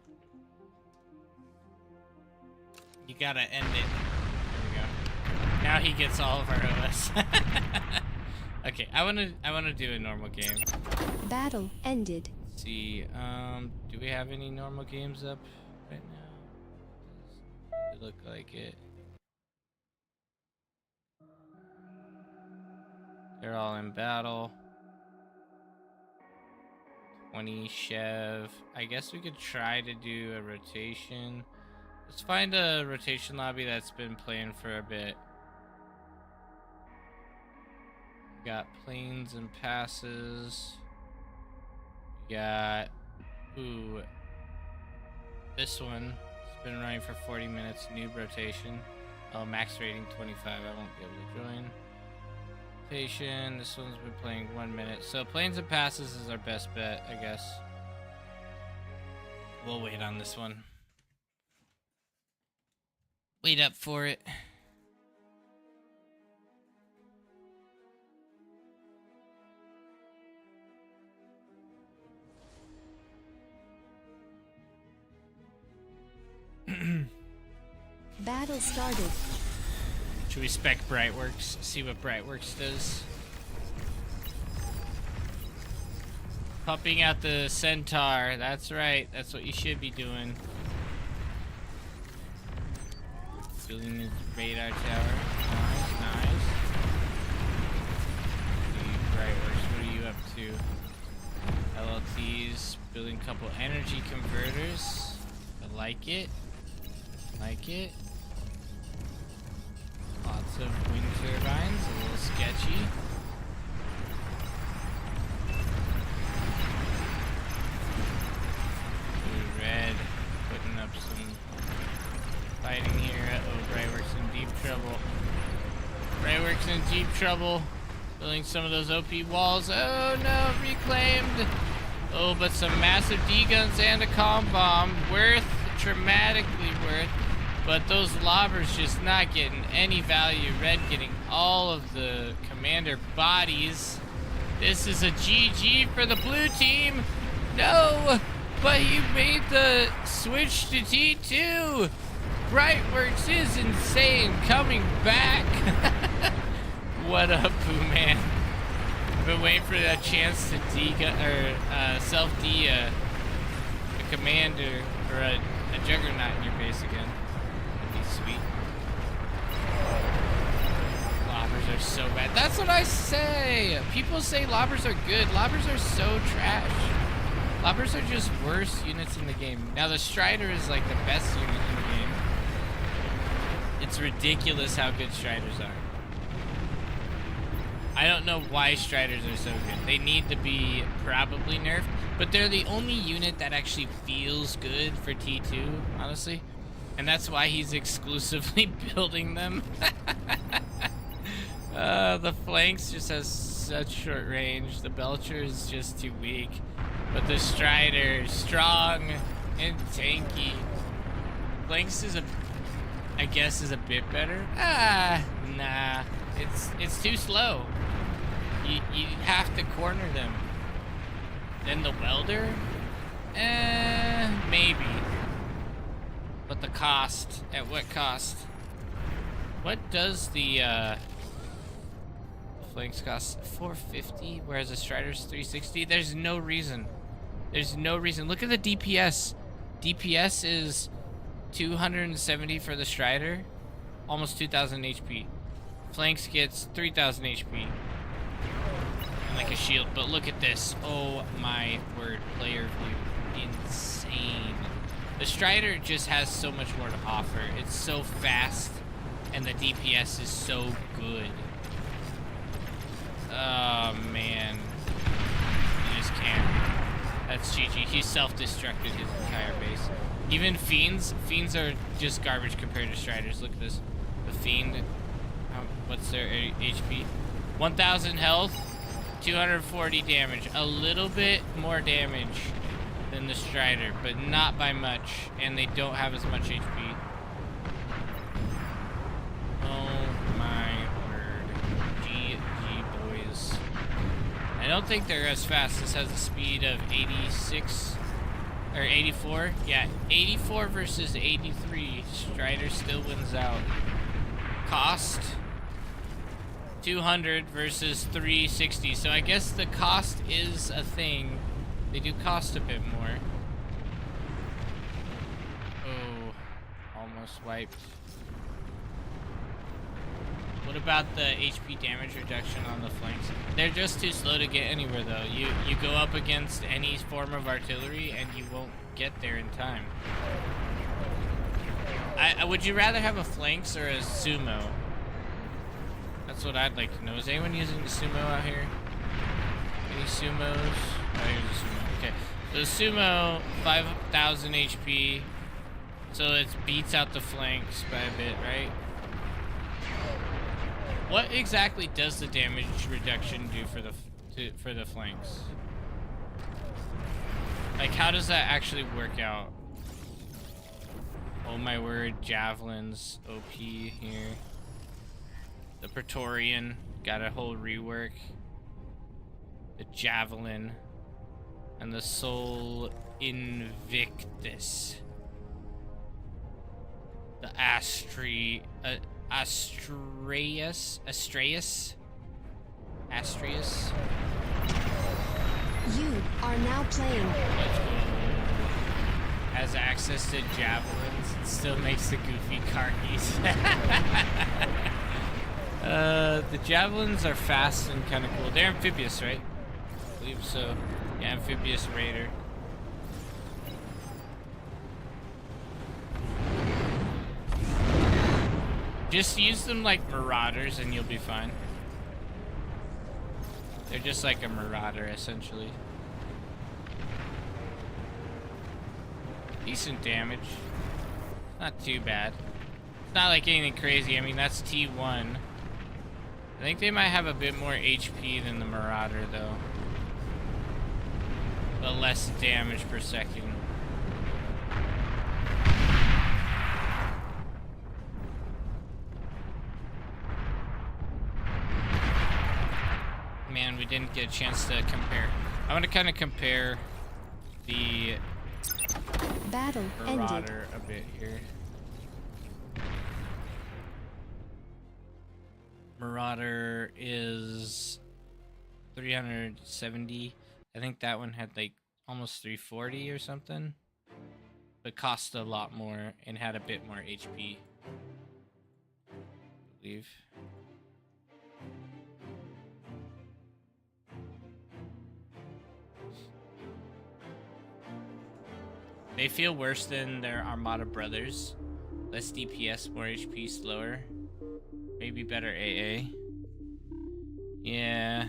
You gotta end it. There we go. Now he gets all of our OS. Okay, I wanna do a normal game. Battle ended. Let's see, do we have any normal games up right now? Look like it. They're all in battle. 20 Chev. I guess we could try to do a rotation. Let's find a rotation lobby that's been playing for a bit. We got planes and passes. We got this one. Been running for 40 minutes, noob rotation. Oh, max rating 25, I won't be able to join. Rotation, this one's been playing 1 minute. So planes and passes is our best bet, I guess. We'll wait on this one. Wait up for it. Battle started. Should we spec Brightworks? See what Brightworks does. Popping out the Centaur. That's right. That's what you should be doing. Building his radar tower. Nice, nice. Brightworks, what are you up to? LLTs. Building a couple energy converters. I like it. Like it. Lots of wind turbines, a little sketchy. Blue, red, putting up some fighting here. Uh-oh, Brightworks in deep trouble. Brightworks in deep trouble. Building some of those OP walls. Oh no, reclaimed. Oh, but some massive D-guns and a comm bomb. Worth, dramatically worth. But those lobbers just not getting any value. Red getting all of the commander bodies. This is a GG for the blue team. No, but he made the switch to T2. Brightworks is insane, coming back. What up, Pooh Man? I've been waiting for that chance to self-D a commander or a juggernaut in your base again. Sweet. Lobbers are so bad. That's what I say. People say lobbers are good. Lobbers are so trash. Lobbers are just worse units in the game. Now the Strider is like the best unit in the game. It's ridiculous how good Striders are. I don't know why Striders are so good. They need to be probably nerfed, but they're the only unit that actually feels good for T2, honestly. And that's why he's exclusively building them. The flanks just has such short range. The Belcher is just too weak. But the Strider, strong and tanky. Flanks is I guess is a bit better. Nah. It's too slow. You have to corner them. Then the welder? Maybe. But the cost, at what cost? What does the flanks cost? 450, whereas the Strider's 360? There's no reason. There's no reason. Look at the DPS. DPS is 270 for the Strider, almost 2,000 HP. Flanks gets 3,000 HP. And like a shield, but look at this. Oh my word, player view. Insane. The Strider just has so much more to offer. It's so fast, and the DPS is so good. Oh man. You just can't. That's GG. He self-destructed his entire base. Even Fiends are just garbage compared to Striders. Look at this. The Fiend, what's their HP? 1,000 health, 240 damage. A little bit more damage than the Strider, but not by much. And they don't have as much HP. Oh my word. GG boys. I don't think they're as fast. This has a speed of 86 or 84. Yeah, 84 versus 83. Strider still wins out. Cost 200 versus 360. So I guess the cost is a thing. They do cost a bit more. Oh, almost wiped. What about the HP damage reduction on the flanks? They're just too slow to get anywhere though. You go up against any form of artillery and you won't get there in time. Would you rather have a flanks or a sumo? That's what I'd like to know. Is anyone using the sumo out here? Any sumos? Oh, here's a sumo. Okay. So the sumo, 5,000 HP. So it beats out the flanks by a bit, right? What exactly does the damage reduction do for the flanks? Like, how does that actually work out? Oh my word, javelins, OP here. The Praetorian got a whole rework. The javelin and the Soul Invictus. The Astraeus. You are now playing. Let's go. Has access to javelins. It still makes the goofy khakis. The javelins are fast and kind of cool. They're amphibious, right? I believe so. Yeah, amphibious raider. Just use them like marauders and you'll be fine. They're just like a marauder, essentially. Decent damage. Not too bad. It's not like anything crazy. I mean, that's T1. I think they might have a bit more HP than the marauder, though. But less damage per second. Man, we didn't get a chance to compare. I want to kind of compare the Battle marauder ended. a bit here. Marauder is 370. I think that one had like almost 340 or something. But cost a lot more and had a bit more HP. I believe. They feel worse than their Armada brothers. Less DPS, more HP, slower. Maybe better AA. Yeah.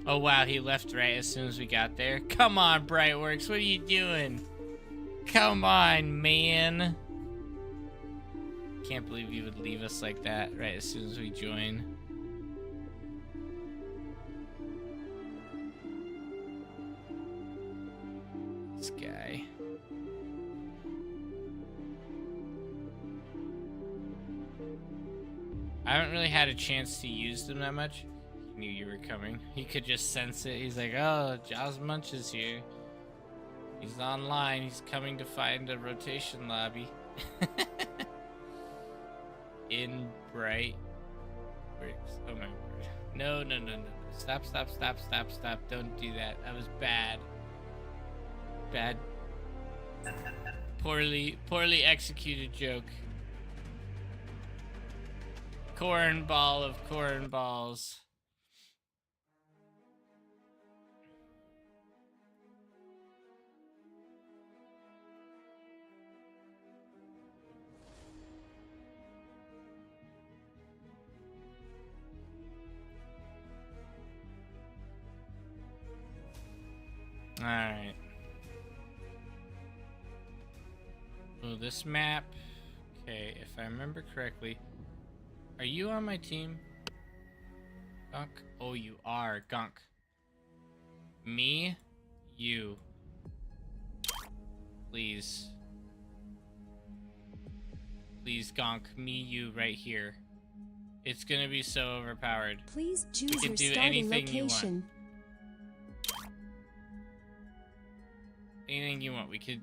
Oh wow, he left right as soon as we got there. Come on, Brightworks, what are you doing? come on, man. Can't believe you would leave us like that right as soon as we join. This guy. I haven't really had a chance to use them that much. He knew you were coming. He could just sense it. He's like, oh, Jaws Munch is here. He's online. He's coming to find a rotation lobby. In bright bricks. Oh my word. No, no, no, no. Stop, stop, stop, stop, stop. Don't do that. That was bad. Bad. Poorly executed joke. Cornball of cornballs. Alright. So this map, okay, if I remember correctly, are you on my team? Gunk? Oh, you are, Gunk. Me, you. Please. Please, Gunk, me, you, right here. It's gonna be so overpowered. Please choose can your do starting anything you want. location. Anything you want. We could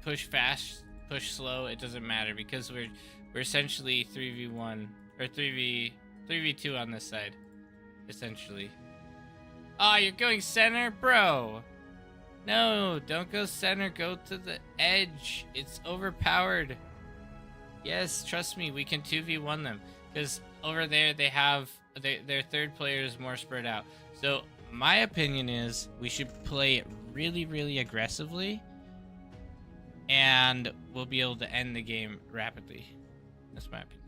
push fast, push slow. It doesn't matter because we're essentially 3v1 or 3v2 on this side, essentially. Oh, you're going center, bro. No, don't go center. Go to the edge. It's overpowered. Yes, trust me. We can 2v1 them because over there they have their third player is more spread out. So my opinion is we should play really, really aggressively, and we'll be able to end the game rapidly. That's my opinion.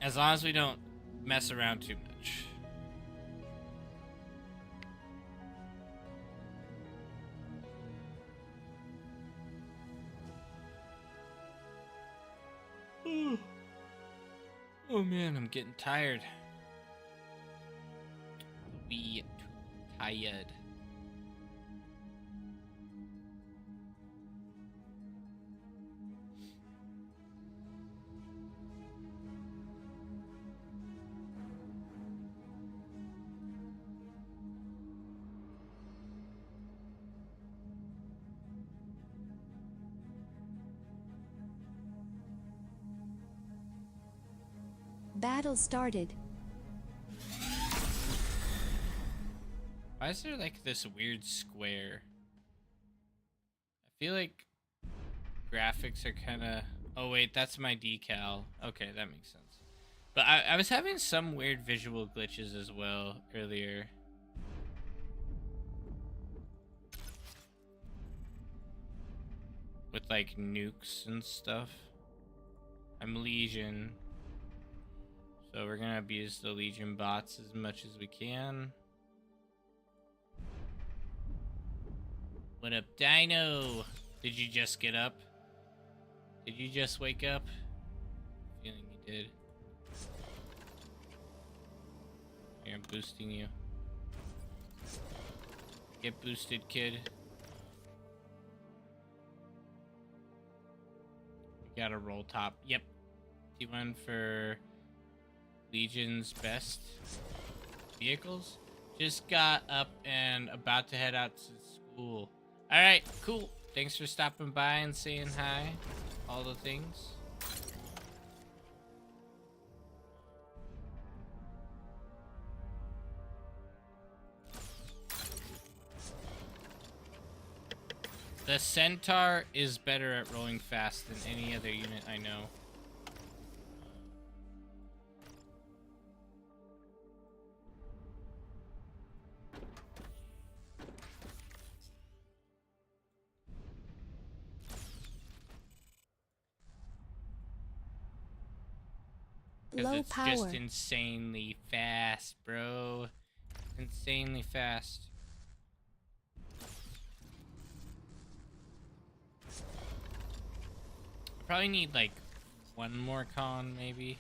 As long as we don't mess around too much. Oh man, I'm getting tired. We tired. Battle started. Why is there like this weird square? I feel like graphics are kind of... Oh wait, that's my decal. Okay, that makes sense. But I was having some weird visual glitches as well earlier. With like nukes and stuff. I'm Legion. So we're gonna abuse the Legion bots as much as we can. What up, Dino? Did you just get up? Did you just wake up? Feeling you did. Here, I'm boosting you. Get boosted, kid. We got a roll top. Yep. T1 for Legion's best vehicles. Just got up and about to head out to school. Alright, cool. Thanks for stopping by and saying hi. All the things. The Centaur is better at rolling fast than any other unit I know. Because Low it's power. just insanely fast, bro. Insanely fast. Probably need like one more con, maybe.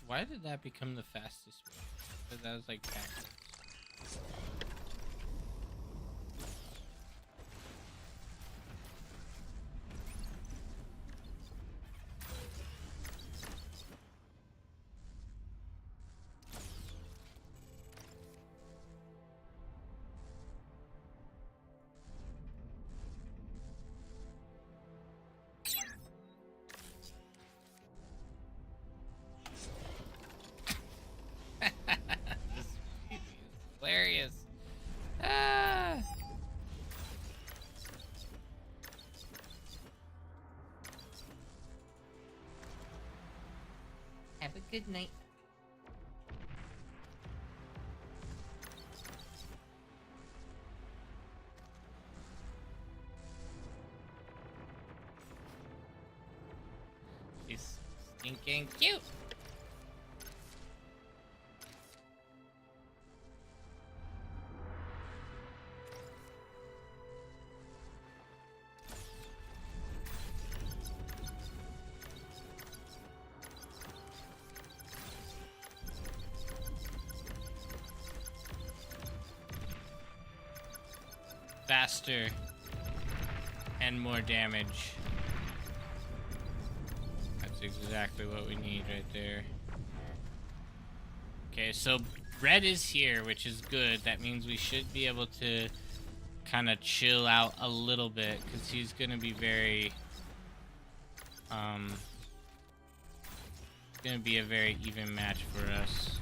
Why did that become the fastest way? Because that was like backwards. This is hilarious. Ah! Have a good night. She's stinking cute. Faster and more damage. That's exactly what we need right there. Okay, so red is here, which is good. That means we should be able to kind of chill out a little bit, because he's gonna be very gonna be a very even match for us.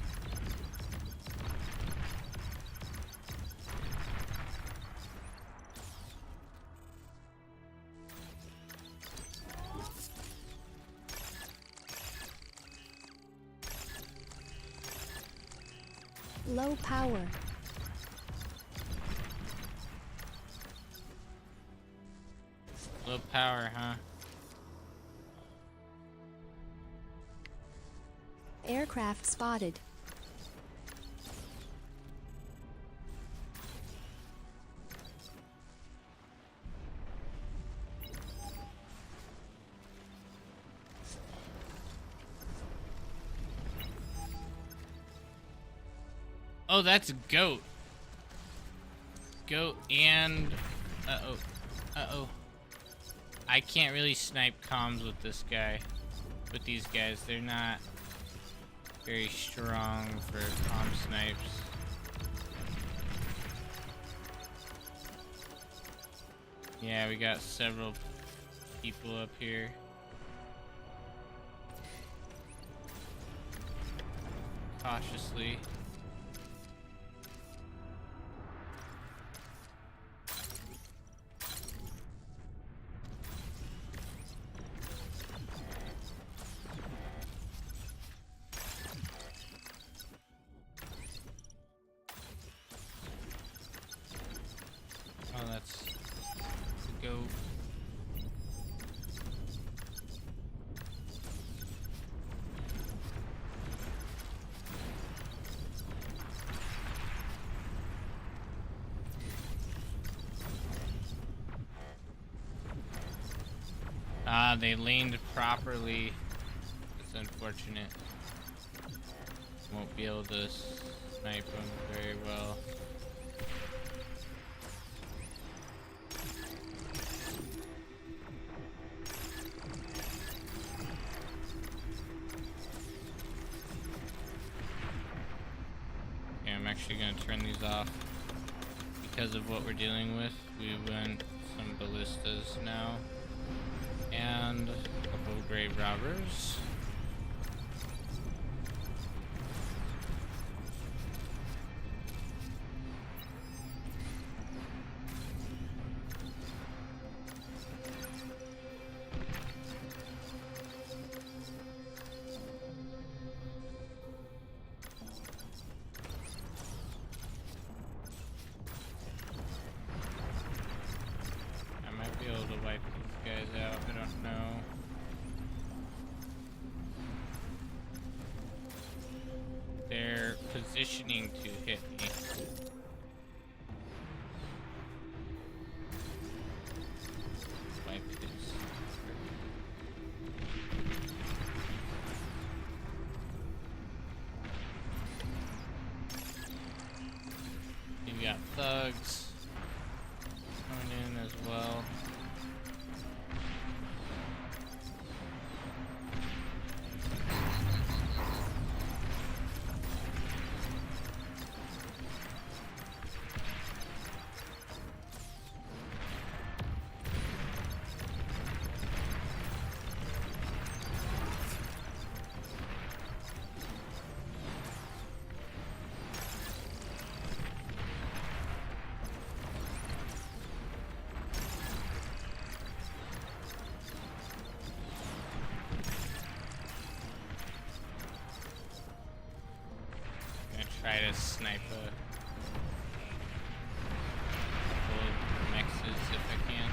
Low power. Low power, huh? Aircraft spotted. Oh, that's goat. Goat and... Uh-oh. Uh-oh. I can't really snipe comms with this guy. With these guys. They're not very strong for comm snipes. Yeah, we got several people up here. Cautiously. Oh, that's the goat. Ah, they leaned properly. It's unfortunate. Won't be able to snipe them very well. Okay, I'm actually gonna turn these off. Because of what we're dealing with, we went some ballistas now. And a couple of grave robbers. positioning to hit me. Wipe his. You got thugs coming in as well. Try to snipe a couple of mexes if I can.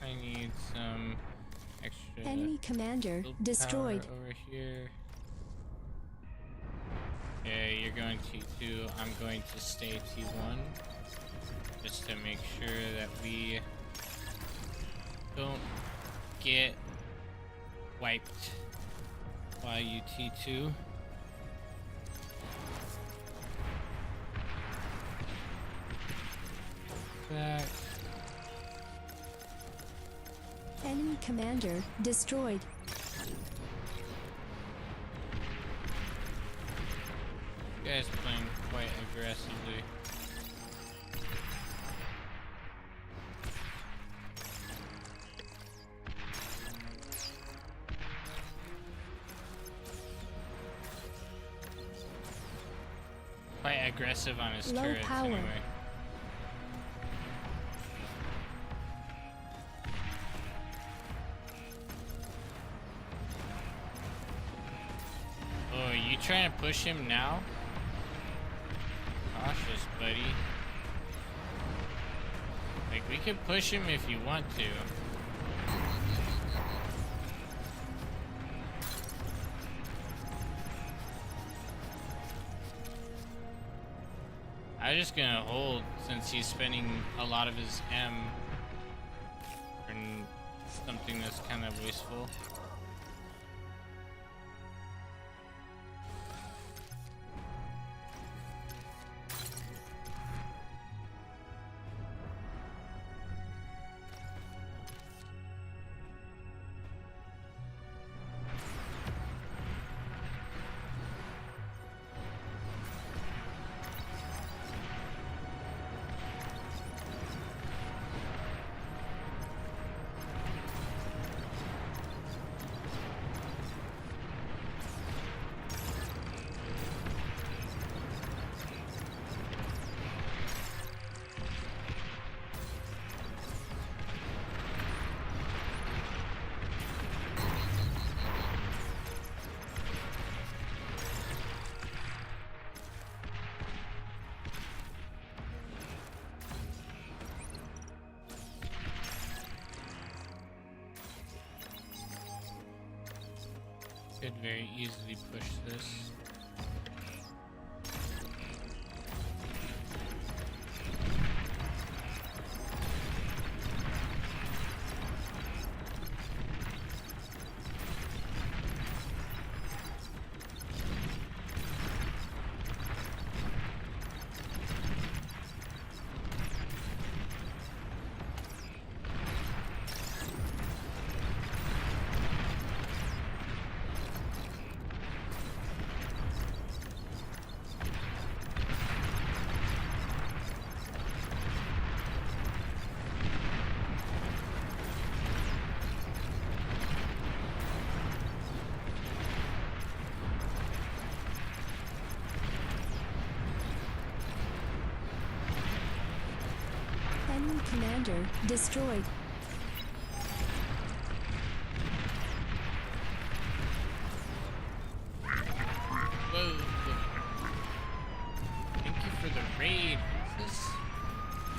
I need some extra Enemy commander willpower destroyed. over here. Okay, you're going T2. I'm going to stay T1 just to make sure that we don't get wiped by you T2. Back. Enemy commander destroyed. You guys playing quite aggressively. Quite aggressive on his Low turrets power. anyway. Oh, are you trying to push him now? Cautious, buddy. Like, we can push him if you want to. I'm just gonna hold since he's spending a lot of his M for something that's kind of wasteful. Could very easily push this. commander destroyed. Whoa. Thank you for the raid. What's this?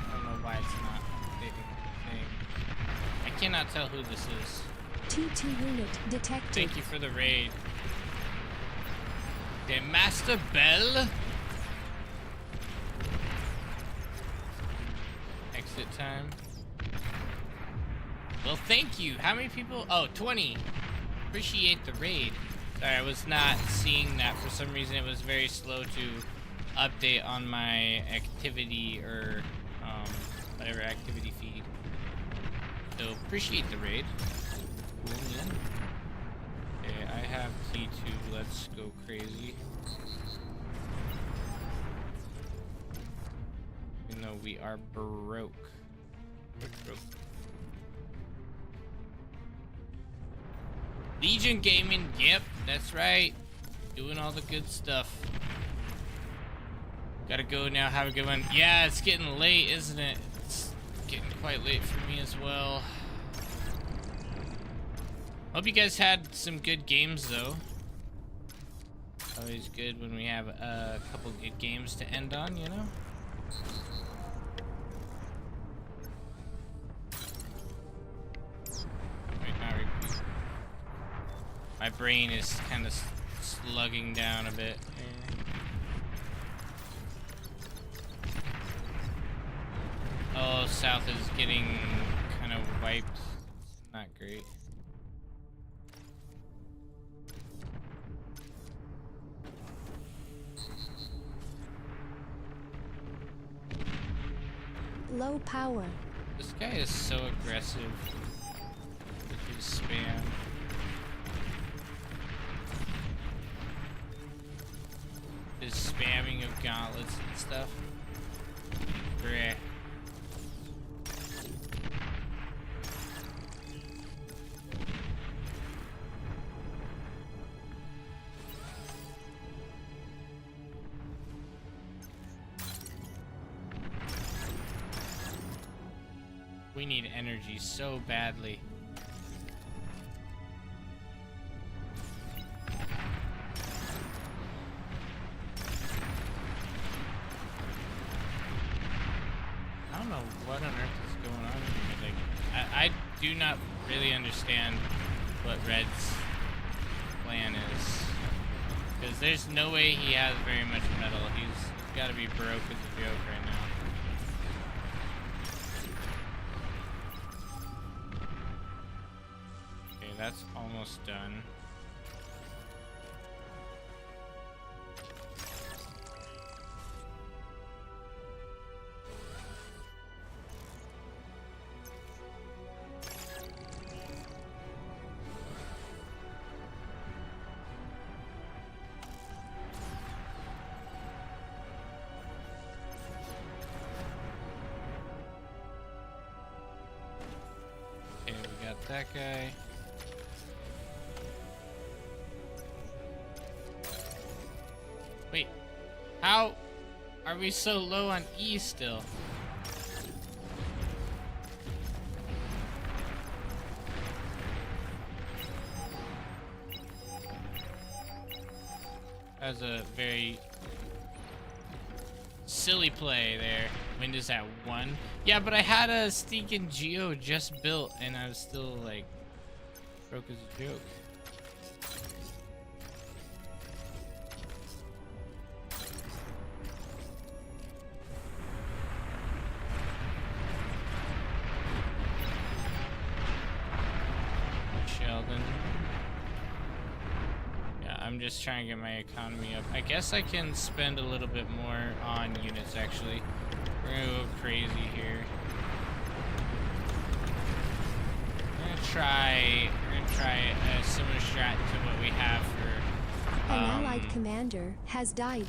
I don't know why it's not thing. I cannot tell who this is. T2 unit detected. Thank you for the raid. Okay, Master Bell. Exit time. Well, thank you. How many people? Oh, 20. Appreciate the raid. Sorry, I was not seeing that. For some reason, it was very slow to update on my activity or whatever activity feed. So, appreciate the raid. Cool, man. Okay, I have T2. Let's go crazy. Even though we are broke. Broke. Legion Gaming, yep, that's right. Doing all the good stuff. Gotta go now, have a good one. Yeah, it's getting late, isn't it? It's getting quite late for me as well. Hope you guys had some good games, though. Always good when we have a couple good games to end on, you know? Wait, not repeat. My brain is kind of slugging down a bit. Oh, South is getting kind of wiped. Not great. Low power. This guy is so aggressive with his spam. His spamming of gauntlets and stuff. Bruh. We need energy so badly. I don't know what on earth is going on here. Like, I do not really understand what Red's plan is. Because there's no way he has very much metal. He's got to be broke as a joke right now. Okay, that's almost done. Okay, we got that guy. Wait, how are we so low on E still? That was a very silly play there. Wind is at 1. Yeah, but I had a stinking Geo just built and I was still like broke as a joke. Sheldon. Yeah, I'm just trying to get my economy up. I guess I can spend a little bit more on units actually. We're gonna go crazy here. We're gonna try a similar strat to what we have for An allied commander has died.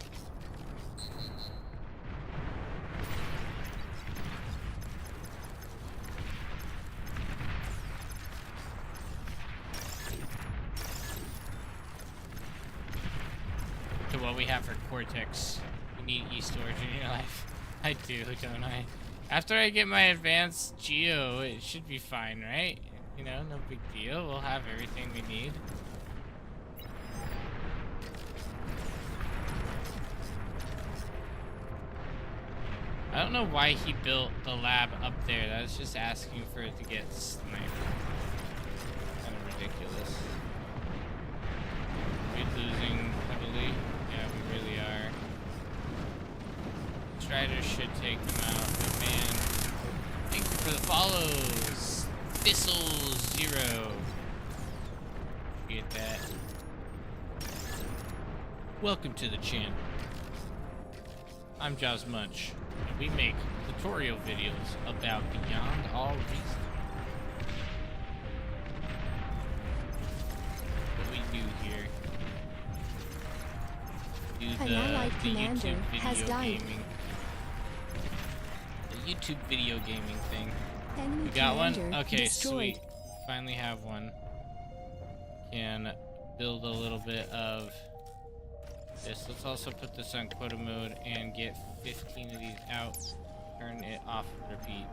to what we have for Cortex. You need East Origin in your life. I do, don't I? After I get my advanced geo, it should be fine, right? You know, no big deal. We'll have everything we need. I don't know why he built the lab up there. That's just asking for it to get sniped. Kind of ridiculous. We're losing heavily. Yeah, we really are. Striders should take them out. But man, thank you for the follows. Thistle0. Get that. Welcome to the channel. I'm Jaws Munch, and we make tutorial videos about Beyond All Reason. What we do here. Do An allied the commander YouTube has video died. gaming. The YouTube video gaming thing. Enemy We got one? commander Okay, destroyed. sweet. Finally have one. Can build a little bit of this. Let's also put this on quota mode and get 15 of these out. Turn it off and repeat.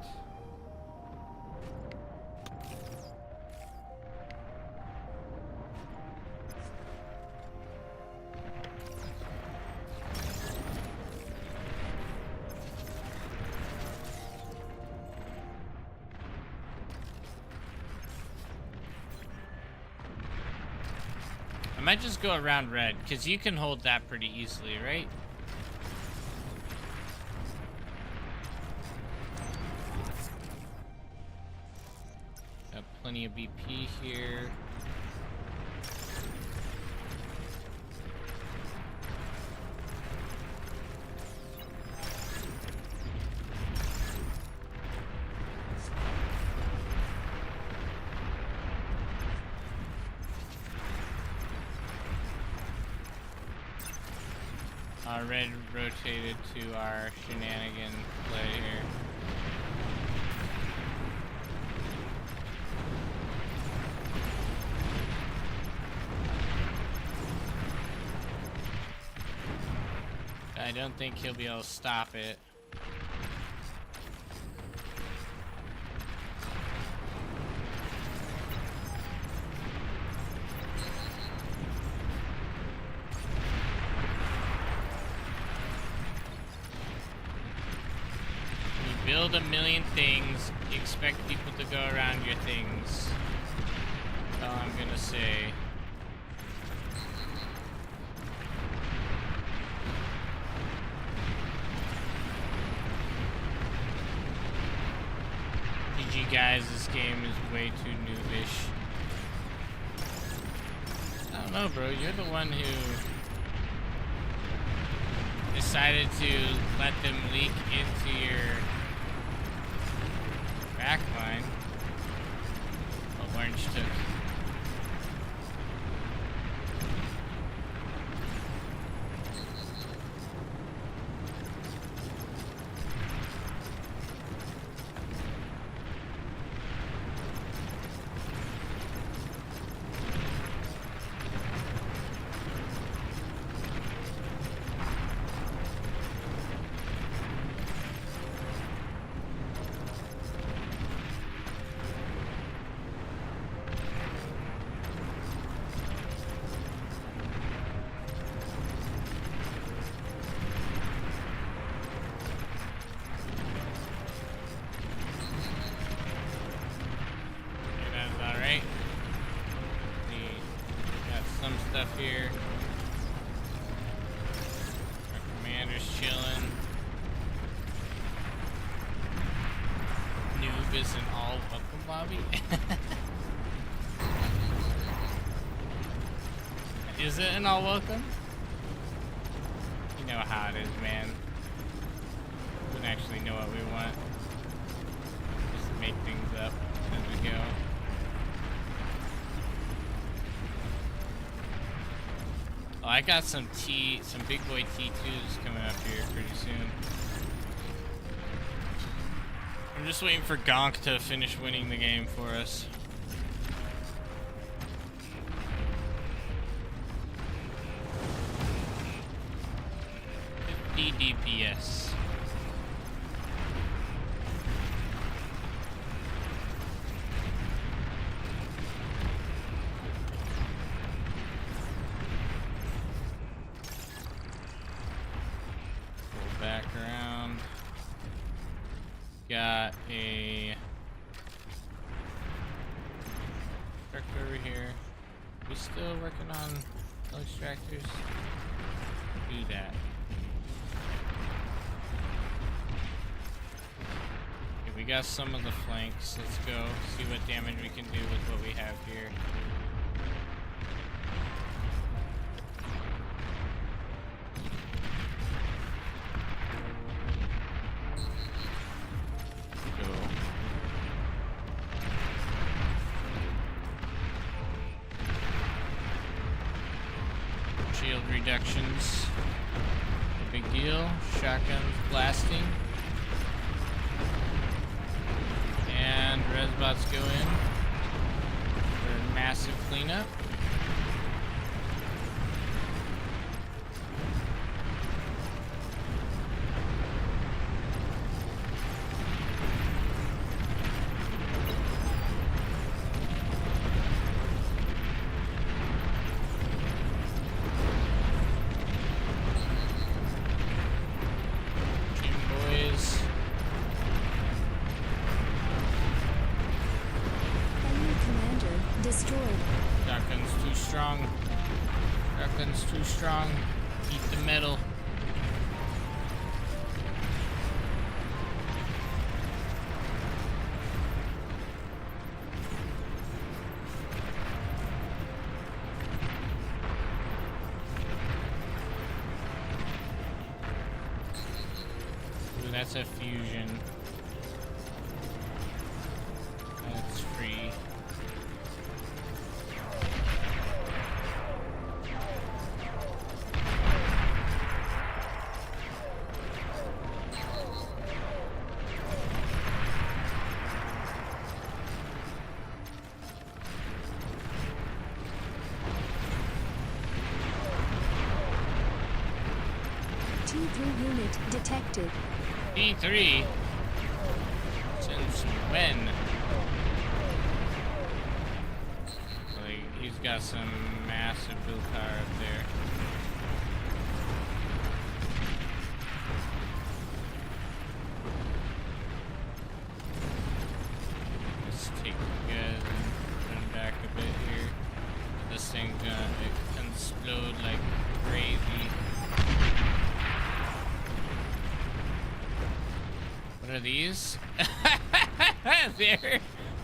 I might just go around red, because you can hold that pretty easily, right? Got plenty of BP here. Red rotated to our shenanigan play here. I don't think he'll be able to stop it. Build a million things, you expect people to go around your things. That's all I'm gonna say. GG guys, this game is way too noobish. I don't know, bro, you're the one who decided to let them leak into your backline. Oh, orange took. Stuff here. Our commander's chilling. Noob is an all welcome lobby. Is it an all welcome? You know how it is, man. We don't actually know what we want. Just make things up as we go. Oh, I got some big boy T2s coming up here pretty soon. I'm just waiting for Gonk to finish winning the game for us. 50 DPS. got a truck over here. We still working on extractors? Do that. Okay, we got some of the flanks. Let's go see what damage we can do with what we have here. Shield reductions. No big deal. Shotguns blasting. And resbots go in for massive cleanup. Too strong. Eat the metal. Ooh, that's a fusion. That's free. T3 unit detected. T3? Since when? Like, he's got some massive build power up there. Let's take you guys and run back a bit here. This thing's gonna explode like crazy. What are these? They're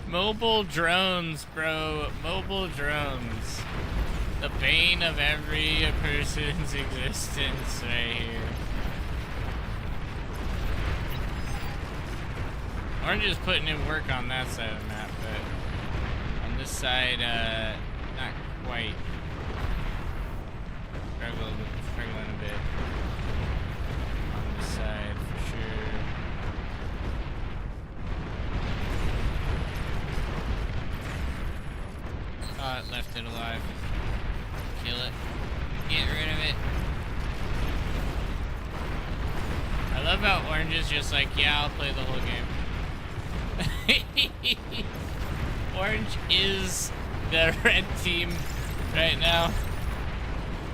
mobile drones, bro. Mobile drones. The bane of every person's existence right here. Orange is putting in work on that side of the map, but on this side, not quite. Struggling a bit. On this side, for sure. Oh, it left it alive. Kill it. Get rid of it. I love how Orange is just like, yeah, I'll play the whole game. Orange is the red team right now.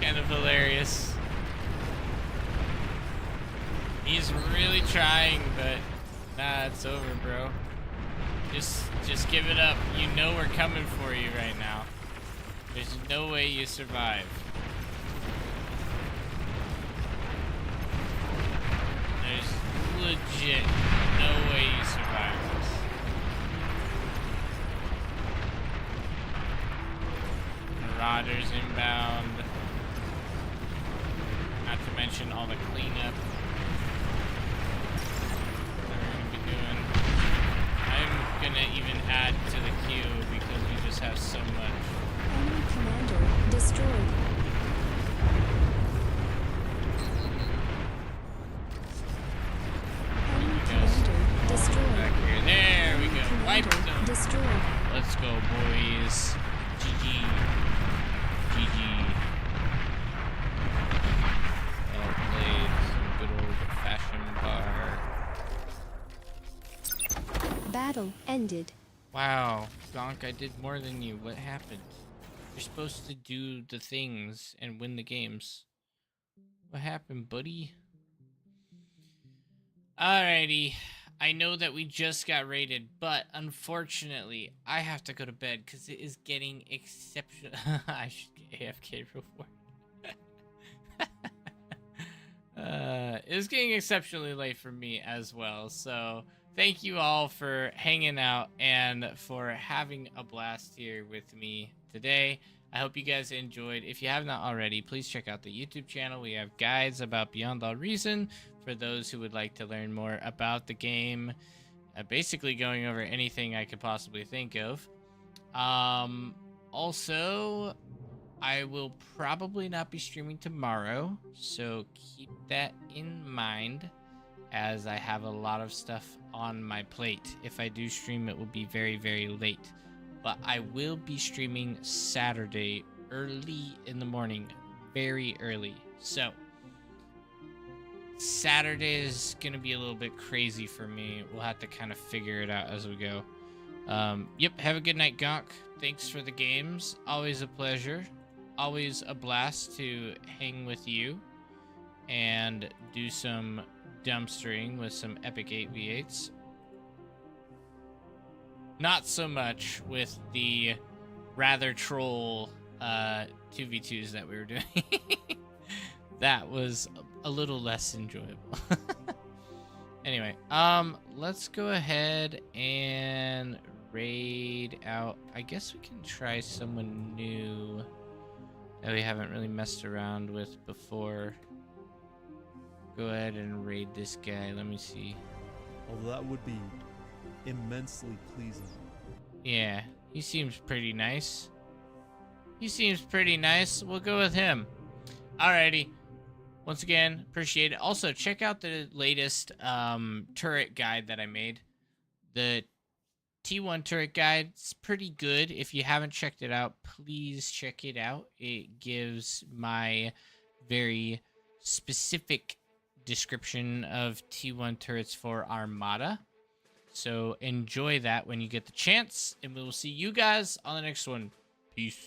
Kind of hilarious. He's really trying, but nah, it's over, bro. Just give it up. You know we're coming for you right now. There's no way you survive. There's legit no way you survive this. Marauders inbound. Not to mention all the cleanup that we're gonna be doing. I'm gonna even add to the queue because we just have so much. Enemy commander destroyed. Enemy commander destroyed. Back here. There we go. Enemy Wiped commander them. destroyed. Let's go, boys. GG. GG. Well played. Some good old-fashioned bar. Battle ended. Wow, Gonk, I did more than you. What happened? You're supposed to do the things and win the games. What happened, buddy? Alrighty. I know that we just got raided, but unfortunately, I have to go to bed because it is getting exceptional. I should get AFK real it's getting exceptionally late for me as well. So thank you all for hanging out and for having a blast here with me today. I hope you guys enjoyed. If you have not already, please check out the YouTube channel. We have guides about Beyond All Reason for those who would like to learn more about the game. Basically going over anything I could possibly think of. Also, I will probably not be streaming tomorrow, so keep that in mind as I have a lot of stuff on my plate. If I do stream, it will be very, very late. But I will be streaming Saturday early in the morning, very early. So Saturday is going to be a little bit crazy for me. We'll have to kind of figure it out as we go. Yep, have a good night, Gonk. Thanks for the games. Always a pleasure. Always a blast to hang with you and do some dumpstering with some epic 8v8s. Not so much with the rather troll 2v2s that we were doing. That was a little less enjoyable. Anyway, let's go ahead and raid out. I guess we can try someone new that we haven't really messed around with before. Go ahead and raid this guy. Let me see. Although that would be immensely pleasing. Yeah, he seems pretty nice. He seems pretty nice. We'll go with him. Alrighty. Once again, appreciate it. Also, check out the latest turret guide that I made. The T1 turret guide is pretty good. If you haven't checked it out, please check it out. It gives my very specific description of T1 turrets for Armada. So enjoy that when you get the chance, and we will see you guys on the next one. Peace.